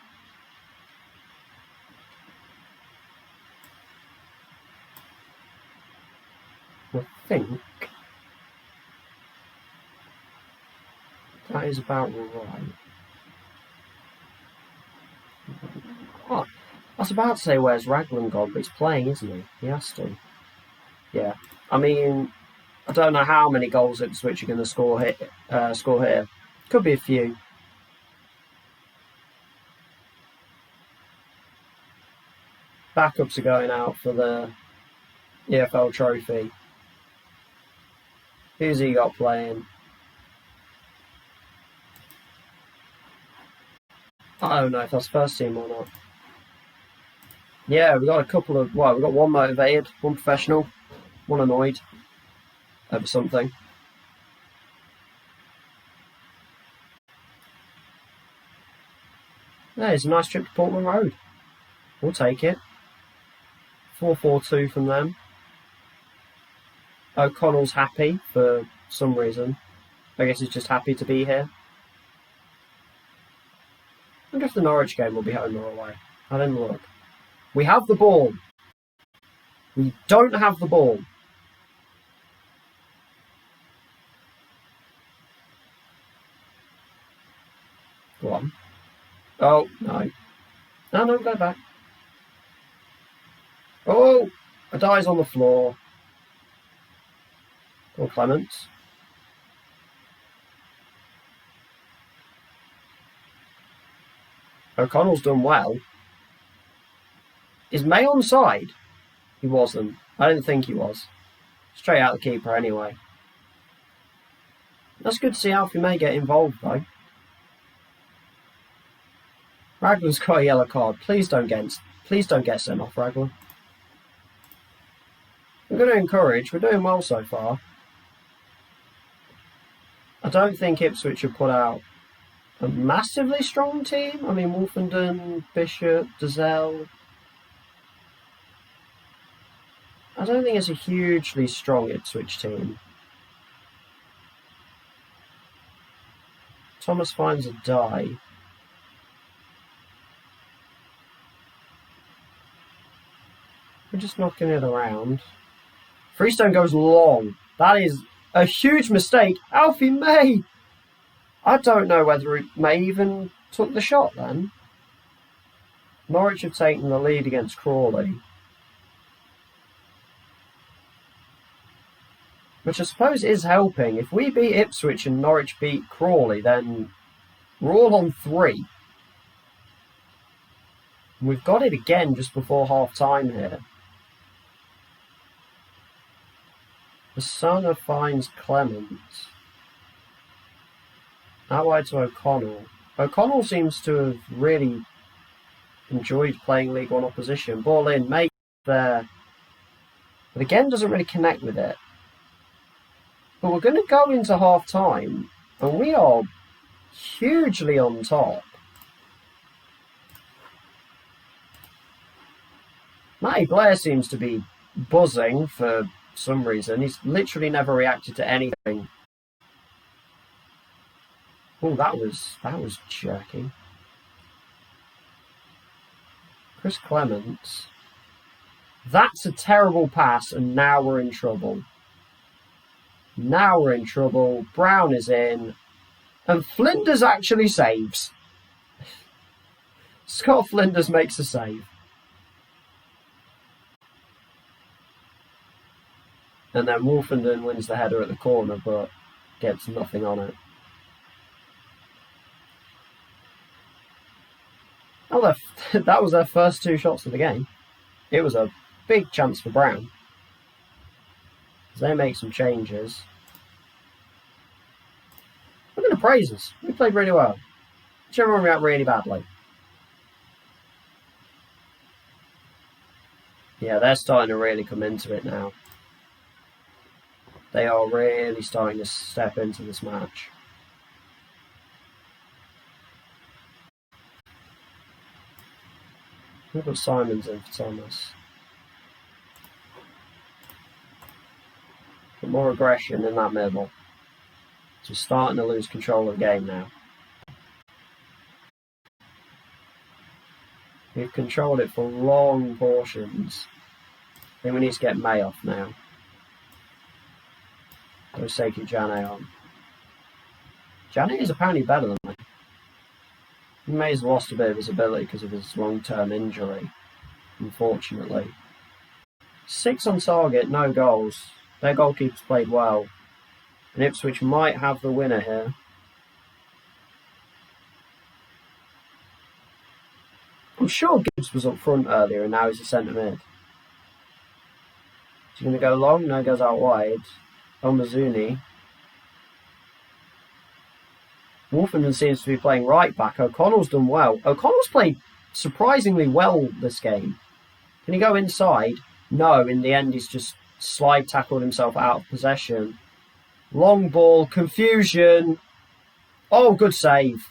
Speaker 1: I think that is about right. Oh, I was about to say where's Raglan gone, but he's playing, isn't he? He has to. Yeah. I mean, I don't know how many goals Ipswich are going to score here. Could be a few. Backups are going out for the EFL trophy. Who's he got playing? I don't know if that's first team or not. Yeah, we got a couple of. Well, we got one motivated, one professional, one annoyed over something. Yeah, it's a nice trip to Portman Road. We'll take it. 4-4-2 from them. O'Connell's happy for some reason. I guess he's just happy to be here. I wonder if the Norwich game will be home or away. I didn't look. We have the ball. We don't have the ball. Go on. Oh, no. No, go back. Oh, a die's on the floor. Or Clements. O'Connell's done well. Is May onside? He wasn't. I didn't think he was. Straight out the keeper anyway. That's good to see Alfie May get involved though. Raglan's got a yellow card. Please don't get sent off, Raglan. We're going to encourage. We're doing well so far. I don't think Ipswich have put out a massively strong team. I mean, Wolfenden, Bishop, Dazelle. I don't think it's a hugely strong Ipswich team. Thomas finds a die. We're just knocking it around. Freestone goes long. That is a huge mistake. Alfie May! I don't know whether May even took the shot then. Norwich have taken the lead against Crawley. Which I suppose is helping. If we beat Ipswich and Norwich beat Crawley, then we're all on 3. We've got it again just before half-time here. Asana finds Clements. Out wide to O'Connell. O'Connell seems to have really enjoyed playing League One opposition. Ball in, May there. But again, doesn't really connect with it. But we're going to go into half-time, and we are hugely on top. Matty Blair seems to be buzzing for some reason. He's literally never reacted to anything. Oh, that was jerky. Chris Clements. That's a terrible pass, and now we're in trouble. Now we're in trouble. Brown is in. And Flinders actually saves. Scott Flinders makes a save. And then Wolfenden wins the header at the corner, but gets nothing on it. Oh, that was their first 2 shots of the game. It was a big chance for Brown. They make some changes. We're going to praise us. We played really well. Everyone react really badly. Yeah, they're starting to really come into it now. They are really starting to step into this match. We've got Simons in for Thomas. But more aggression in that middle. So starting to lose control of the game now. We've controlled it for long portions. I think we need to get May off now. Go shaky Jane on. Jane is apparently better than me. He may have lost a bit of his ability because of his long-term injury, unfortunately. 6 on target, no goals. Their goalkeeper's played well. And Ipswich might have the winner here. I'm sure Gibbs was up front earlier and now he's a centre mid. Is he going to go long? No, he goes out wide. Omazuni. Wolfenden seems to be playing right back. O'Connell's done well. O'Connell's played surprisingly well this game. Can he go inside? No, in the end he's just slide tackled himself out of possession. Long ball, confusion. Oh, good save.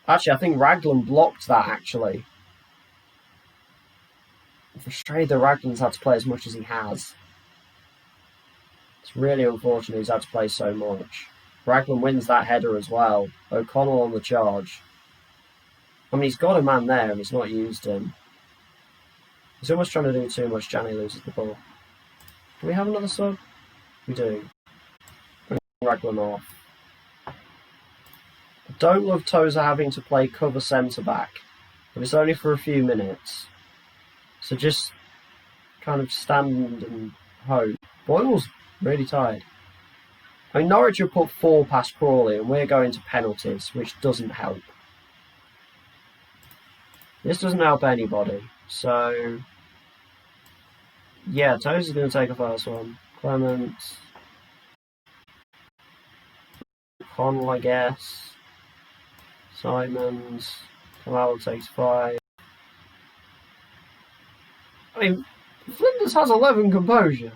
Speaker 1: Actually, I think Raglan blocked that, actually. I'm frustrated that Raglan's had to play as much as he has. It's really unfortunate he's had to play so much. Raglan wins that header as well. O'Connell on the charge. I mean, he's got a man there and he's not used him. He's almost trying to do too much. Jani loses the ball. Do we have another sub? We do. Bring Raglan off. I don't love Tozer having to play cover centre-back, but it's only for a few minutes. So just kind of stand and hope. Boyle's really tired. I mean, Norwich have put 4 past Crawley and we're going to penalties, which doesn't help. This doesn't help anybody. So, yeah, Tozer's going to take a first one. Clements. Connell, I guess. Simons. Kamala takes 5. I mean, Flinders has 11 composure.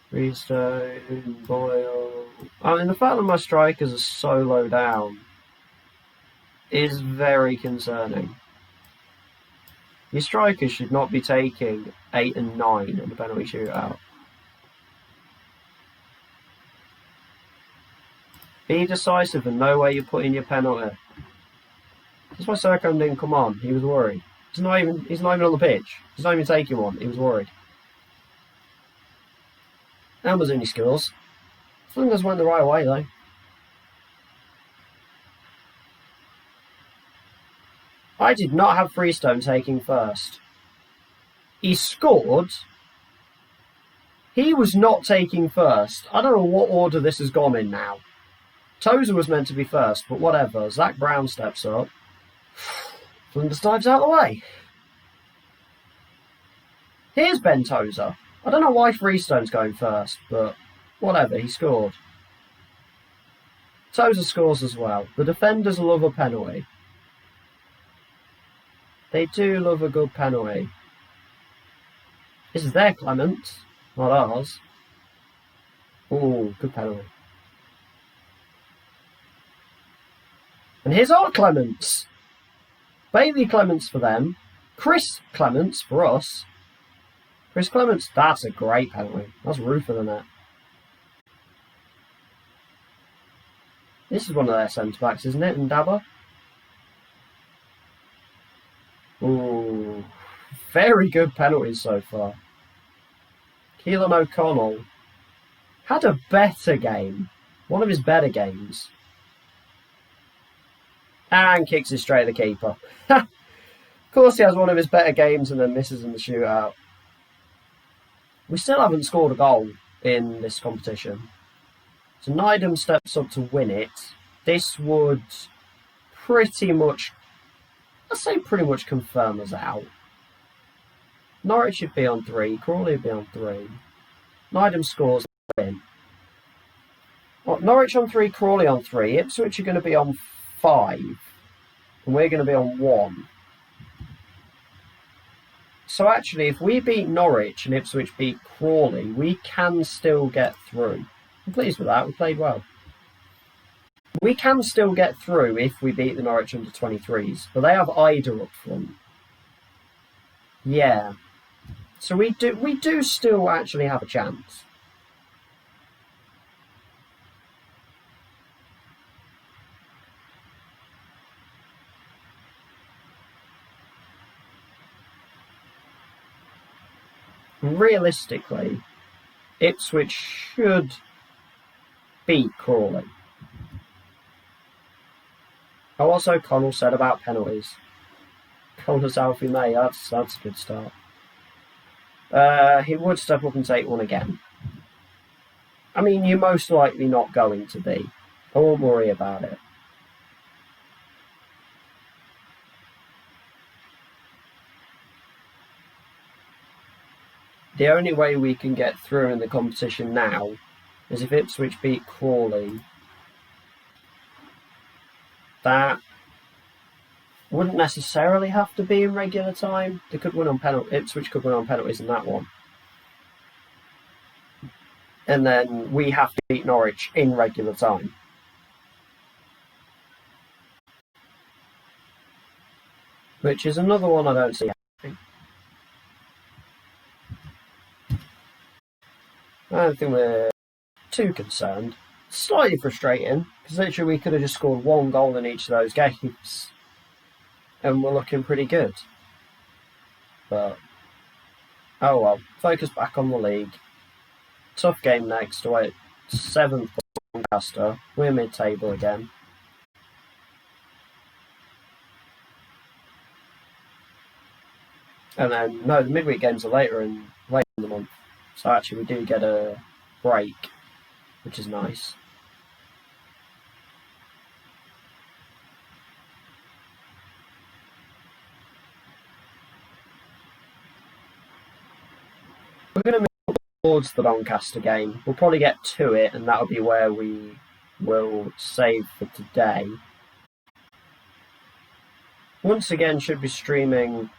Speaker 1: Freestone, Boyle. I mean, the fact that my strikers are so low down is very concerning. Your strikers should not be taking 8 and 9 in the penalty shootout. Be decisive and know where you're putting your penalty. That's why Sercombe didn't come on. He was worried. He's not even on the pitch. He's not even taking one. He was worried. Amazoni scores. Flinders went the right way though. I did not have Freestone taking first. He scored. He was not taking first. I don't know what order this has gone in now. Tozer was meant to be first, but whatever. Zach Brown steps up. Flinders dives out of the way. Here's Ben Tozer. I don't know why Freestone's going first, but whatever, he scored. Tozer scores as well. The defenders love a penalty. They do love a good penalty. This is their Clements, not ours. Ooh, good penalty. And here's our Clements. Bailey Clements for them. Chris Clements for us. Chris Clements, that's a great penalty. That's roof of the net. This is one of their centre-backs, isn't it? Ndaba? Ooh, very good penalties so far. Keelan O'Connell had a better game. One of his better games. And kicks it straight at the keeper. Of course he has one of his better games and then misses in the shootout. We still haven't scored a goal in this competition. So Nydam steps up to win it. This would pretty much, let's say pretty much confirm us out. Norwich should be on 3. Crawley would be on 3. Nydam scores win. Well, Norwich on 3, Crawley on 3. Ipswich are going to be on 5. And we're going to be on 1. So actually, if we beat Norwich and Ipswich beat Crawley, we can still get through. I'm pleased with that. We played well. We can still get through if we beat the Norwich under-23s. But they have Ida up front. Yeah. So we do still actually have a chance. Realistically, Ipswich should beat Crawley. Oh, also Connell said about penalties. Connell's Alfie May, that's a good start. He would step up and take one again. I mean, you're most likely not going to be. I won't worry about it. The only way we can get through in the competition now is if Ipswich beat Crawley. That wouldn't necessarily have to be in regular time. They could win on penalty. Ipswich could win on penalties in that one. And then we have to beat Norwich in regular time. Which is another one I don't see happening. I don't think we're too concerned. Slightly frustrating, because literally we could have just scored one goal in each of those games. And we're looking pretty good. But, oh well, focus back on the league. Tough game next, away at 7th Doncaster. We're mid-table again. And then, no, the midweek games are later in the month. So actually we do get a break, which is nice. We're going to move towards the Doncaster game. We'll probably get to it, and that'll be where we will save for today. Once again, should be streaming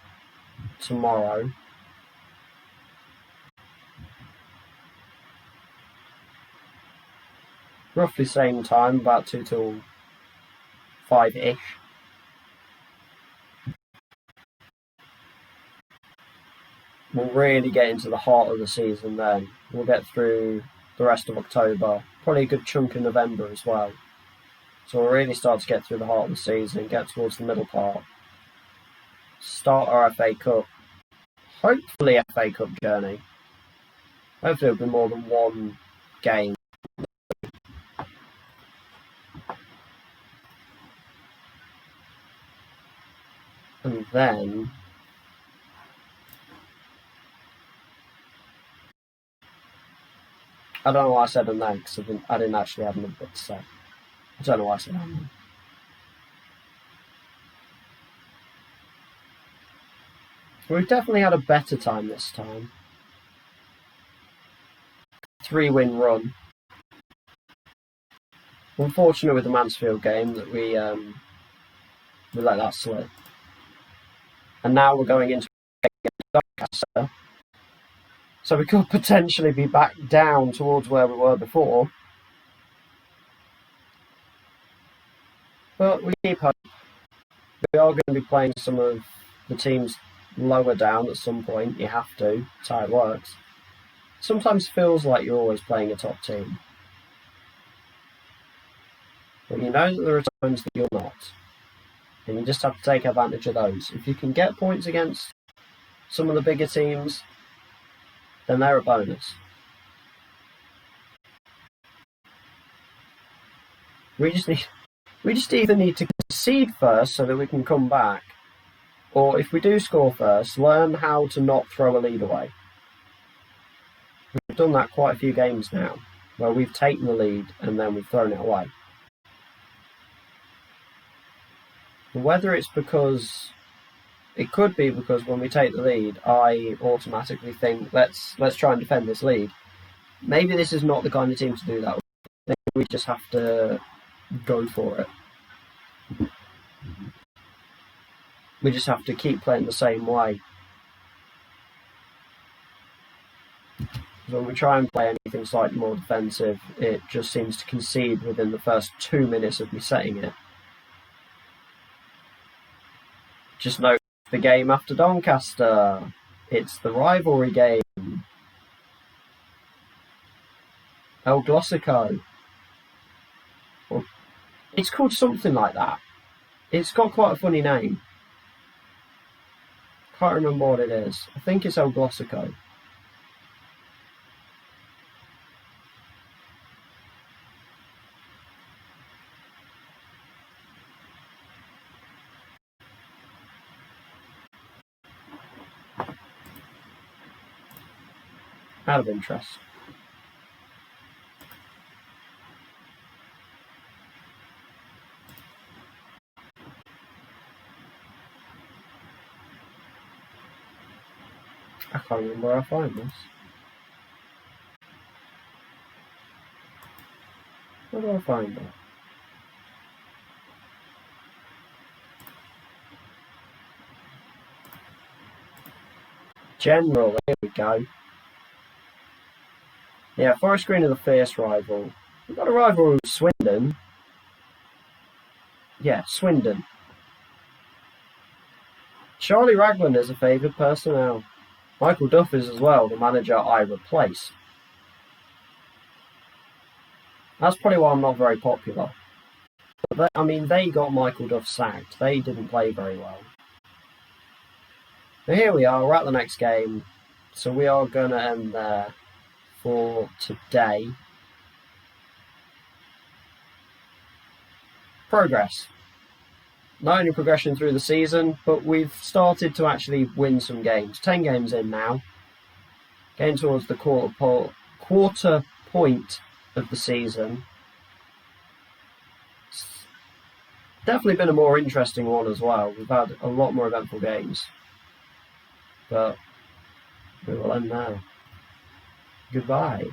Speaker 1: tomorrow. Roughly same time, about 2 till 5-ish. We'll really get into the heart of the season then. We'll get through the rest of October, probably a good chunk of November as well. So we'll really start to get through the heart of the season, get towards the middle part. Start our FA Cup. Hopefully FA Cup journey. Hopefully it'll be more than one game. And then I don't know why I said and then, because I didn't actually have another bit to say. I don't know why I said and then. We've definitely had a better time this time. 3-win run. Unfortunate with the Mansfield game that we let that slip. And now we're going into Doncaster. So we could potentially be back down towards where we were before. But we keep hope. We are going to be playing some of the teams lower down at some point. You have to. That's how it works. Sometimes feels like you're always playing a top team. But you know that there are times that you're not. And you just have to take advantage of those. If you can get points against some of the bigger teams, then they're a bonus. We just either need to concede first so that we can come back, or if we do score first, learn how to not throw a lead away. We've done that quite a few games now, where we've taken the lead and then we've thrown it away. Whether it's because it could be because when we take the lead, I automatically think let's try and defend this lead. Maybe this is not the kind of team to do that. Maybe we just have to go for it. We just have to keep playing the same way. When we try and play anything slightly more defensive, it just seems to concede within the first 2 minutes of me setting it. Just note the game after Doncaster. It's the rivalry game. El Glossico. Well, it's called something like that. It's got quite a funny name. Can't remember what it is. I think it's El Glossico. out of interest. I can't remember where I find this. Where do I find it? General, here we go. Yeah, Forest Green are the fierce rival. We've got a rival with Swindon. Yeah, Swindon. Charlie Ragland is a favoured personnel. Michael Duff is as well, the manager I replace. That's probably why I'm not very popular. But they got Michael Duff sacked. They didn't play very well. But here we are, we're at the next game. So we are going to end there for today. Progress. Not only progression through the season, but we've started to actually win some games. 10 games in now. Getting towards the quarter point of the season. It's definitely been a more interesting one as well. We've had a lot more eventful games. But we will end now. Goodbye.